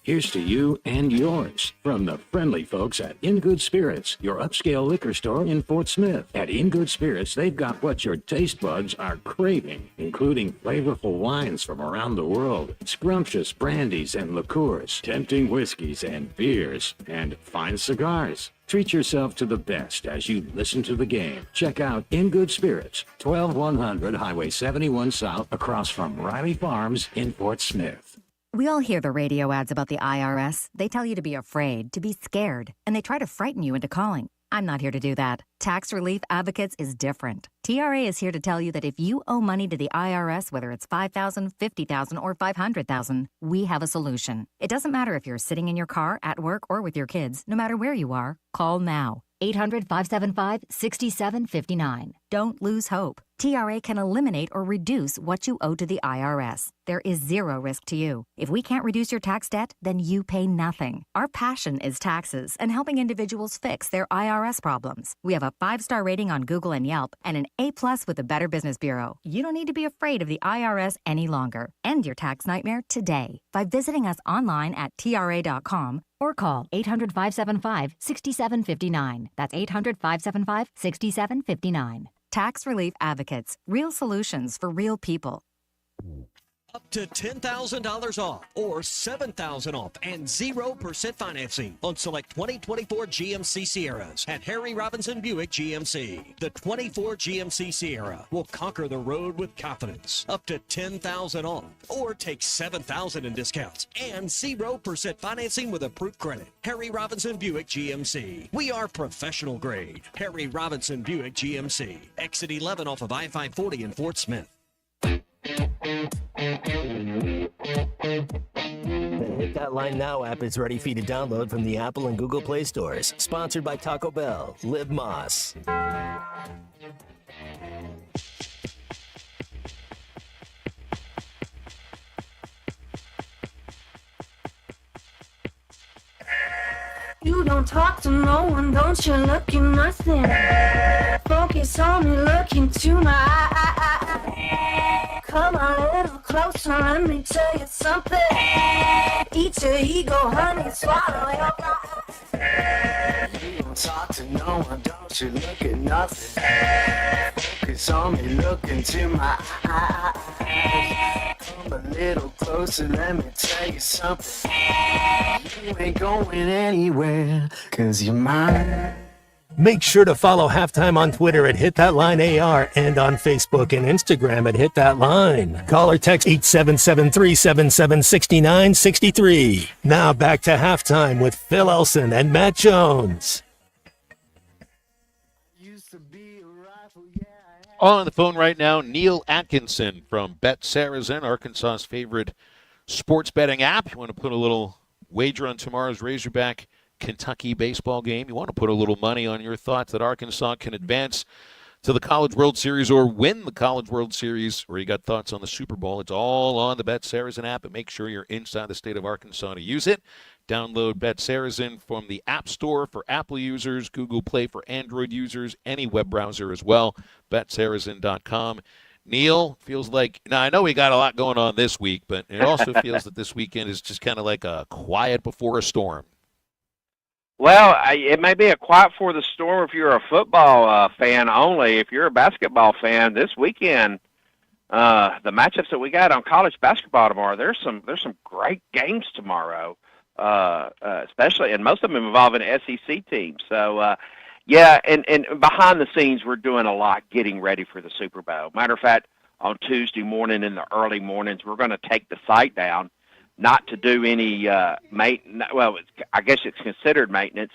Here's to you and yours from the friendly folks at In Good Spirits, your upscale liquor store in Fort Smith. At In Good Spirits, they've got what your taste buds are craving, including flavorful wines from around the world, scrumptious brandies and liqueurs, tempting whiskeys and beers, and fine cigars. Treat yourself to the best as you listen to the game. Check out In Good Spirits, 12100 Highway 71 South, across from Riley Farms in Fort Smith. We all hear the radio ads about the IRS. They tell you to be afraid, to be scared, and they try to frighten you into calling. I'm not here to do that. Tax Relief Advocates is different. TRA is here to tell you that if you owe money to the IRS, whether it's $5,000, $50,000, or $500,000, we have a solution. It doesn't matter if you're sitting in your car, at work, or with your kids. No matter where you are, call now. 800-575-6759. Don't lose hope. TRA can eliminate or reduce what you owe to the IRS. There is zero risk to you. If we can't reduce your tax debt, then you pay nothing. Our passion is taxes and helping individuals fix their IRS problems. We have a 5-star rating on Google and Yelp and an A+ with the Better Business Bureau. You don't need to be afraid of the IRS any longer. End your tax nightmare today by visiting us online at TRA.com or call 800-575-6759. That's 800-575-6759. Tax Relief Advocates. Real solutions for real people. Up to $10,000 off or $7,000 off and 0% financing on select 2024 GMC Sierras at Harry Robinson Buick GMC. The 24 GMC Sierra will conquer the road with confidence. Up to $10,000 off or take $7,000 in discounts and 0% financing with approved credit. Harry Robinson Buick GMC. We are professional grade. Harry Robinson Buick GMC. Exit 11 off of I-540 in Fort Smith. The Hit That Line Now app is ready for you to download from the Apple and Google Play stores. Sponsored by Taco Bell. Live Moss. You don't talk to no one, don't you look at nothing. Focus on me, look into my eye. Come a little closer, let me tell you something. Eat your ego, honey, swallow your pride. You don't talk to no one, don't you look at nothing. Focus on me, look into my eye. Come a little closer, let me tell you something. You ain't going anywhere, 'cause you're mine. Make sure to follow Halftime on Twitter at HitThatLineAR and on Facebook and Instagram at HitThatLine. Call or text 877-377-6963. Now back to Halftime with Phil Elson and Matt Jones. On the phone right now, Neil Atkinson from Bet Saracen, Arkansas's favorite sports betting app. You want to put a little wager on tomorrow's Razorback Kentucky baseball game? You want to put a little money on your thoughts that Arkansas can advance to the College World Series or win the College World Series, or you got thoughts on the Super Bowl? It's all on the Bet Saracen app, and make sure you're inside the state of Arkansas to use it. Download Bet Saracen from the App Store for Apple users, Google Play for Android users, any web browser as well, betsaracen.com. Neil, feels like, now I know we got a lot going on this week, but it also feels that this weekend is just kind of like a quiet before a storm. Well, it may be a quiet before the storm if you're a football fan only. If you're a basketball fan, this weekend, the matchups that we got on college basketball tomorrow, there's some great games tomorrow, especially, and most of them involving SEC teams. So, yeah, and behind the scenes, we're doing a lot getting ready for the Super Bowl. Matter of fact, on Tuesday morning in the early mornings, we're going to take the site down, not to do any maintenance. Well, I guess it's considered maintenance.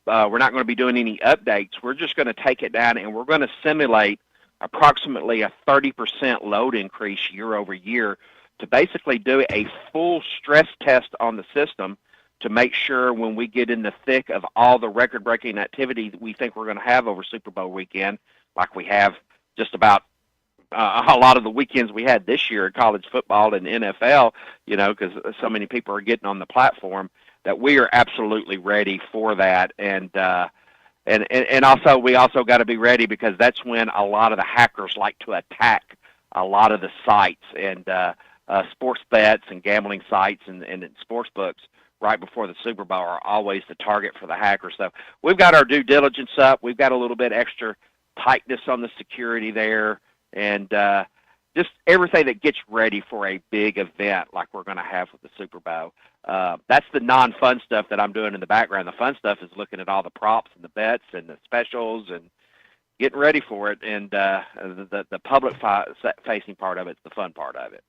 We're not going to be doing any updates. We're just going to take it down, and we're going to simulate approximately a 30% load increase year over year to basically do a full stress test on the system to make sure when we get in the thick of all the record-breaking activity that we think we're going to have over Super Bowl weekend, like we have just about a lot of the weekends we had this year in college football and NFL, you know, because so many people are getting on the platform, that we are absolutely ready for that. And also, we also got to be ready because that's when a lot of the hackers like to attack a lot of the sites and sports bets and gambling sites and sports books. right before the Super Bowl are always the target for the hackers. So we've got our due diligence up. We've got a little bit extra tightness on the security there, and just everything that gets ready for a big event like we're going to have with the Super Bowl. That's the non-fun stuff that I'm doing in the background. The fun stuff is looking at all the props and the bets and the specials and getting ready for it. And the public-facing part of it's the fun part of it.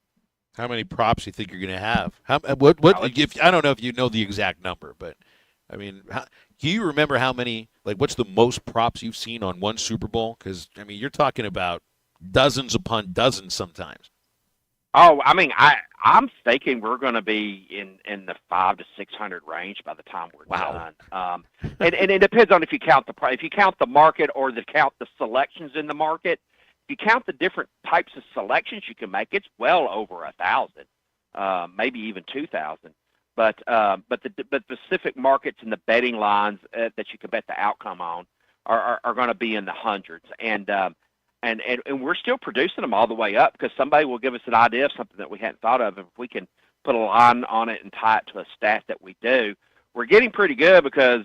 How many props do you think you're going to have? What? I don't know if you know the exact number, but I mean, do you remember how many? Like, what's the most props you've seen on one Super Bowl? Because I mean, you're talking about dozens upon dozens sometimes. Oh, I mean, I'm thinking we're going to be in the 500 to 600 range by the time we're done. And it depends on if you count the market or count the selections in the market. If you count the different types of selections you can make, it's well over 1,000, maybe even 2,000. But the specific markets and the betting lines that you can bet the outcome on are going to be in the hundreds. And we're still producing them all the way up because somebody will give us an idea of something that we hadn't thought of. If we can put a line on it and tie it to a stat that we do, we're getting pretty good because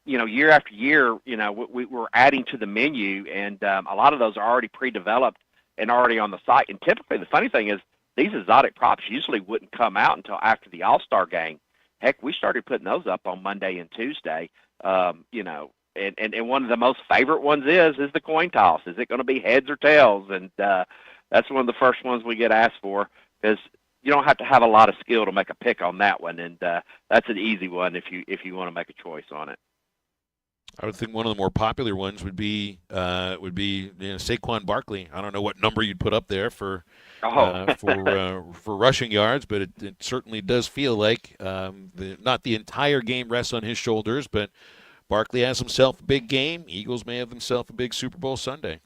year after year, we're adding to the menu, and a lot of those are already pre-developed and already on the site. And typically, the funny thing is, these exotic props usually wouldn't come out until after the All-Star game. Heck, we started putting those up on Monday and Tuesday. And one of the most favorite ones is the coin toss. Is it going to be heads or tails? And that's one of the first ones we get asked for because you don't have to have a lot of skill to make a pick on that one, and that's an easy one if you want to make a choice on it. I would think one of the more popular ones would be Saquon Barkley. I don't know what number you'd put up there for rushing yards, but it certainly does feel like not the entire game rests on his shoulders, but Barkley has himself a big game. Eagles may have themselves a big Super Bowl Sunday.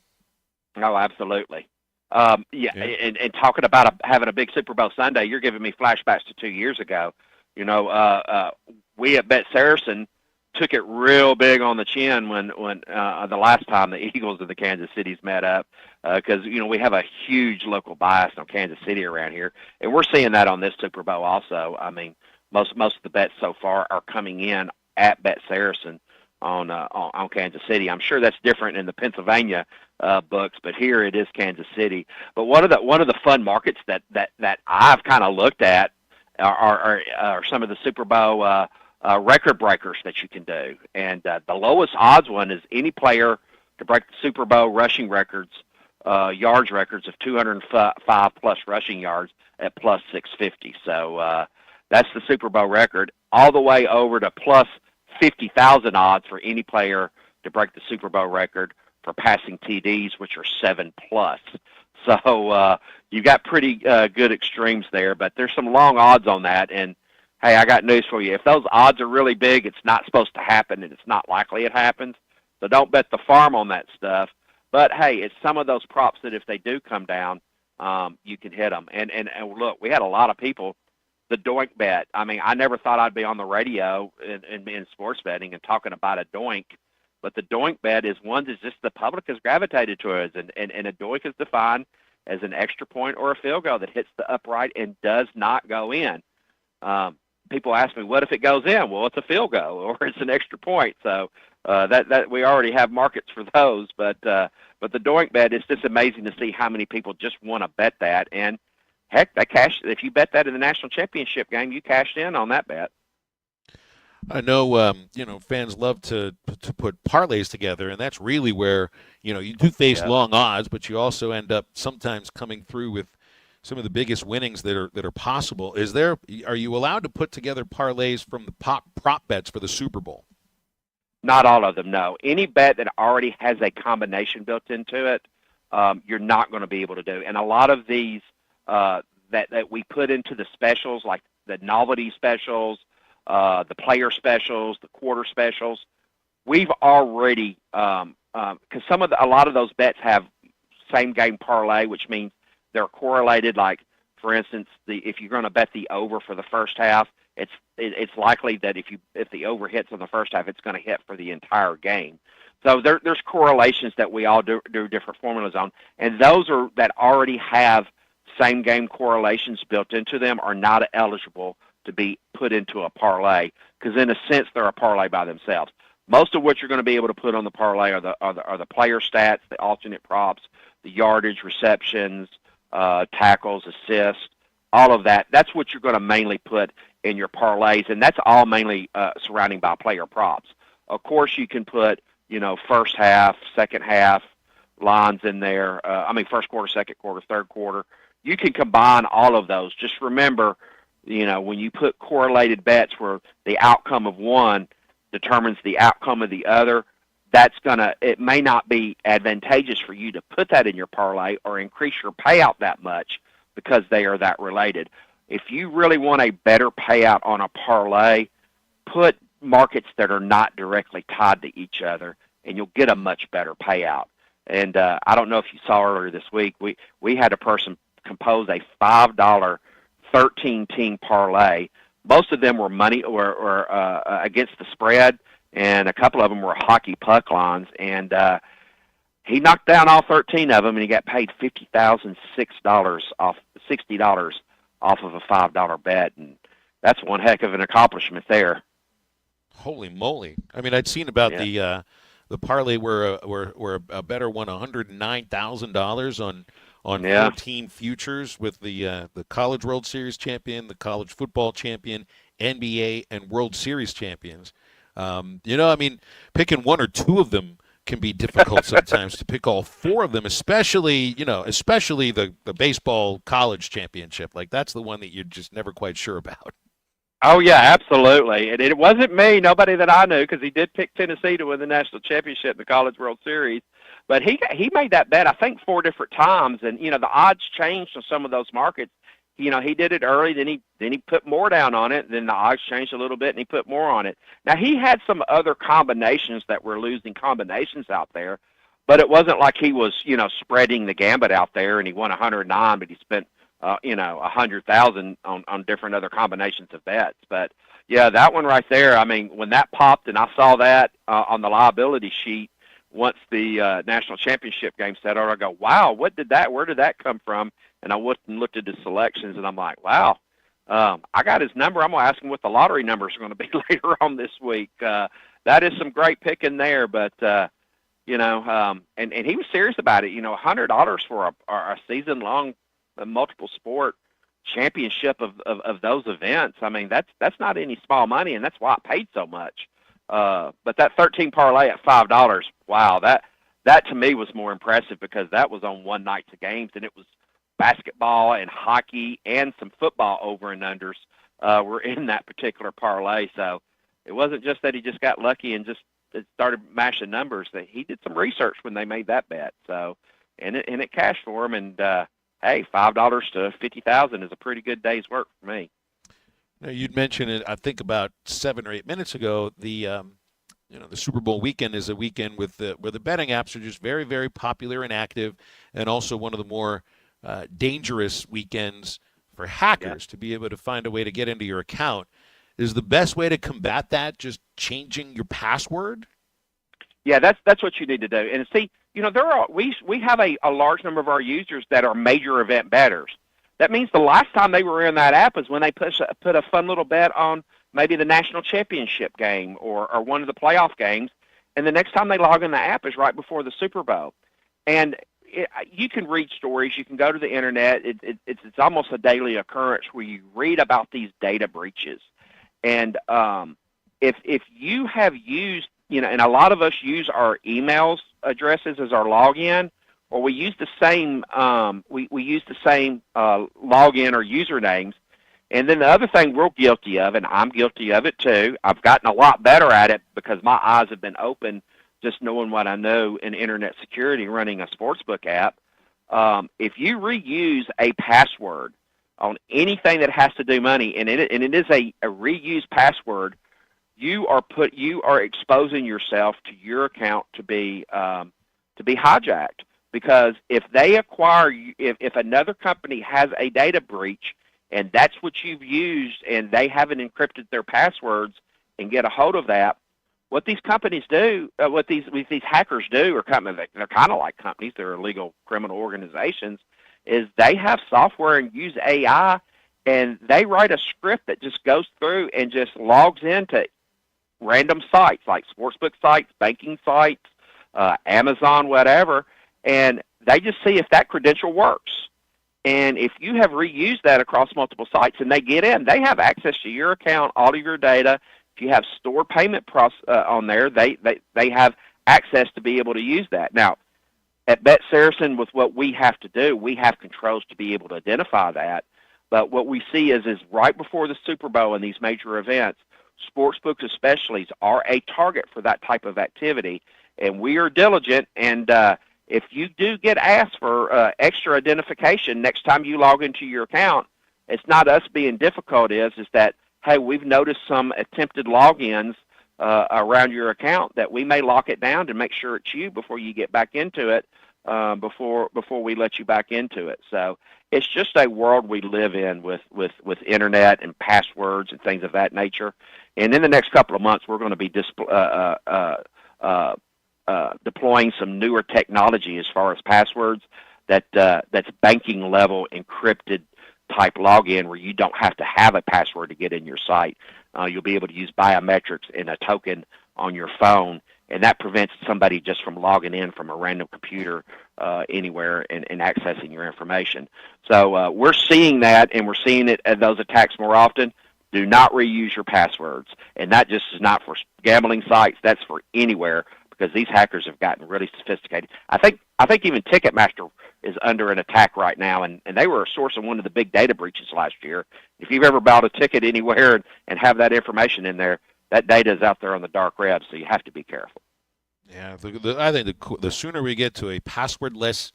Oh, absolutely. And talking about having a big Super Bowl Sunday, you're giving me flashbacks to 2 years ago. We at Bet Saracen took it real big on the chin when the last time the Eagles and the Kansas City's met up because we have a huge local bias on Kansas City around here, and we're seeing that on this Super Bowl also. I mean, most of the bets so far are coming in at Bet Saracen on Kansas City. I'm sure that's different in the Pennsylvania books, but here it is Kansas City. But one of the fun markets that I've kind of looked at are some of the Super Bowl record breakers that you can do. And the lowest odds one is any player to break the Super Bowl rushing records, yards records of 205 plus rushing yards at plus 650. So that's the Super Bowl record, all the way over to plus 50,000 odds for any player to break the Super Bowl record for passing TDs, which are 7 plus. So you've got pretty good extremes there, but there's some long odds on that. And hey, I got news for you. If those odds are really big, it's not supposed to happen, and it's not likely it happens. So don't bet the farm on that stuff. But hey, it's some of those props that if they do come down, you can hit them. And look, we had a lot of people. The doink bet. I mean, I never thought I'd be on the radio in sports betting and talking about a doink, but the doink bet is one that's just the public has gravitated towards, and a doink is defined as an extra point or a field goal that hits the upright and does not go in. People ask me, what if it goes in? Well, it's a field goal or it's an extra point. So that we already have markets for those, but the doink bet is just amazing to see how many people just want to bet that. And heck, if you bet that in the national championship game, you cashed in on that bet. I know, fans love to put parlays together, and that's really where, you do face long odds, but you also end up sometimes coming through with some of the biggest winnings that are possible. Are you allowed to put together parlays from the prop bets for the Super Bowl? Not all of them, no. Any bet that already has a combination built into it, you're not going to be able to do. And a lot of these that we put into the specials, like the novelty specials, the player specials, the quarter specials, we've already because a lot of those bets have same game parlay, which means they're correlated. Like for instance, if you're going to bet the over for the first half, it's likely that if the over hits on the first half, it's going to hit for the entire game. So there's correlations that we all do different formulas on, and those that already have same game correlations built into them are not eligible to be put into a parlay, because in a sense they're a parlay by themselves. Most of what you're going to be able to put on the parlay are the player stats, the alternate props, the yardage, receptions, tackles, assists, all of that. That's what you're going to mainly put in your parlays, and that's all mainly surrounding by player props. Of course, you can put, first half, second half lines in there. First quarter, second quarter, third quarter. You can combine all of those. Just remember, when you put correlated bets where the outcome of one determines the outcome of the other, it may not be advantageous for you to put that in your parlay or increase your payout that much because they are that related. If you really want a better payout on a parlay, put markets that are not directly tied to each other, and you'll get a much better payout. And I don't know if you saw earlier this week, we had a person compose a $5 13-team parlay. Most of them were against the spread, and a couple of them were hockey puck lines. And he knocked down all 13 of them, and he got paid $60 off of a $5 bet, and that's one heck of an accomplishment there. Holy moly! I mean, I'd seen about the parlay where a bettor won $109,000 on 14 futures with the College World Series champion, the College Football champion, NBA, and World Series champions. Picking one or two of them can be difficult sometimes. To pick all four of them, especially the baseball college championship. Like, that's the one that you're just never quite sure about. Oh, yeah, absolutely. And it wasn't me, nobody that I knew, because he did pick Tennessee to win the national championship, the College World Series. But he made that bet, I think, 4 different times. And, the odds changed on some of those markets. He did it early, then he put more down on it, then the odds changed a little bit, and he put more on it. Now, he had some other combinations that were losing combinations out there, but it wasn't like he was, spreading the gambit out there, and he won 109, but he spent, 100,000 on different other combinations of bets. But, yeah, that one right there, when that popped and I saw that on the liability sheet once the national championship game settled, I go, wow, where did that come from? And I went and looked at his selections, and I'm like, wow, I got his number. I'm going to ask him what the lottery numbers are going to be later on this week. That is some great picking there, but, and he was serious about it. $100 for a season-long multiple sport championship of those events. That's not any small money, and that's why it paid so much. But that 13 parlay at $5, wow, that to me was more impressive because that was on one night of games, and it was basketball and hockey and some football over and unders were in that particular parlay. So it wasn't just that he just got lucky and just started mashing numbers. That he did some research when they made that bet. So and it cashed for him. And hey, $5 to $50,000 is a pretty good day's work for me. Now, you'd mentioned it, I think about 7 or 8 minutes ago. The Super Bowl weekend is a weekend where the betting apps are just very, very popular and active, and also one of the more dangerous weekends for hackers to be able to find a way to get into your account. Is the best way to combat that just changing your password? Yeah, that's what you need to do. And see, we have a large number of our users that are major event bettors. That means the last time they were in that app is when they put a fun little bet on maybe the national championship game or one of the playoff games, and the next time they log in the app is right before the Super Bowl. And you can read stories. You can go to the internet. It's almost a daily occurrence where you read about these data breaches. And if you have used, and a lot of us use our emails addresses as our login, or we use the same we use the same login or usernames. And then the other thing we're guilty of, and I'm guilty of it too. I've gotten a lot better at it because my eyes have been open just knowing what I know in internet security running a sportsbook app. If you reuse a password on anything that has to do money, and it is a reused password, you are exposing yourself to your account to be hijacked. Because if they acquire, if another company has a data breach and that's what you've used and they haven't encrypted their passwords and get a hold of that, what these companies do, what these hackers do, or companies, they're kind of like companies, they're illegal criminal organizations, is they have software and use AI, and they write a script that just goes through and just logs into random sites like sportsbook sites, banking sites, Amazon, whatever, and they just see if that credential works. And if you have reused that across multiple sites and they get in, they have access to your account, all of your data. If you have store payment on there, they have access to be able to use that. Now, at Bet Saracen, with what we have to do, we have controls to be able to identify that. But what we see is right before the Super Bowl and these major events, sportsbooks especially are a target for that type of activity. And we are diligent, and if you do get asked for extra identification next time you log into your account, it's not us being difficult, is that, hey, we've noticed some attempted logins around your account that we may lock it down to make sure it's you before you get back into it, before we let you back into it. So it's just a world we live in with internet and passwords and things of that nature. And in the next couple of months, we're going to be deploying some newer technology as far as passwords that's banking level encrypted type login where you don't have to have a password to get in your site. You'll be able to use biometrics and a token on your phone, and that prevents somebody just from logging in from a random computer anywhere and accessing your information. So we're seeing that, and we're seeing it as those attacks more often. Do not reuse your passwords, and that just is not for gambling sites. That's for anywhere, because these hackers have gotten really sophisticated. I think even Ticketmaster is under an attack right now, and they were a source of one of the big data breaches last year. If you've ever bought a ticket anywhere and have that information in there, that data is out there on the dark web, so you have to be careful. Yeah, I think the sooner we get to a passwordless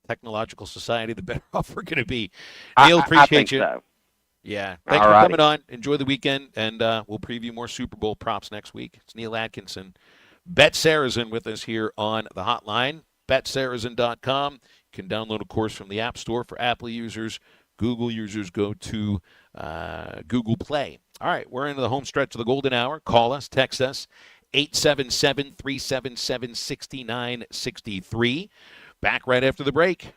technological society, the better off we're going to be. Neil, appreciate I think you. So. Yeah, thanks for coming on. Enjoy the weekend, and we'll preview more Super Bowl props next week. It's Neil Atkinson, Bet Saracen, with us here on the hotline. BetSaracen.com. You can download a course from the App Store for Apple users. Google users go to Google Play. All right, we're into the home stretch of the golden hour. Call us, text us, 877-377-6963. Back right after the break.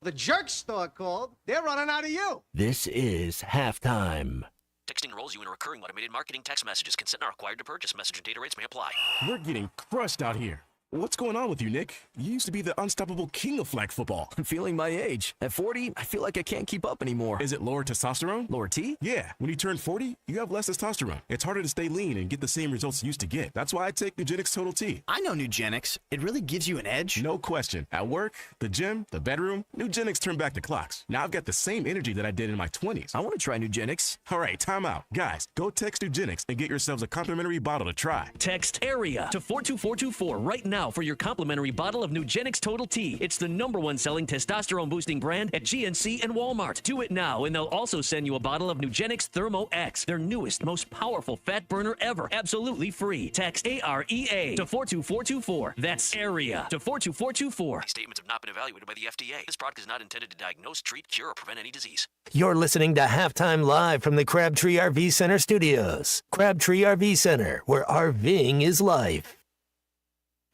The jerk store called. They're running out of you. This is halftime. Texting enrolls you in a recurring automated marketing text messages. Consent not required to purchase. Message and data rates may apply. We're getting crushed out here. What's going on with you, Nick? You used to be the unstoppable king of flag football. I'm feeling my age. At 40, I feel like I can't keep up anymore. Is it lower testosterone? Lower T? Yeah. When you turn 40, you have less testosterone. It's harder to stay lean and get the same results you used to get. That's why I take Nugenix Total T. I know Nugenix. It really gives you an edge. No question. At work, the gym, the bedroom, Nugenix turned back the clocks. Now I've got the same energy that I did in my 20s. I want to try Nugenix. All right, time out. Guys, go text Nugenix and get yourselves a complimentary bottle to try. Text AREA to 42424 right now for your complimentary bottle of Nugenix Total T. It's the #1 selling testosterone boosting brand at GNC and Walmart. Do it now, and they'll also send you a bottle of Nugenix Thermo X, their newest, most powerful fat burner ever, absolutely free. Text AREA to 42424. That's AREA to 42424. These statements have not been evaluated by the FDA. This product is not intended to diagnose, treat, cure, or prevent any disease. You're listening to Halftime Live from the Crabtree RV Center studios. Crabtree RV Center, where RVing is life.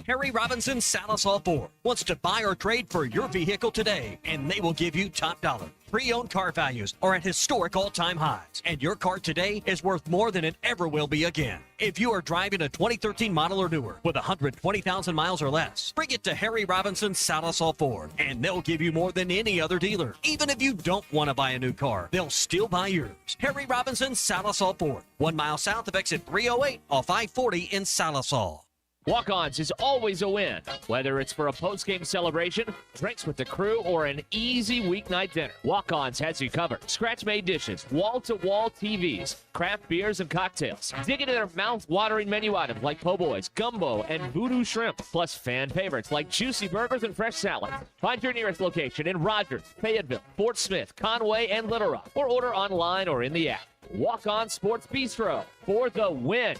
Harry Robinson Salisal Ford wants to buy or trade for your vehicle today, and they will give you top dollar. Pre-owned car values are at historic all-time highs, and your car today is worth more than it ever will be again. If you are driving a 2013 model or newer with 120,000 miles or less, bring it to Harry Robinson Salisal Ford, and they'll give you more than any other dealer. Even if you don't want to buy a new car, they'll still buy yours. Harry Robinson Salisal Ford, 1 mile south of exit 308 off I-40 in Salisal. Walk-Ons is always a win. Whether it's for a post-game celebration, drinks with the crew, or an easy weeknight dinner, Walk-Ons has you covered. Scratch-made dishes, wall-to-wall TVs, craft beers and cocktails. Dig into their mouth-watering menu items like po' boys, gumbo, and voodoo shrimp, plus fan favorites like juicy burgers and fresh salads. Find your nearest location in Rogers, Fayetteville, Fort Smith, Conway, and Little Rock, or order online or in the app. Walk-On Sports Bistro for the win.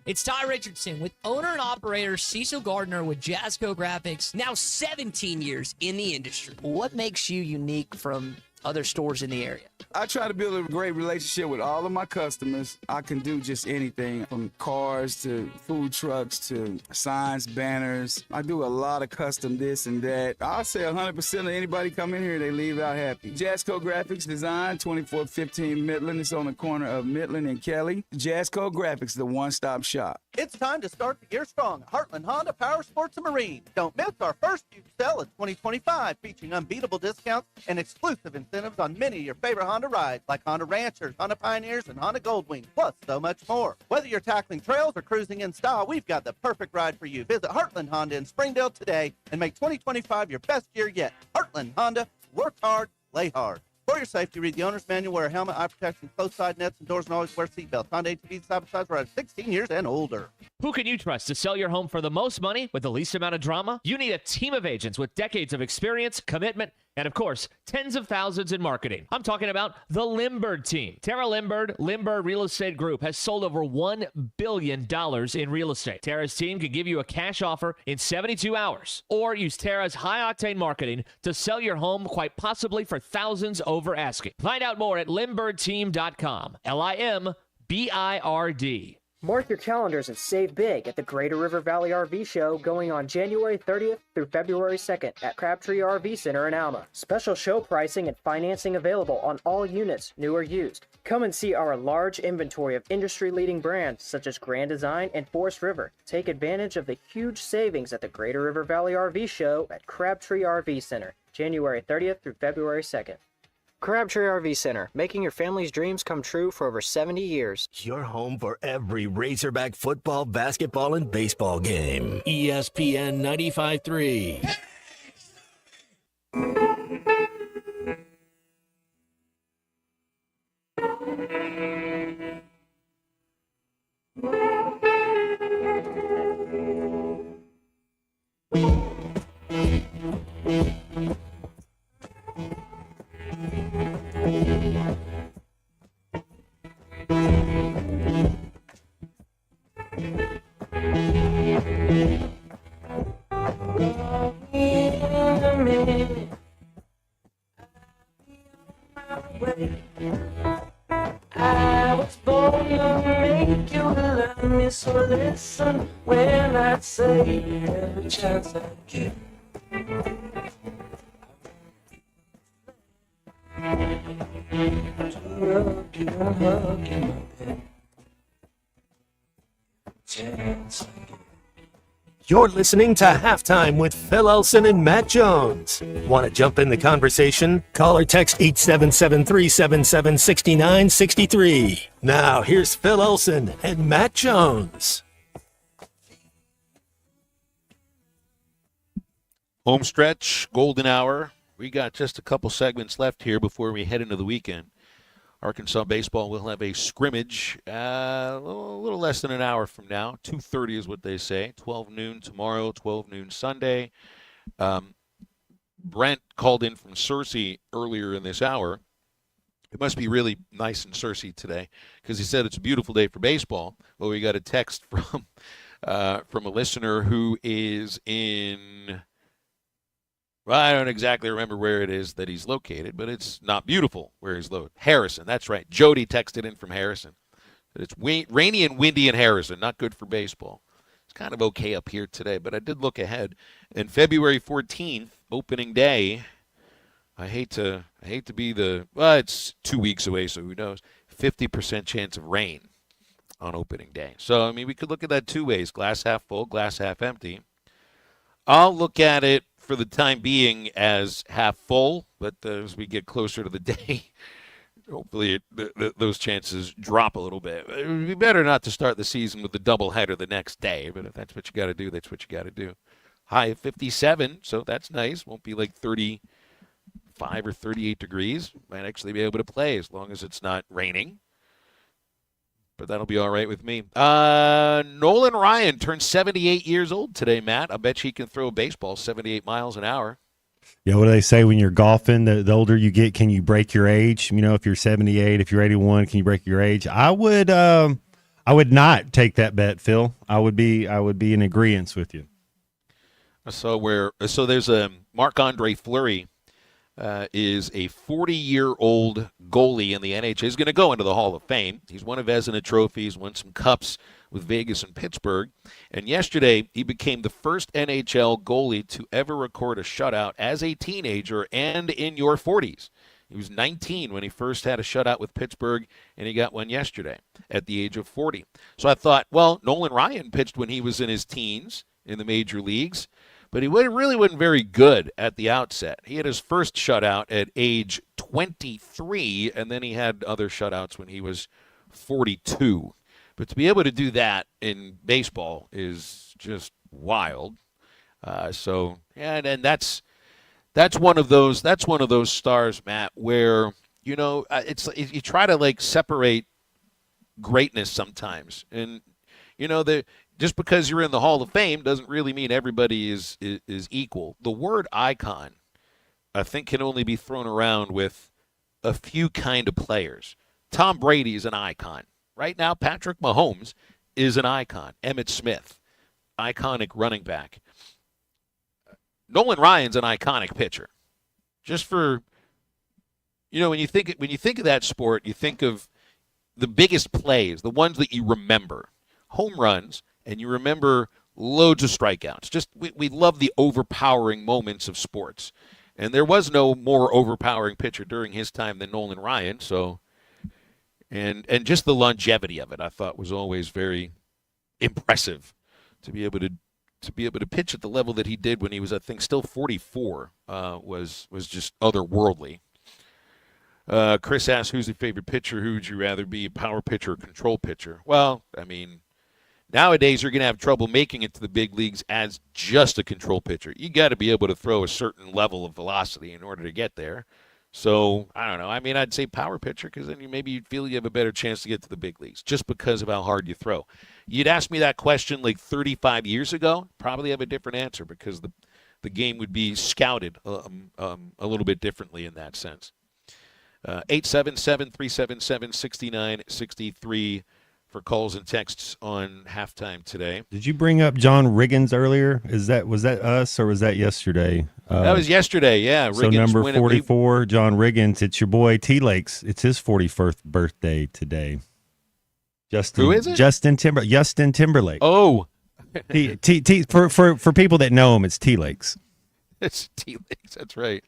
It's Ty Richardson with owner and operator Cecil Gardner with Jazzco Graphics, now 17 years in the industry. What makes you unique from other stores in the area? I try to build a great relationship with all of my customers. I can do just anything from cars to food trucks to signs, banners. I do a lot of custom this and that. I'll say 100% of anybody come in here, they leave out happy. Jazzco Graphics Design, 2415 Midland. It's on the corner of Midland and Kelly. Jazzco Graphics, the one-stop shop. It's time to start the year strong at Heartland Honda Power Sports and Marine. Don't miss our first huge sale in 2025, featuring unbeatable discounts and exclusive incentives on many of your favorite Honda rides, like Honda Ranchers, Honda Pioneers, and Honda Goldwing, plus so much more. Whether you're tackling trails or cruising in style, we've got the perfect ride for you. Visit Heartland Honda in Springdale today and make 2025 your best year yet. Heartland Honda, work hard, play hard. For your safety, read the owner's manual, wear a helmet, eye protection, close side nets and doors, and always wear seatbelts. Honda ATVs side by sides are at 16 years and older. Who can you trust to sell your home for the most money with the least amount of drama? You need a team of agents with decades of experience, commitment, and of course, tens of thousands in marketing. I'm talking about the Limbird team. Tara Limbird, Limbird Real Estate Group, has sold over $1 billion in real estate. Tara's team can give you a cash offer in 72 hours, or use Tara's high-octane marketing to sell your home quite possibly for thousands over asking. Find out more at LimbirdTeam.com. LIMBIRD. Mark your calendars and save big at the Greater River Valley RV Show going on January 30th through February 2nd at Crabtree RV Center in Alma. Special show pricing and financing available on all units, new or used. Come and see our large inventory of industry-leading brands such as Grand Design and Forest River. Take advantage of the huge savings at the Greater River Valley RV Show at Crabtree RV Center, January 30th through February 2nd. Crabtree RV Center, making your family's dreams come true for over 70 years. Your home for every Razorback football, basketball, and baseball game. ESPN 95.3. I was born to make you love me, so listen when I say every chance I get. To love you and hug you, my pet. Chance I get. You're listening to Halftime with Phil Elson and Matt Jones. Want to jump in the conversation? Call or text 877-377-6963. Now, here's Phil Elson and Matt Jones. Home stretch, golden hour. We got just a couple segments left here before we head into the weekend. Arkansas baseball will have a scrimmage a little less than an hour from now. 2:30 is what they say. 12 noon tomorrow, 12 noon Sunday. Brent called in from Searcy earlier in this hour. It must be really nice in Searcy today because he said it's a beautiful day for baseball. Well, we got a text from a listener who is in... Well, I don't exactly remember where it is that he's located, but it's not beautiful where he's located. Harrison, that's right. Jody texted in from Harrison. It's rainy and windy in Harrison, not good for baseball. It's kind of okay up here today, but I did look ahead. And February 14th, opening day, I hate to be it's 2 weeks away, so who knows, 50% chance of rain on opening day. So, I mean, we could look at that two ways, glass half full, glass half empty. I'll look at it for the time being as half full, but as we get closer to the day, hopefully those chances drop a little bit. It would be better not to start the season with the doubleheader the next day, but if that's what you got to do, that's what you got to do. High of 57, so that's nice. Won't be like 35 or 38 degrees. Might actually be able to play as long as it's not raining. But that'll be all right with me. Nolan Ryan turned 78 years old today, Matt. I bet he can throw a baseball 78 miles an hour. Yeah, what do they say when you're golfing? The older you get, can you break your age? You know, if you're 78, if you're 81, can you break your age? I would not take that bet, Phil. I would be in agreement with you. So there's a Marc-Andre Fleury is a 40-year-old goalie in the NHL. He's going to go into the Hall of Fame. He's won a Vezina Trophy. He's won some cups with Vegas and Pittsburgh. And yesterday, he became the first NHL goalie to ever record a shutout as a teenager and in your 40s. He was 19 when he first had a shutout with Pittsburgh, and he got one yesterday at the age of 40. So I thought, well, Nolan Ryan pitched when he was in his teens in the major leagues, but he really wasn't very good at the outset. He had his first shutout at age 23, and then he had other shutouts when he was 42. But to be able to do that in baseball is just wild. And that's one of those stars, Matt, where it's you try to like separate greatness sometimes, and just because you're in the Hall of Fame doesn't really mean everybody is equal. The word icon, I think, can only be thrown around with a few kind of players. Tom Brady is an icon. Right now, Patrick Mahomes is an icon. Emmitt Smith, iconic running back. Nolan Ryan's an iconic pitcher. Just for, when you think of that sport, you think of the biggest plays, the ones that you remember, home runs, and you remember loads of strikeouts. Just we love the overpowering moments of sports, and there was no more overpowering pitcher during his time than Nolan Ryan. So, and just the longevity of it, I thought was always very impressive to be able to pitch at the level that he did when he was, I think, still 44 was just otherworldly. Chris asks, who's your favorite pitcher? Who would you rather be, a power pitcher or control pitcher? Well, I mean, nowadays you're going to have trouble making it to the big leagues as just a control pitcher. You got to be able to throw a certain level of velocity in order to get there. So, I don't know. I mean, I'd say power pitcher because then you'd feel you have a better chance to get to the big leagues just because of how hard you throw. You'd ask me that question like 35 years ago, probably have a different answer because the game would be scouted a little bit differently in that sense. 877-377-6963 for calls and texts on halftime today. Did you bring up John Riggins earlier? Was that us or was that yesterday? That was yesterday, yeah. So number 44, John Riggins. It's your boy T Lakes. It's his 41st birthday today. Who is it? Justin Timberlake. Oh, for people that know him, it's T Lakes. It's T Lakes. That's right.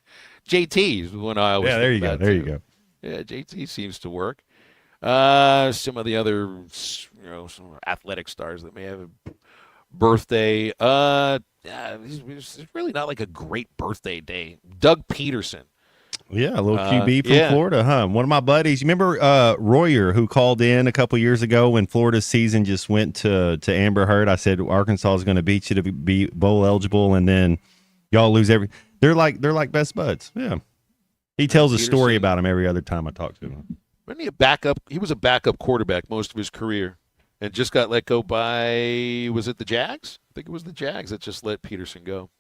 JT is the one I always. Yeah, there you go. There you go. Yeah, JT seems to work. Some of the other, some athletic stars that may have a birthday. It's really not like a great birthday day. Doug Peterson. Yeah, a little QB from Florida, huh? One of my buddies. You remember Royer, who called in a couple years ago when Florida's season just went to Amber Heard? I said Arkansas is going to beat you to be bowl eligible, and then y'all lose every. They're like best buds. Yeah, he tells a story about him every other time I talk to him. Wasn't he a backup? He was a backup quarterback most of his career, and just got let go by, was it the Jags? I think it was the Jags that just let Peterson go.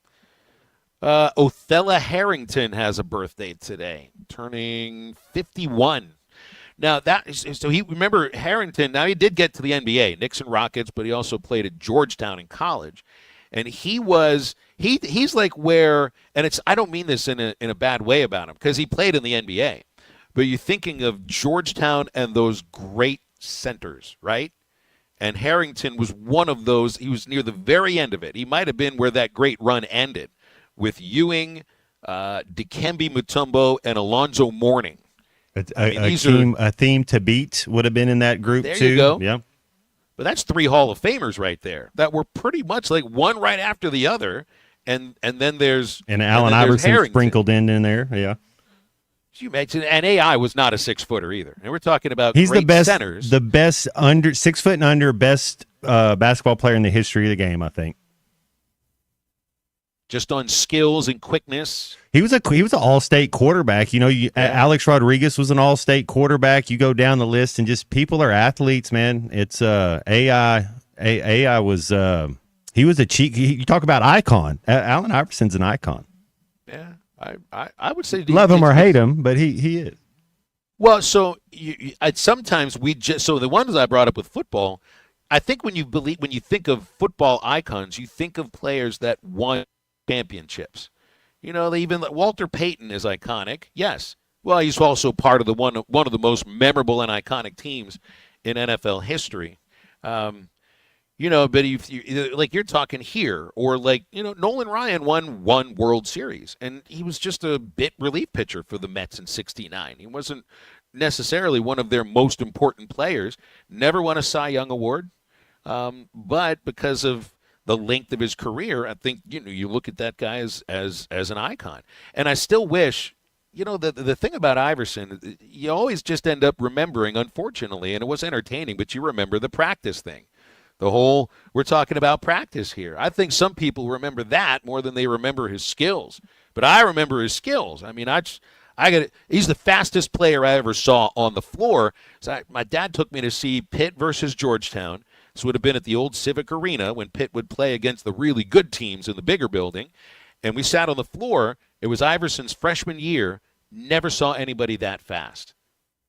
Othella Harrington has a birthday today, turning 51. Now remember Harrington. Now he did get to the NBA, Knicks and Rockets, but he also played at Georgetown in college, and he's like where, and I don't mean this in a bad way about him because he played in the NBA. But you're thinking of Georgetown and those great centers, right? And Harrington was one of those. He was near the very end of it. He might have been where that great run ended with Ewing, Dikembe Mutombo, and Alonzo Mourning. A theme to beat would have been in that group there too. You go. Yeah. But that's 3 Hall of Famers right there that were pretty much like one right after the other. And then there's Allen Iverson sprinkled in there. Yeah. You mentioned, and AI was not a 6-footer either. And we're talking about he's great the best centers. The best under 6 foot and under best basketball player in the history of the game, I think. Just on skills and quickness. He was an all-state quarterback. Alex Rodriguez was an all-state quarterback. You go down the list, and just people are athletes, man. It's AI. AI was he was a cheat. You talk about icon. Allen Iverson's an icon. Yeah. I would say love him or hate him, but he is. Well, so sometimes so the ones I brought up with football, I think when you think of football icons, you think of players that won championships. You know, Walter Payton is iconic. Yes. Well, he's also part of one of the most memorable and iconic teams in NFL history. You know, but if you like you're talking here, or like, you know, Nolan Ryan won one World Series, and he was just a bit relief pitcher for the Mets in '69. He wasn't necessarily one of their most important players. Never won a Cy Young Award, but because of the length of his career, I think, you know, you look at that guy as an icon. And I still wish, you know, the thing about Iverson, you always just end up remembering, unfortunately, and it was entertaining, but you remember the practice thing. The whole, we're talking about practice here. I think some people remember that more than they remember his skills. But I remember his skills. I mean, he's the fastest player I ever saw on the floor. So my dad took me to see Pitt versus Georgetown. This would have been at the old Civic Arena when Pitt would play against the really good teams in the bigger building. And we sat on the floor. It was Iverson's freshman year. Never saw anybody that fast.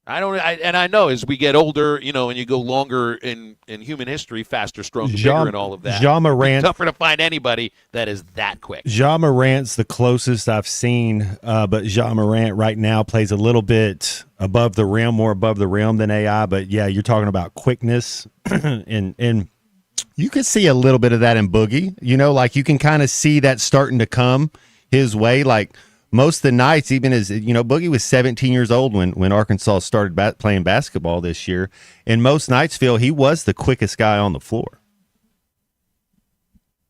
I know as we get older, you know, and you go longer in human history, faster, stronger, bigger, and all of that. Ja Morant, it's tougher to find anybody that is that quick. Ja Morant's the closest I've seen, but Ja Morant right now plays a little bit above the rim, more above the rim than AI. But yeah, you're talking about quickness, and you could see a little bit of that in Boogie. You know, like you can kind of see that starting to come his way, like. Most of the nights, even as, you know, Boogie was 17 years old when Arkansas started playing basketball this year. And most nights, Phil, he was the quickest guy on the floor.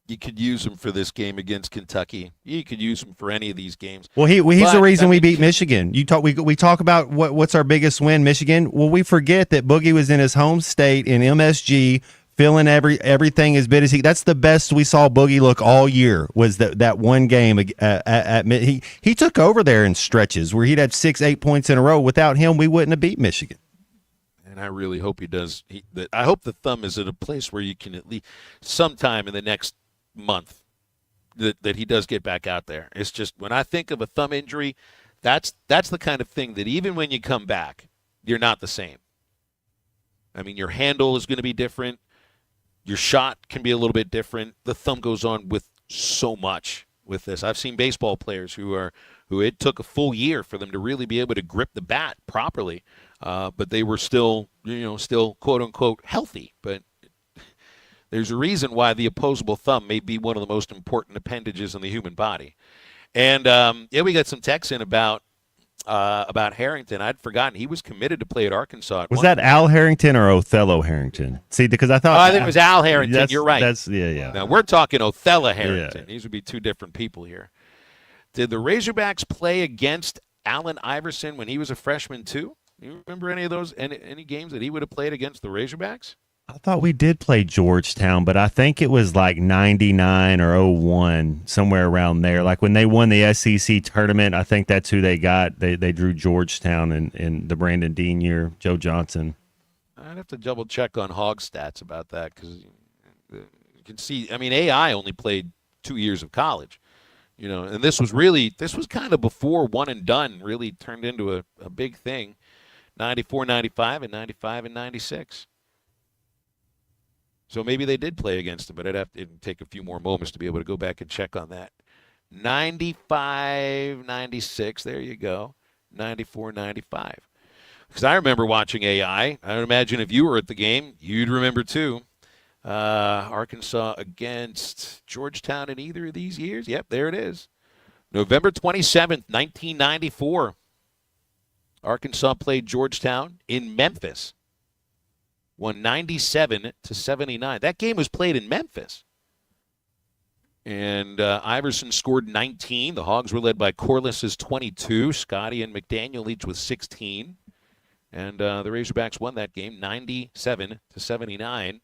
You could use him for this game against Kentucky. You could use him for any of these games. Well, he's the reason we beat Michigan. We talk about what's our biggest win, Michigan. Well, we forget that Boogie was in his home state in MSG, feeling everything as big as that's the best we saw Boogie look all year, was that one game he took over there in stretches where he'd had 6-8 points in a row. Without him, we wouldn't have beat Michigan. And I really hope he does. I hope the thumb is at a place where you can at least sometime in the next month that he does get back out there. It's just when I think of a thumb injury, that's the kind of thing that even when you come back, you're not the same. I mean, your handle is going to be different. Your shot can be a little bit different. The thumb goes on with so much with this. I've seen baseball players who it took a full year for them to really be able to grip the bat properly, but they were still quote unquote healthy. But there's a reason why the opposable thumb may be one of the most important appendages in the human body. And we got some texts in about Harrington. I'd forgotten he was committed to play at Arkansas. Was that Al Harrington or Othello Harrington? See, because I thought I think it was Al Harrington. You're right. Yeah. Now we're talking Othello Harrington. Yeah. These would be two different people here. Did the Razorbacks play against Allen Iverson when he was a freshman too? You remember any of those? Any games that he would have played against the Razorbacks? I thought we did play Georgetown, but I think it was like 99 or 01, somewhere around there. Like when they won the SEC tournament, I think that's who they got. They drew Georgetown in the Brandon Dean year, Joe Johnson. I'd have to double check on Hog stats about that because you can see, I mean, AI only played 2 years of college, you know, and this was kind of before one and done really turned into a big thing. 94, 95, and 95 and 96. So maybe they did play against him, but it'd take a few more moments to be able to go back and check on that. 95, 96, there you go. 94, 95. Because I remember watching AI. I would imagine if you were at the game, you'd remember too. Arkansas against Georgetown in either of these years. Yep, there it is. November 27th, 1994. Arkansas played Georgetown in Memphis. Won 97-79. That game was played in Memphis. And Iverson scored 19. The Hogs were led by Corliss's 22. Scotty and McDaniel each with 16. And the Razorbacks won that game 97-79.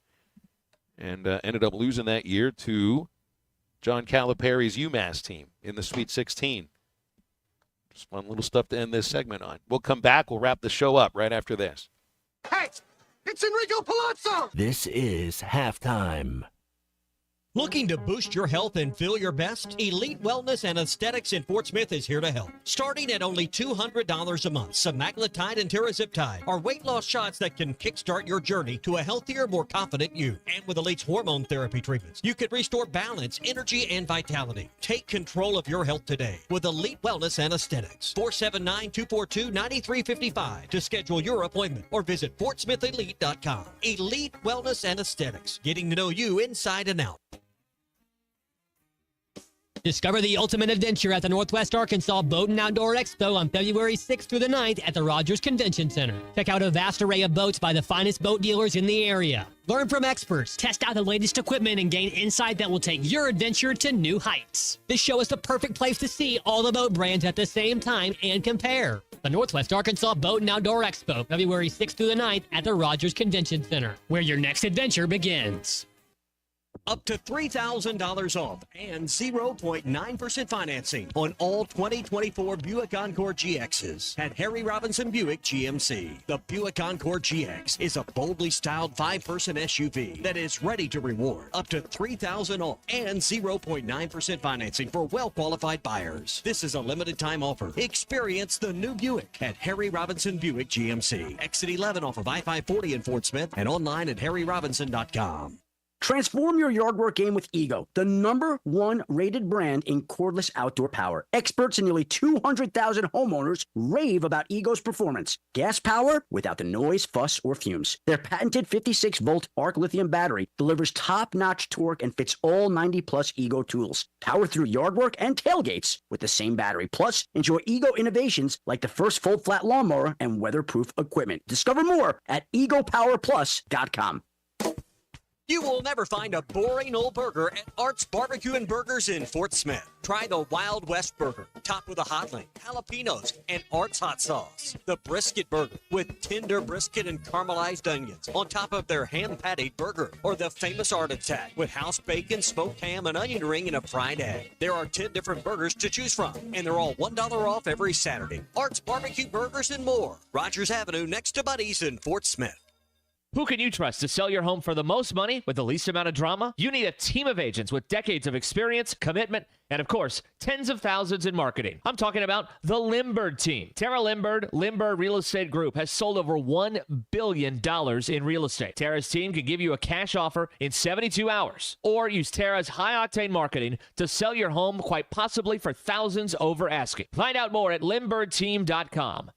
And ended up losing that year to John Calipari's UMass team in the Sweet 16. Just fun little stuff to end this segment on. We'll come back. We'll wrap the show up right after this. Hey, it's Enrico Palazzo! This is halftime. Looking to boost your health and feel your best? Elite Wellness and Aesthetics in Fort Smith is here to help. Starting at only $200 a month, semaglutide and tirzepatide are weight loss shots that can kickstart your journey to a healthier, more confident you. And with Elite's hormone therapy treatments, you can restore balance, energy, and vitality. Take control of your health today with Elite Wellness and Aesthetics. 479-242-9355 to schedule your appointment or visit FortSmithElite.com. Elite Wellness and Aesthetics, getting to know you inside and out. Discover the ultimate adventure at the Northwest Arkansas Boat and Outdoor Expo on February 6th through the 9th at the Rogers Convention Center. Check out a vast array of boats by the finest boat dealers in the area. Learn from experts, test out the latest equipment, and gain insight that will take your adventure to new heights. This show is the perfect place to see all the boat brands at the same time and compare. The Northwest Arkansas Boat and Outdoor Expo, February 6th through the 9th at the Rogers Convention Center, where your next adventure begins. Up to $3,000 off and 0.9% financing on all 2024 Buick Encore GXs at Harry Robinson Buick GMC. The Buick Encore GX is a boldly styled 5-person SUV that is ready to reward. Up to $3,000 off and 0.9% financing for well-qualified buyers. This is a limited time offer. Experience the new Buick at Harry Robinson Buick GMC. Exit 11 off of I-540 in Fort Smith and online at harryrobinson.com. Transform your yard work game with Ego, the #1 rated brand in cordless outdoor power. Experts and nearly 200,000 homeowners rave about Ego's performance. Gas power without the noise, fuss, or fumes. Their patented 56-volt arc lithium battery delivers top-notch torque and fits all 90-plus Ego tools. Power through yard work and tailgates with the same battery. Plus, enjoy Ego innovations like the first full flat lawnmower and weatherproof equipment. Discover more at egopowerplus.com. You will never find a boring old burger at Art's Barbecue and Burgers in Fort Smith. Try the Wild West Burger, topped with a hot link, jalapenos, and Art's hot sauce. The Brisket Burger, with tender brisket and caramelized onions on top of their hand-patted burger. Or the famous Art Attack, with house bacon, smoked ham, an onion ring, and a fried egg. There are 10 different burgers to choose from, and they're all $1 off every Saturday. Art's Barbecue Burgers and more. Rogers Avenue next to Buddy's in Fort Smith. Who can you trust to sell your home for the most money with the least amount of drama? You need a team of agents with decades of experience, commitment, and of course, tens of thousands in marketing. I'm talking about the Limbird team. Tara Limbird, Limbird Real Estate Group, has sold over $1 billion in real estate. Tara's team can give you a cash offer in 72 hours, or use Tara's high-octane marketing to sell your home, quite possibly for thousands over asking. Find out more at limbirdteam.com.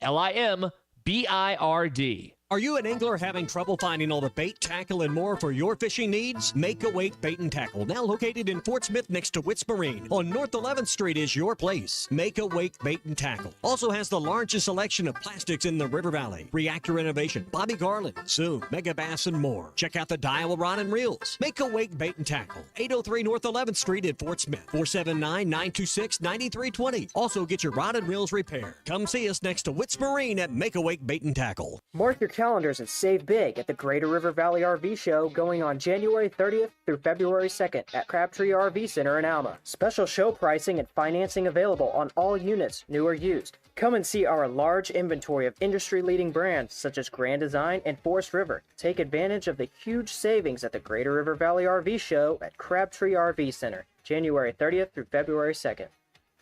LIMBIRD. Are you an angler having trouble finding all the bait, tackle, and more for your fishing needs? Make a Wake Bait and Tackle, now located in Fort Smith next to Witts Marine on North 11th Street, is your place. Make a Wake Bait and Tackle also has the largest selection of plastics in the River Valley. Reactor Innovation, Bobby Garland, Zoom, Mega Bass, and more. Check out the Daiwa Rod and Reels. Make a Wake Bait and Tackle, 803 North 11th Street in Fort Smith, 479-926-9320. Also get your rod and reels repaired. Come see us next to Witts Marine at Make a Wake Bait and Tackle. Mark your calendars and save big at the Greater River Valley RV Show going on January 30th through February 2nd at Crabtree RV Center in Alma. Special show pricing and financing available on all units, new or used. Come and see our large inventory of industry-leading brands such as Grand Design and Forest River. Take advantage of the huge savings at the Greater River Valley RV Show at Crabtree RV Center, January 30th through February 2nd.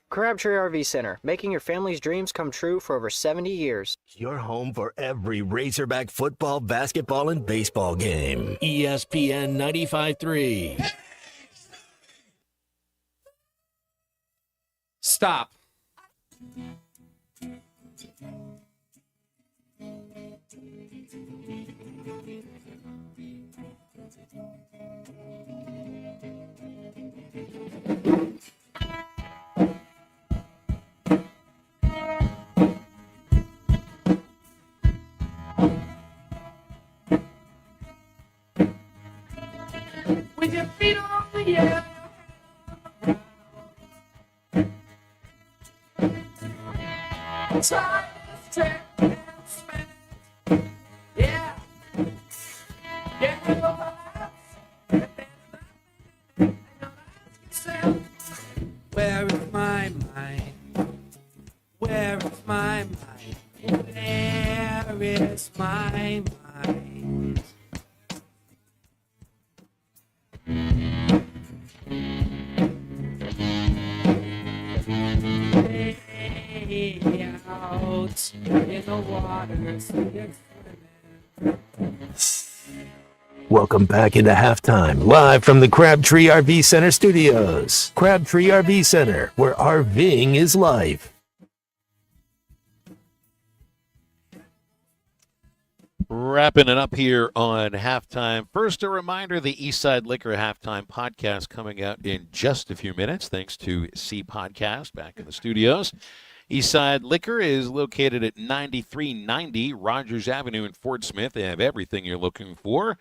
Crabtree RV Center, making your family's dreams come true for over 70 years. Your home for every Razorback football, basketball, and baseball game. ESPN 95.3. Stop. With your feet on the air. Try to stay and spend. Yeah. Get rid of my Where is my mind? Where is my mind? Where is my mind? floats in the water. Welcome back into halftime, live from the Crabtree RV Center studios. Crabtree RV Center, where RVing is life. Wrapping it up here on halftime. First, a reminder, the Eastside Liquor Halftime Podcast coming out in just a few minutes, thanks to C Podcast back in the studios. Eastside Liquor is located at 9390 Rogers Avenue in Fort Smith. They have everything you're looking for.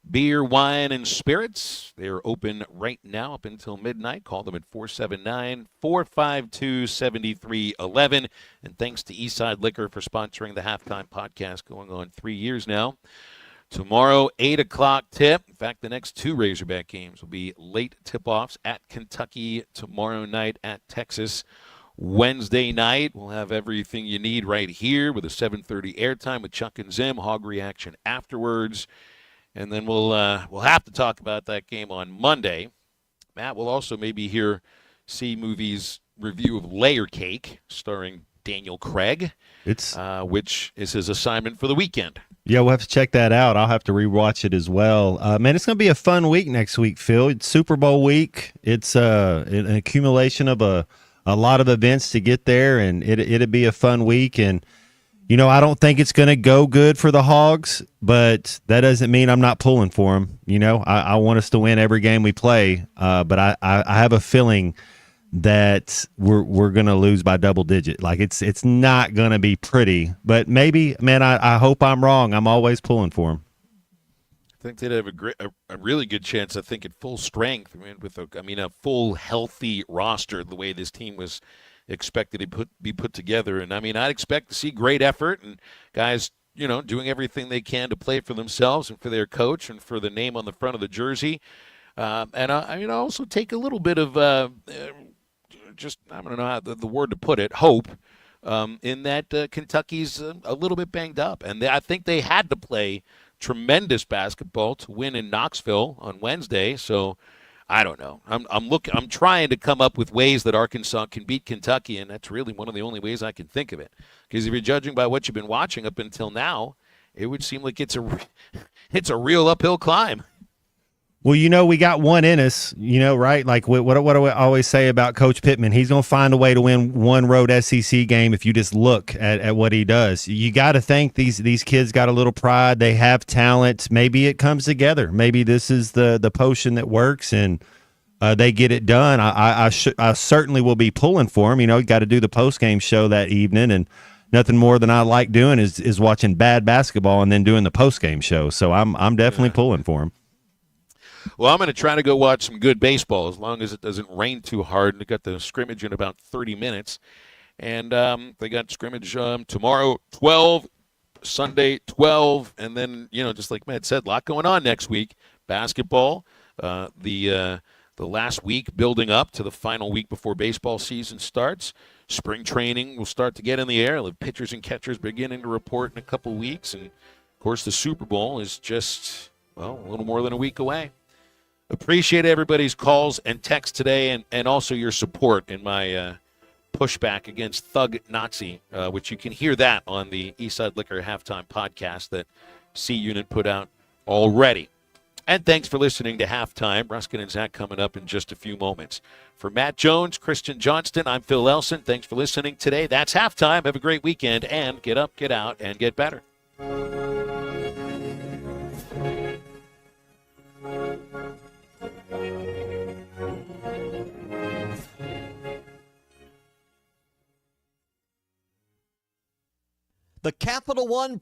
Beer, wine, and spirits. They're open right now up until midnight. Call them at 479-452-7311. And thanks to Eastside Liquor for sponsoring the Halftime Podcast, going on 3 years now. Tomorrow, 8 o'clock tip. In fact, the next two Razorback games will be late tip-offs at Kentucky tomorrow night, at Texas Wednesday night. We'll have everything you need right here with a 7:30 airtime with Chuck and Zim, Hog Reaction afterwards. And then we'll have to talk about that game on Monday. Matt will also maybe hear C Movie's review of Layer Cake, starring Daniel Craig, which is his assignment for the weekend. Yeah, we'll have to check that out. I'll have to rewatch it as well. Man, it's going to be a fun week next week, Phil. It's Super Bowl week. It's an accumulation of a lot of events to get there, and it'll be a fun week. And you know, I don't think it's going to go good for the Hogs, but that doesn't mean I'm not pulling for them. You know, I want us to win every game we play, but I have a feeling that we're going to lose by double digit. Like it's not going to be pretty, but maybe, man, I hope I'm wrong. I'm always pulling for them. I think they'd have a really good chance, I think, at full strength. I mean, with a full, healthy roster, the way this team was expected to be put together. And I mean, I'd expect to see great effort and guys, you know, doing everything they can to play for themselves and for their coach and for the name on the front of the jersey. And I also take a little bit of just, I don't know how the word to put it, hope in that Kentucky's a little bit banged up. And I think they had to play tremendous basketball to win in Knoxville on Wednesday. So I don't know. I'm trying to come up with ways that Arkansas can beat Kentucky, and that's really one of the only ways I can think of it. Because if you're judging by what you've been watching up until now, it would seem like it's a real uphill climb. Well, you know, we got one in us, you know, right? Like what do I always say about Coach Pittman? He's going to find a way to win one road SEC game if you just look at what he does. You got to think these kids got a little pride. They have talent. Maybe it comes together. Maybe this is the potion that works, and they get it done. I certainly will be pulling for him. You know, you got to do the post-game show that evening, and nothing more than I like doing is watching bad basketball and then doing the post-game show. So I'm definitely pulling for him. Well, I'm going to try to go watch some good baseball as long as it doesn't rain too hard. And they got the scrimmage in about 30 minutes. And they got scrimmage tomorrow, 12, Sunday, 12. And then, you know, just like Matt said, a lot going on next week. Basketball, the last week building up to the final week before baseball season starts. Spring training will start to get in the air. The pitchers and catchers beginning to report in a couple weeks. And, of course, the Super Bowl is just, well, a little more than a week away. Appreciate everybody's calls and texts today, and also your support in my pushback against Thug Nazi, which you can hear that on the Eastside Liquor Halftime Podcast that C-Unit put out already. And thanks for listening to Halftime. Ruskin and Zach coming up in just a few moments. For Matt Jones, Christian Johnston, I'm Phil Elson. Thanks for listening today. That's Halftime. Have a great weekend, and get up, get out, and get better. The Capital One